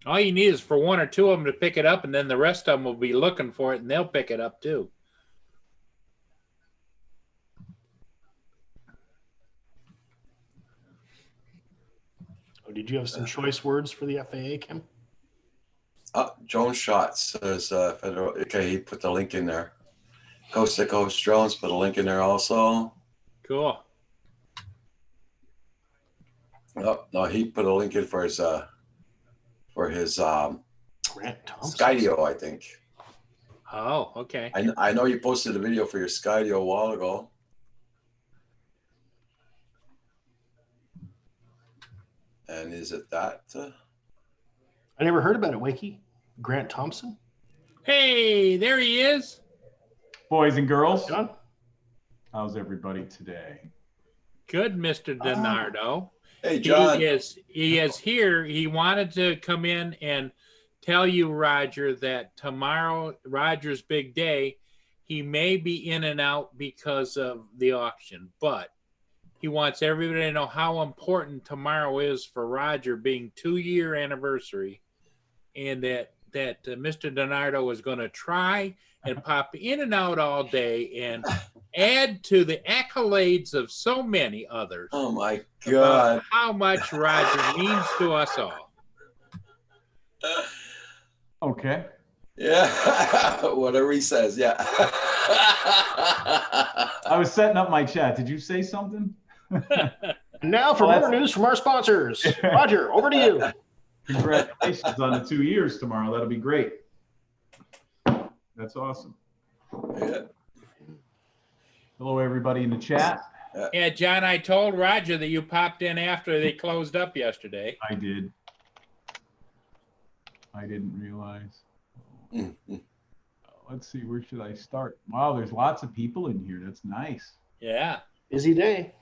All you need is for one or two of them to pick it up, and then the rest of them will be looking for it, and they'll pick it up too. Oh, did you have some choice words for the FAA, Kim? Drone Shot says federal. Okay, he put the link in there. Coast to Coast Drones put a link in there also. Cool. Oh, no, he put a link in for his Grant Thompson. Skydio, I think. Oh, okay. I know you posted a video for your Skydio a while ago. And is it that? I never heard about it, Wakey. Grant Thompson? Hey, there he is. Boys and girls, John? how's everybody today? Good, Mr. DiNardo. Hey, John. He is here. He wanted to come in and tell you, Roger, that tomorrow, Roger's big day, he may be in and out because of the auction, but he wants everybody to know how important tomorrow is for Roger being 2-year anniversary, and that Mr. DiNardo is going to try and pop in and out all day and add to the accolades of so many others. Oh my about God. how much Roger means to us all. Okay. Yeah. Whatever he says. Yeah. I was setting up my chat. Did you say something? Now for Well, more news from our sponsors. Roger, over to you. Congratulations on the 2 years tomorrow. That'll be great. That's awesome. Yeah. Hello, everybody in the chat. Yeah, John, I told Roger that you popped in after they closed up yesterday. I did. I didn't realize. Mhm. Let's see, where should I start? Wow, there's lots of people in here. That's nice. Yeah. Busy day.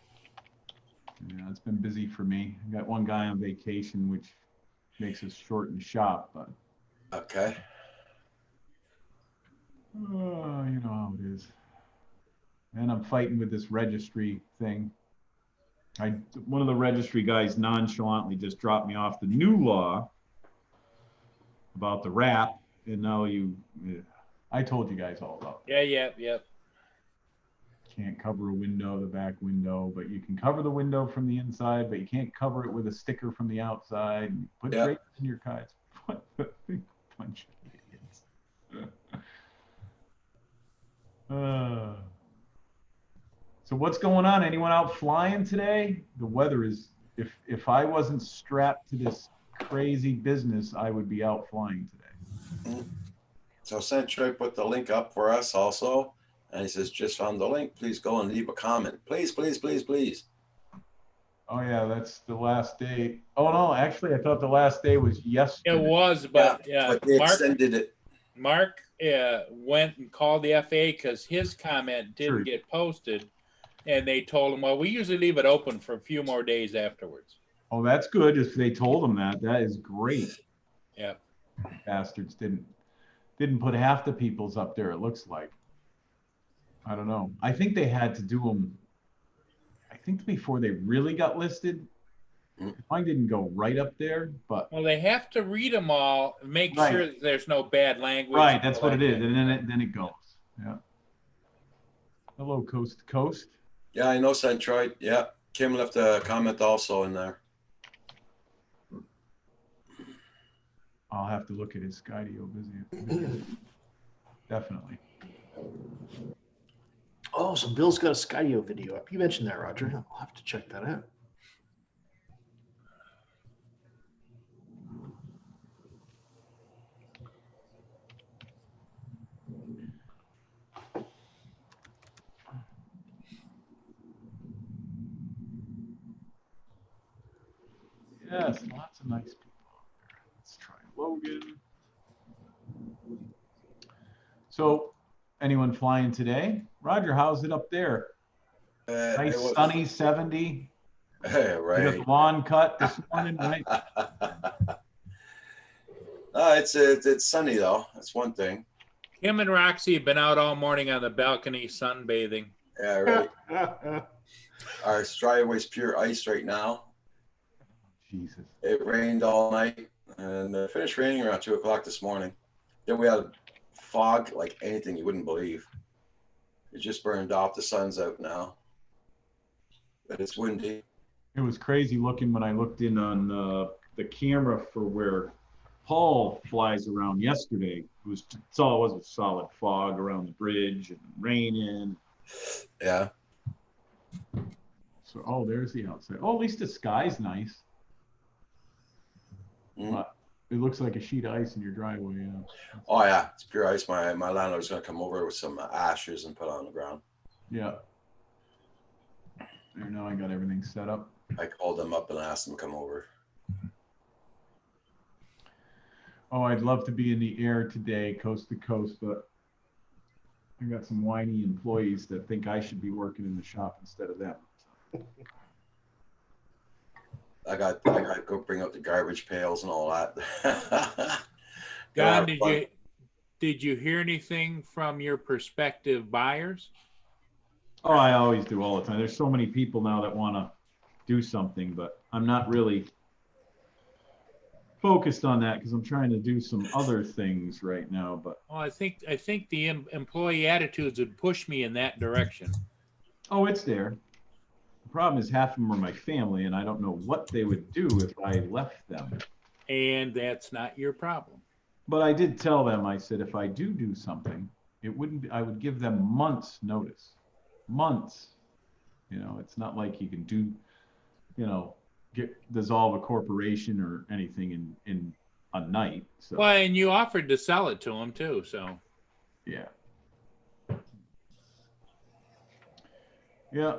Yeah, it's been busy for me. I got one guy on vacation, which makes us shorten shop, but Okay. you know how it is. And I'm fighting with this registry thing. One of the registry guys nonchalantly just dropped me off the new law about the wrap, and now I told you guys all about that. Yep. Can't cover a window, the back window, but you can cover the window from the inside, but you can't cover it with a sticker from the outside. And put Yeah. drapes in your kites. What a big bunch of idiots. So what's going on? Anyone out flying today? The weather is, if I wasn't strapped to this crazy business, I would be out flying today. So Centroy put the link up for us also. And he says, just found the link. Please go and leave a comment. Please, please, please, please. Oh yeah, that's the last day. Oh no, actually I thought the last day was yesterday. It was, but But they extended it. Mark went and called the FAA because his comment didn't Sure. get posted, and they told him, well, we usually leave it open for a few more days afterwards. Oh, that's good. If they told them that, that is great. Yeah. Bastards didn't put half the people's up there, it looks like. I don't know. I think they had to do them, I think before they really got listed. Mine didn't go right up there, but. Well, they have to read them all, make Right. sure that there's no bad language. Right, that's what it is. Like And then it goes. Yeah. Hello, Coast to Coast. Yeah, I know Centroid. Yeah. Kim left a comment also in there. I'll have to look at his Skydio busy. Definitely. Oh, so Bill's got a Skydio video up. You mentioned that, Roger. I'll have to check that out. Yes, lots of nice people out there. Let's try Logan. So, anyone flying today? Roger, how's it up there? Nice It was, sunny 70. hey, You got right. the lawn cut this morning, right? It's sunny though. That's one thing. Kim and Roxy have been out all morning on the balcony sunbathing. Yeah, right. Our driveway's pure ice right now. Jesus. It rained all night and it finished raining around 2 o'clock this morning. Then we had fog like anything you wouldn't believe. It just burned off. The sun's out now. But it's windy. It was crazy looking when I looked in on the camera for where Paul flies around yesterday. It's all it was solid fog around the bridge and raining. Yeah. So, oh, there's the outside. Oh, at least the sky's nice. Mm. But it looks like a sheet of ice in your driveway. Yeah. Oh yeah, it's pure ice. My landlord's gonna come over with some ashes and put it on the ground. Yeah. There, now I got everything set up. I called them up and asked them to come over. Oh, I'd love to be in the air today, coast to coast, but I got some whiny employees that think I should be working in the shop instead of them. I got to go bring up the garbage pails and all that. Don, did you hear anything from your prospective buyers? Oh, I always do all the time. There's so many people now that want to do something, but I'm not really focused on that because I'm trying to do some other things right now. But Well, I think the employee attitudes would push me in that direction. oh, it's there. The problem is half of them are my family, and I don't know what they would do if I left them. And that's not your problem. But I did tell them, I said, if I do something, it wouldn't be, I would give them months notice. Months. You know, it's not like you can do, you know, dissolve a corporation or anything in a night. So Well, and you offered to sell it to them too, so. yeah. Yeah.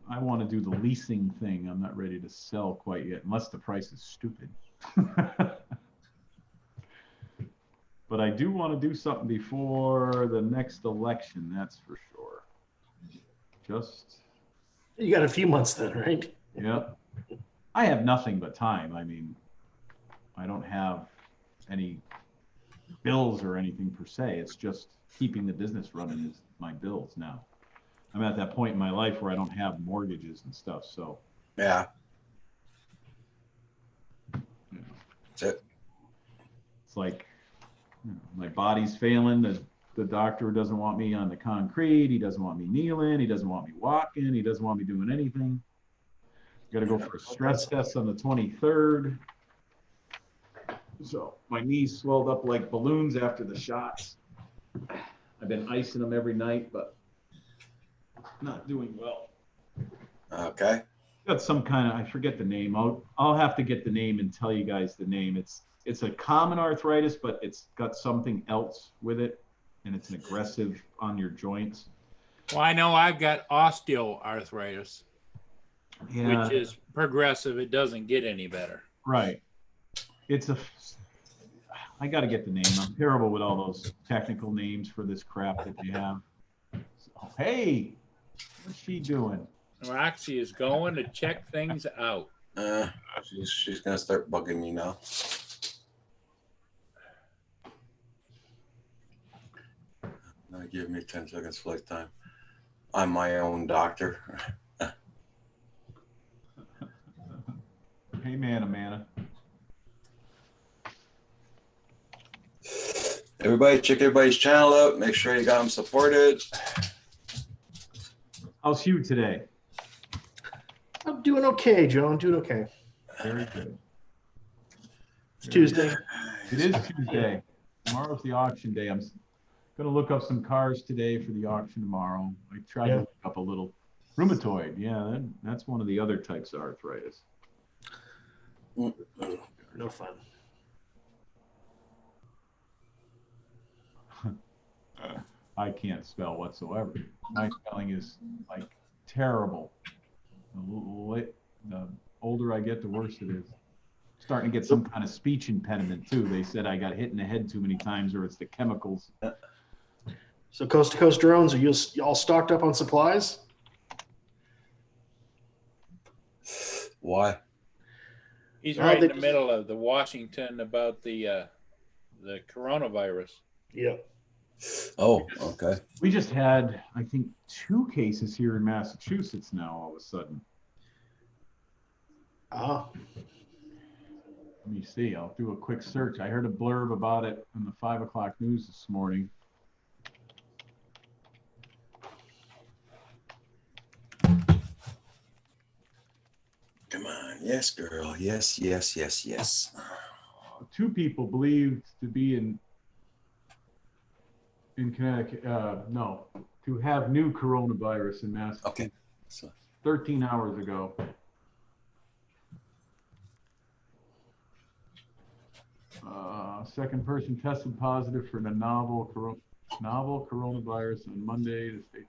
I want to do the leasing thing. I'm not ready to sell quite yet, unless the price is stupid. But I do want to do something before the next election, that's for sure. Just, You got a few months then, right? yeah. I have nothing but time. I mean, I don't have any bills or anything per se. It's just keeping the business running is my bills now. I'm at that point in my life where I don't have mortgages and stuff, so. Yeah. You know, That's it. it's like, you know, my body's failing. The doctor doesn't want me on the concrete. He doesn't want me kneeling. He doesn't want me walking. He doesn't want me doing anything. Got to go for a stress test on the 23rd. So my knees swelled up like balloons after the shots. I've been icing them every night, but not doing well. Okay. Got some kind of, I forget the name. I'll have to get the name and tell you guys the name. It's a common arthritis, but it's got something else with it, and it's an aggressive on your joints. Well, I know I've got osteoarthritis, Yeah, which is progressive. It doesn't get any better. right. I got to get the name. I'm terrible with all those technical names for this crap that they have. So, hey, what's she doing? Roxy is going to check things out. She's gonna start bugging me now. Now give me 10 seconds flight time. I'm my own doctor. Hey, Amanda. Everybody, check everybody's channel out. Make sure you got them supported. How's Hugh today? I'm doing okay, Joe. I'm doing okay. Very good. It's Tuesday. It is Tuesday. Tomorrow's the auction day. I'm going to look up some cars today for the auction tomorrow. I tried to look up a little rheumatoid. Yeah, that's one of the other types of arthritis. No fun. I can't spell whatsoever. My spelling is like terrible. The older I get, the worse it is. Starting to get some kind of speech impediment too. They said I got hit in the head too many times, or it's the chemicals. So Coast to Coast Drones, are you all stocked up on supplies? Why? He's Well, right they in the middle of the Washington about the coronavirus. Yeah. Oh, okay. We just had, I think, 2 cases here in Massachusetts now all of a sudden. Ah, Let me see. I'll do a quick search. I heard a blurb about it on the 5 o'clock news this morning. Come on. Yes, girl. Yes, yes, yes, yes. 2 people believed to be in Connecticut, no, to have new coronavirus in Massachusetts Okay. So, 13 hours ago. Second person tested positive for the novel coronavirus on Monday. The state,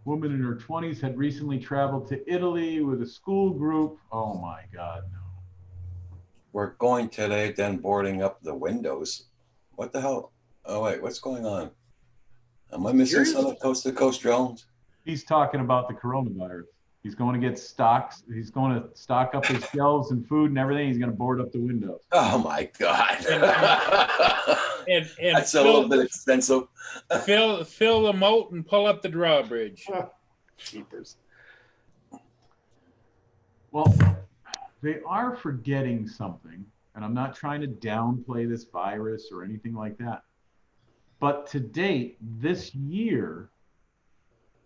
woman in her 20s had recently traveled to Italy with a school group. Oh my God, no. we're going today, then boarding up the windows. What the hell? Oh, wait, what's going on? Am I missing Serious? some Coast to Coast Drones? He's talking about the coronavirus. He's going to get stocks. He's going to stock up his shelves and food and everything. He's going to board up the windows. Oh, my God. And That's a little bit expensive. fill the moat and pull up the drawbridge. cheapers. Well, they are forgetting something, and I'm not trying to downplay this virus or anything like that. But to date, this year,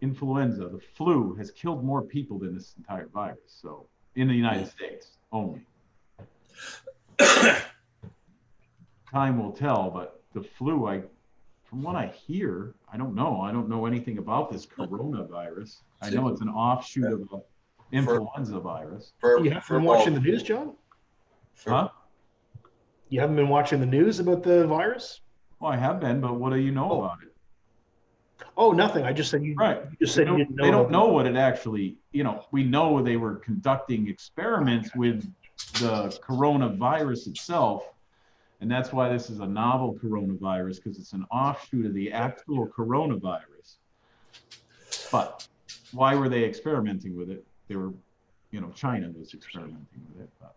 influenza, the flu, has killed more people than this entire virus. So in the United States only. Time will tell, but the flu, from what I hear, I don't know. I don't know anything about this coronavirus. I know it's an offshoot of an influenza virus. You haven't been watching the news, John? Huh? You haven't been watching the news about the virus? Well, I have been, but what do you know about it? Oh, nothing. I just said you. Right. You just said you didn't know. They don't know what it actually, we know they were conducting experiments with the coronavirus itself. And that's why this is a novel coronavirus, because it's an offshoot of the actual coronavirus. But why were they experimenting with it? They were, China was experimenting with it. But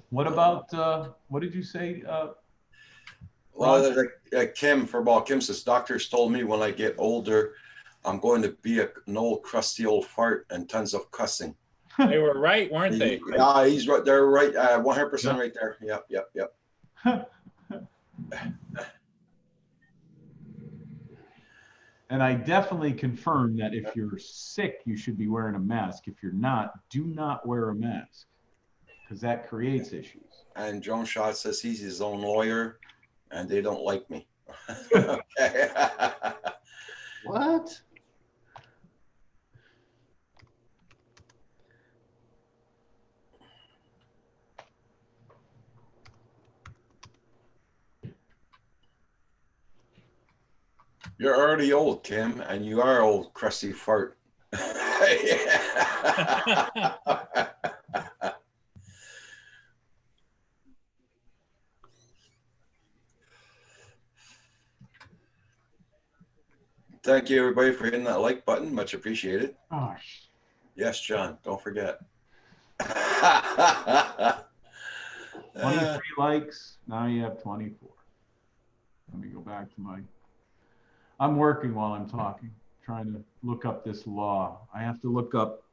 what about, what did you say? Well, Kim says, doctors told me when I get older, I'm going to be an old crusty old fart and tons of cussing. They were right, weren't they? Yeah, he's right. They're right. 100% right there. Yep. And I definitely confirm that if you're sick, you should be wearing a mask. If you're not, do not wear a mask, because that creates issues. And Joan Shot says he's his own lawyer and they don't like me. Okay. What? You're already old, Kim, and you are old crusty fart. Thank you, everybody, for hitting that like button. Much appreciated. Gosh. Yes, John, don't forget. 23 likes. Now you have 24. Let me go back to I'm working while I'm talking, trying to look up this law. I have to look up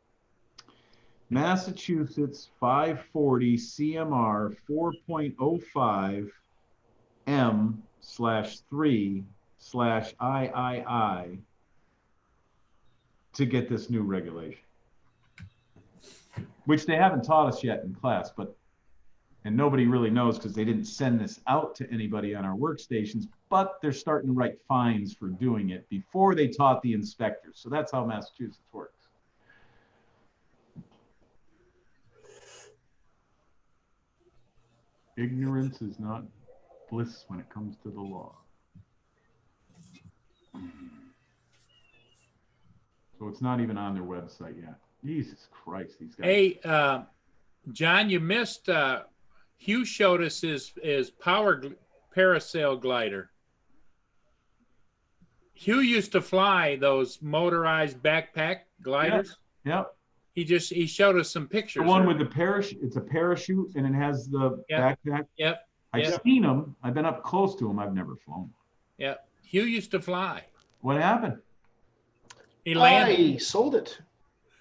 Massachusetts 540 CMR 4.05 M/3/III to get this new regulation, which they haven't taught us yet in class, and nobody really knows because they didn't send this out to anybody on our workstations, but they're starting to write fines for doing it before they taught the inspectors. So that's how Massachusetts works. Ignorance is not bliss when it comes to the law. So it's not even on their website yet. Jesus Christ, these guys. Hey, John, you missed. Hugh showed us his parasail glider. Hugh used to fly those motorized backpack gliders. Yep. He showed us some pictures. The one there. with the parachute. It's a parachute and it has the Yep. backpack. Yep. I've Yep. seen them. I've been up close to them. I've never flown. Yep. Hugh used to fly. What happened? He landed. I sold it.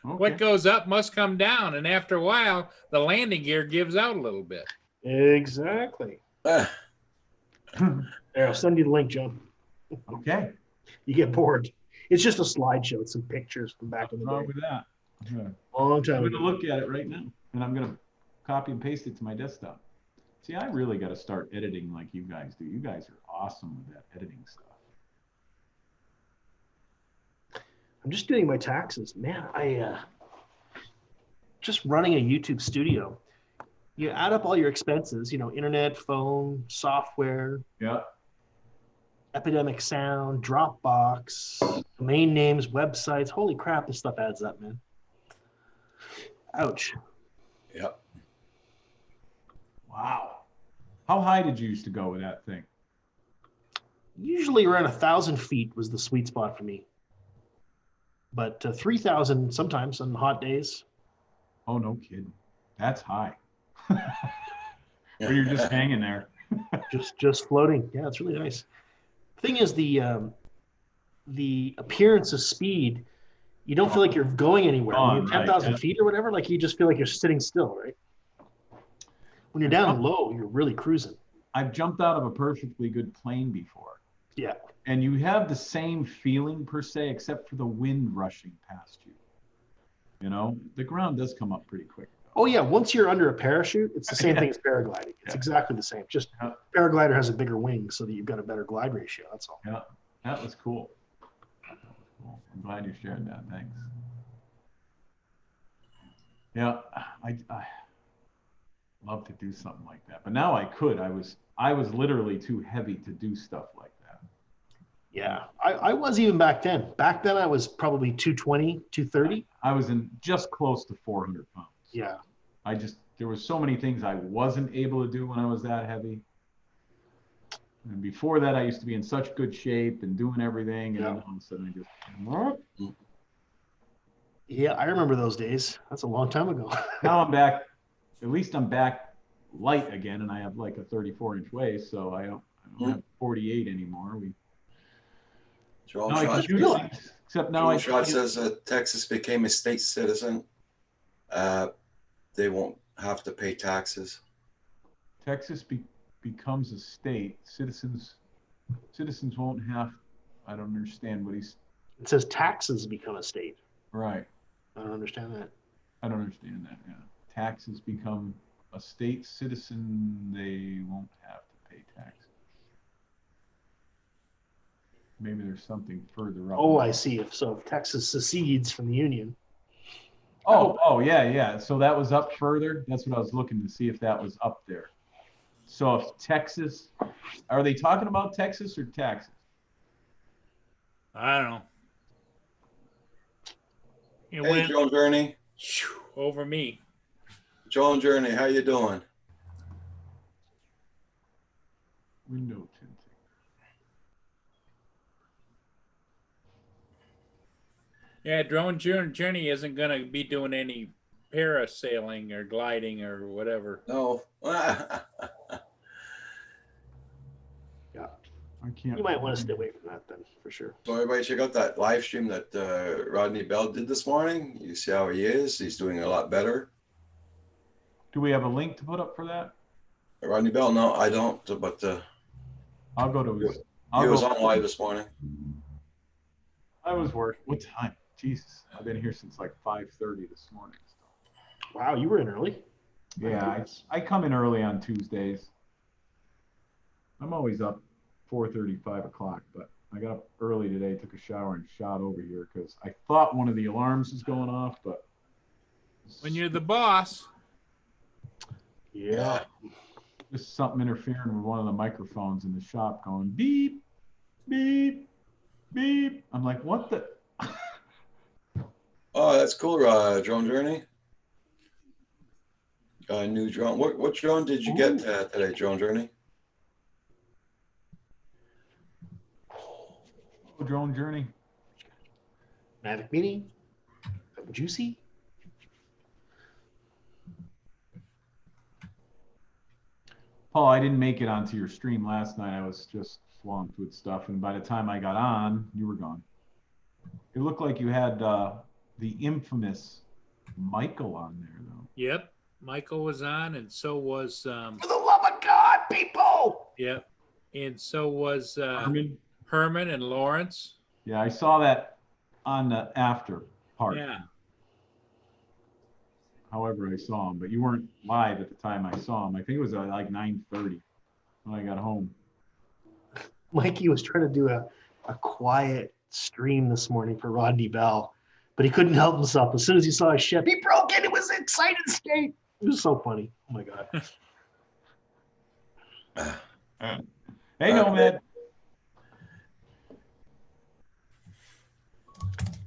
Okay. What goes up must come down, and after a while, the landing gear gives out a little bit. Exactly. Eh, There, I'll send you the link, John. Okay. You get bored. It's just a slideshow with some pictures from back in What's the wrong day. with that? Okay. Long I'm time going to ago. look at it right now, and I'm going to copy and paste it to my desktop. See, I really got to start editing like you guys do. You guys are awesome with that editing stuff. I'm just doing my taxes. Man, I just running a YouTube studio. You add up all your expenses, internet, phone, software, Yeah. Epidemic Sound, Dropbox, domain names, websites. Holy crap, this stuff adds up, man. Ouch. Yep. Wow. How high did you used to go with that thing? Usually around 1,000 feet was the sweet spot for me. But 3,000 sometimes on hot days. Oh, no kidding. That's high. Or you're just hanging there. just floating. Yeah, it's really nice. Thing is, the appearance of speed, you don't feel like you're going anywhere. When you're 10,000 feet or whatever, like you just feel like you're sitting still, right? When you're down low, you're really cruising. I've jumped out of a perfectly good plane before. Yeah. And you have the same feeling per se, except for the wind rushing past you. The ground does come up pretty quick. Oh yeah, once you're under a parachute, it's the same thing as paragliding. It's exactly the same. Just paraglider has a bigger wing so that you've got a better glide ratio. That's all. Yeah, that was cool. I'm glad you shared that. Thanks. Yeah, I love to do something like that, but now I could. I was literally too heavy to do stuff like that. Yeah, I was even back then. Back then I was probably 220, 230. I was in just close to 400 pounds. Yeah. There was so many things I wasn't able to do when I was that heavy. And before that, I used to be in such good shape and doing everything. And then all of a sudden I just, Yeah, I remember those days. That's a long time ago. now I'm back. At least I'm back light again. And I have like a 34-inch waist. So I don't have 48 anymore. Joel No, I Schott, can do things, except now Joel Schott says that Texas became a state citizen. They won't have to pay taxes. Texas becomes a state. Citizens won't have. I don't understand what he's. It says taxes become a state. Right. I don't understand that. I don't understand that. Yeah. Taxes become a state citizen. They won't have to pay taxes. Maybe there's something further up. Oh, I see. If Texas secedes from the Union. Oh, yeah. So that was up further. That's what I was looking to see if that was up there. So if Texas, are they talking about Texas or taxes? I don't know. It Hey, went Joan Journey. over me. Joan Journey, how you doing? Window tinting. Yeah, Drone Journey isn't going to be doing any parasailing or gliding or whatever. No. I can't. You might want to stay away from that then, for sure. So everybody check out that live stream that Rodney Bell did this morning. You see how he is. He's doing a lot better. Do we have a link to put up for that? Rodney Bell, no, I don't. But I'll go to his. he was on live this morning. I was working. What time? Jesus, I've been here since like 5:30 this morning. Wow, you were in early. Yeah, I come in early on Tuesdays. I'm always up 4:30, 5 o'clock, but I got up early today, took a shower, and shot over here because I thought one of the alarms was going off, but When you're the boss, Yeah. just something interfering with one of the microphones in the shop going beep, beep, beep. I'm like, what the? Oh, that's cool, Drone Journey. New drone. What drone did you get today, Drone Journey? Drone Journey. Mavic Mini, Juicy. Paul, I didn't make it onto your stream last night. I was just swamped with stuff, and by the time I got on, you were gone. It looked like you had the infamous Michael on there, though. Yep. Michael was on, and so was For the love of God, people! yep, and so was Herman? Herman and Lawrence. Yeah, I saw that on the after part. Yeah. However, I saw him, but you weren't live at the time I saw him. I think it was like 9:30 when I got home. Mikey was trying to do a quiet stream this morning for Rodney Bell, but he couldn't help himself. As soon as he saw his ship, he broke in. It was an excited state. It was so funny. Oh my God. Hey, Nomad.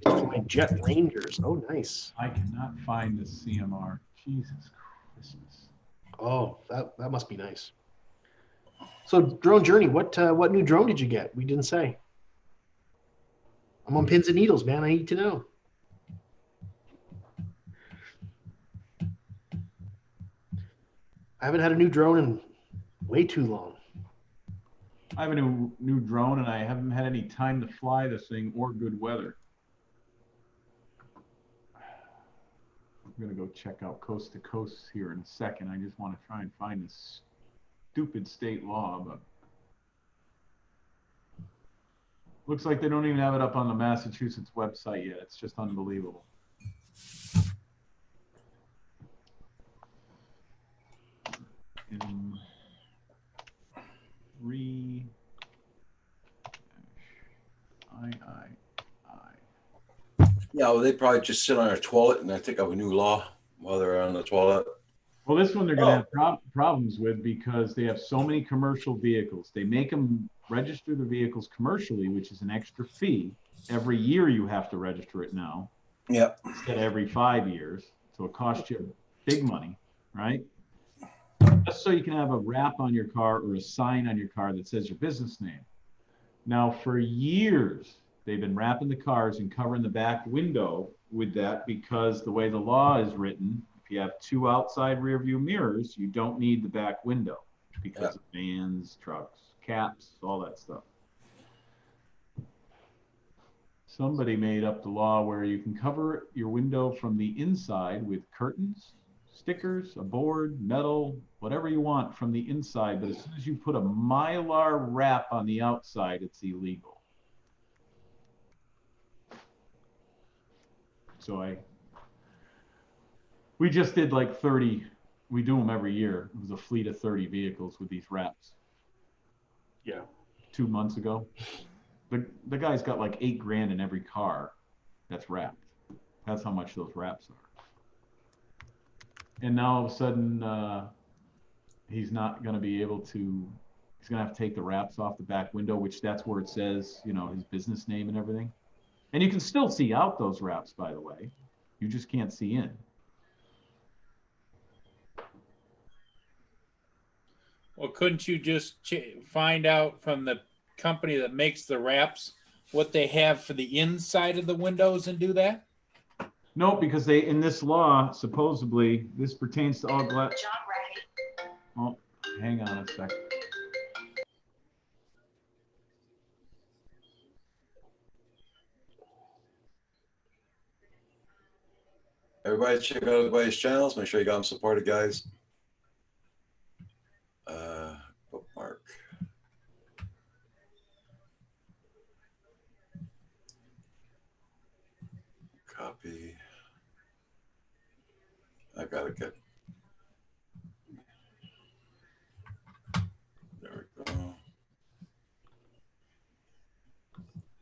My Jet Rangers. Oh, nice. I cannot find the CMR. Jesus Christmas. Oh, that must be nice. So, Drone Journey, what new drone did you get? We didn't say. I'm on pins and needles, man. I need to know. I haven't had a new drone in way too long. I have a new drone, and I haven't had any time to fly this thing or good weather. I'm gonna go check out Coast to Coast here in a second. I just want to try and find this stupid state law, but looks like they don't even have it up on the Massachusetts website yet. It's just unbelievable. In Yeah, well, they probably just sit on their toilet and I think of a new law while they're on the toilet. Well, this one they're going to have problems with because they have so many commercial vehicles. They make them register the vehicles commercially, which is an extra fee. Every year you have to register it now. Yep. Instead of every 5 years. So it costs you big money, right? Just so you can have a wrap on your car or a sign on your car that says your business name. Now, for years, they've been wrapping the cars and covering the back window with that because the way the law is written, if you have 2 outside rear view mirrors, you don't need the back window because of vans, trucks, caps, all that stuff. Somebody made up the law where you can cover your window from the inside with curtains, stickers, a board, metal, whatever you want from the inside. But as soon as you put a Mylar wrap on the outside, it's illegal. So we just did like 30, we do them every year. It was a fleet of 30 vehicles with these wraps. Yeah. 2 months ago. The guy's got like $8,000 in every car that's wrapped. That's how much those wraps are. And now all of a sudden, he's not going to be able to, he's going to have to take the wraps off the back window, which that's where it says, you know, his business name and everything. And you can still see out those wraps, by the way. You just can't see in. Well, couldn't you just find out from the company that makes the wraps what they have for the inside of the windows and do that? No, because they, in this law, supposedly, this pertains to all glass. Oh, hang on a second. Everybody check out everybody's channels. Make sure you got them supported, guys. Bookmark. Copy. I gotta get. There we go.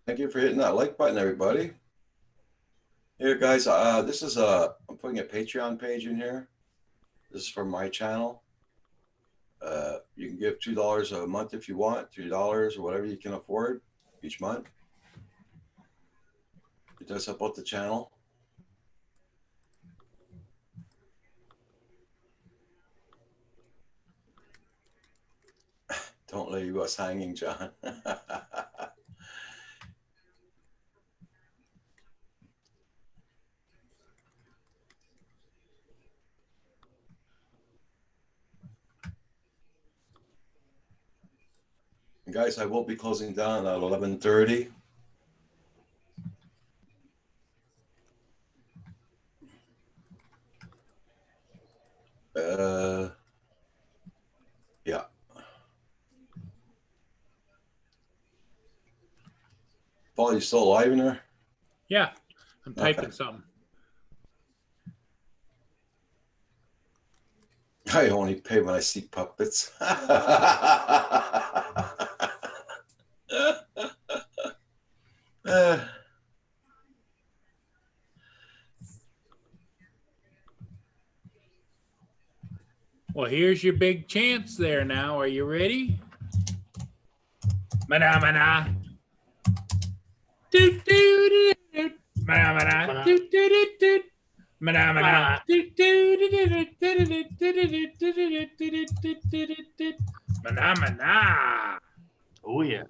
Thank you for hitting that like button, everybody. Here, guys, this is I'm putting a Patreon page in here. This is for my channel. You can give $2 a month if you want, $3 or whatever you can afford each month. It does help out the channel. Don't leave us hanging, John. Guys, I will be closing down at 11:30. Yeah. Paul, you still alive in there? Yeah, I'm typing Okay. something. I only pay when I see puppets. Well, here's your big chance there now. Are you ready? Mana mana. Doot doot doot. Mana mana. Doot doot doot doot. Mana mana. Doot doot doot doot. Mana mana. Oh yeah.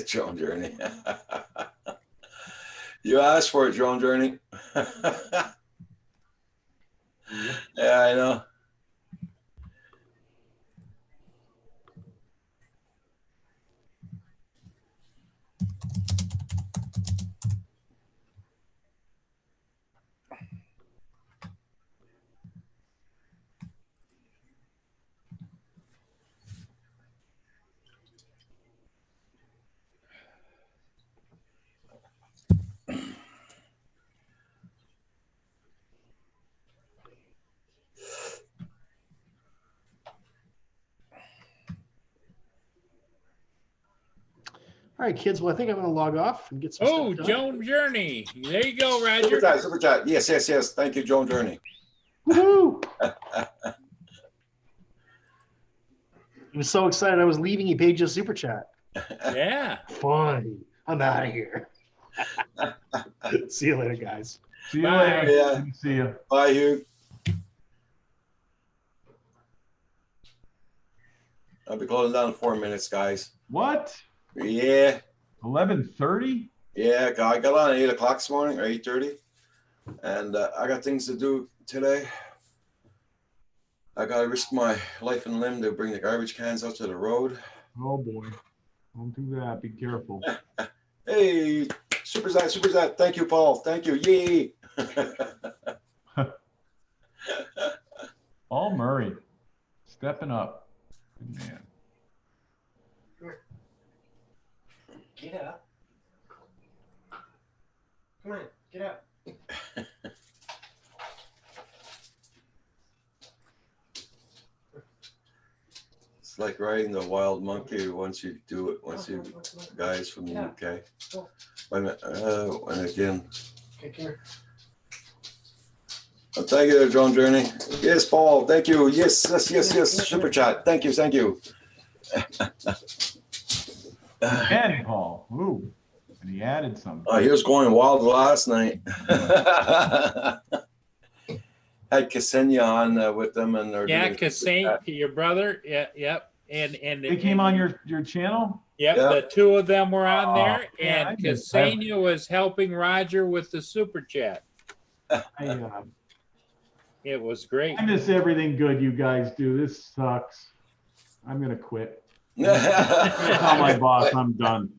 Drone Journey. You asked for it, Drone Journey. Yeah, I know. All right, kids. Well, I think I'm going to log off and get some Oh, stuff done. Joan Journey. There you go, Super Roger. chat, super chat. Yes, yes, yes. Thank you, Drone Journey. Woohoo! He was so excited. I was leaving. He paid you a super chat. Yeah. Fine. I'm out of here. See you later, guys. See you Bye. later. Yeah. Good to see you. Bye, Hugh. I'll be closing down in 4 minutes, guys. What? Yeah. 11:30? Yeah, I got on at 8 o'clock this morning, or 8:30. And I got things to do today. I got to risk my life and limb to bring the garbage cans out to the road. Oh boy. Don't do that. Be careful. Hey, Super Zat. Thank you, Paul. Thank you. Yay. Paul Murray. Stepping up. Good man. Get up. Come on, get up. It's like riding the wild monkey once you do it, once you guys from the UK. Wait a minute. And again. Okay, come here. Oh, thank you, Drone Journey. Yes, Paul. Thank you. Yes. Super chat. Thank you. And Paul. Ooh. And he added some. He was going wild last night. Had Ksenia on with them, and they're Yeah, doing- Ksenia, your brother. Yeah, yep. And They came on your channel? Yep, Yeah. the two of them were on there, Oh, yeah, I and missed Ksenia was helping Roger with the super chat. It was great. I miss everything good you guys do. This sucks. I'm going to quit. Tell my boss I'm done.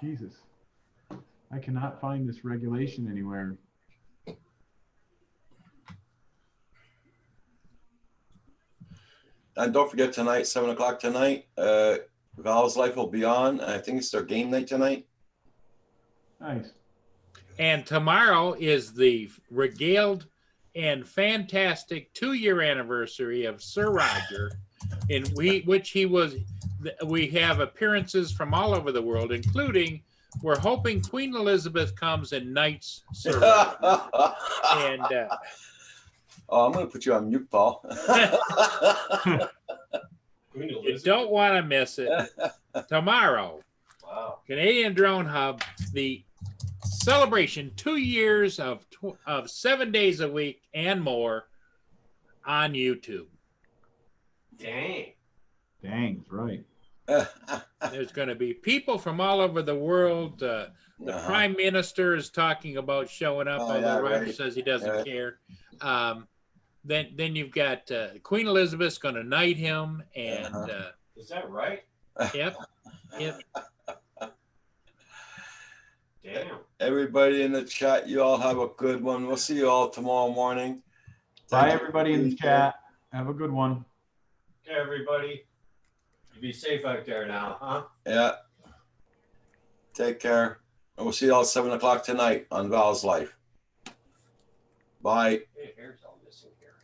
Jesus. I cannot find this regulation anywhere. And don't forget tonight, 7 o'clock tonight, Val's Life will be on. I think it's their game night tonight. Nice. And tomorrow is the regaled and fantastic 2-year anniversary of Sir Roger, which he was we have appearances from all over the world, including we're hoping Queen Elizabeth comes and knights Survivor. And Oh, I'm going to put you on mute, Paul. Queen you Elizabeth. don't want to miss it. Tomorrow, Wow. Canadian Drone Hub, the celebration, 2 years of 7 days a week and more on YouTube. Dang. Dang, that's right. There's going to be people from all over the world. The Prime Minister is talking about showing up, Oh, although yeah, Roger right. says he doesn't Yeah. care. Then you've got Queen Elizabeth's going to knight him, and Is that right? yep. Damn. Everybody in the chat, you all have a good one. We'll see you all tomorrow morning. Bye, Thank you. everybody in the chat. Have a good one. Okay, everybody. You be safe out there now, huh? Yeah. Take care. And we'll see you all at 7 o'clock tonight on Val's Life. Bye. Hey, hair's all missing here.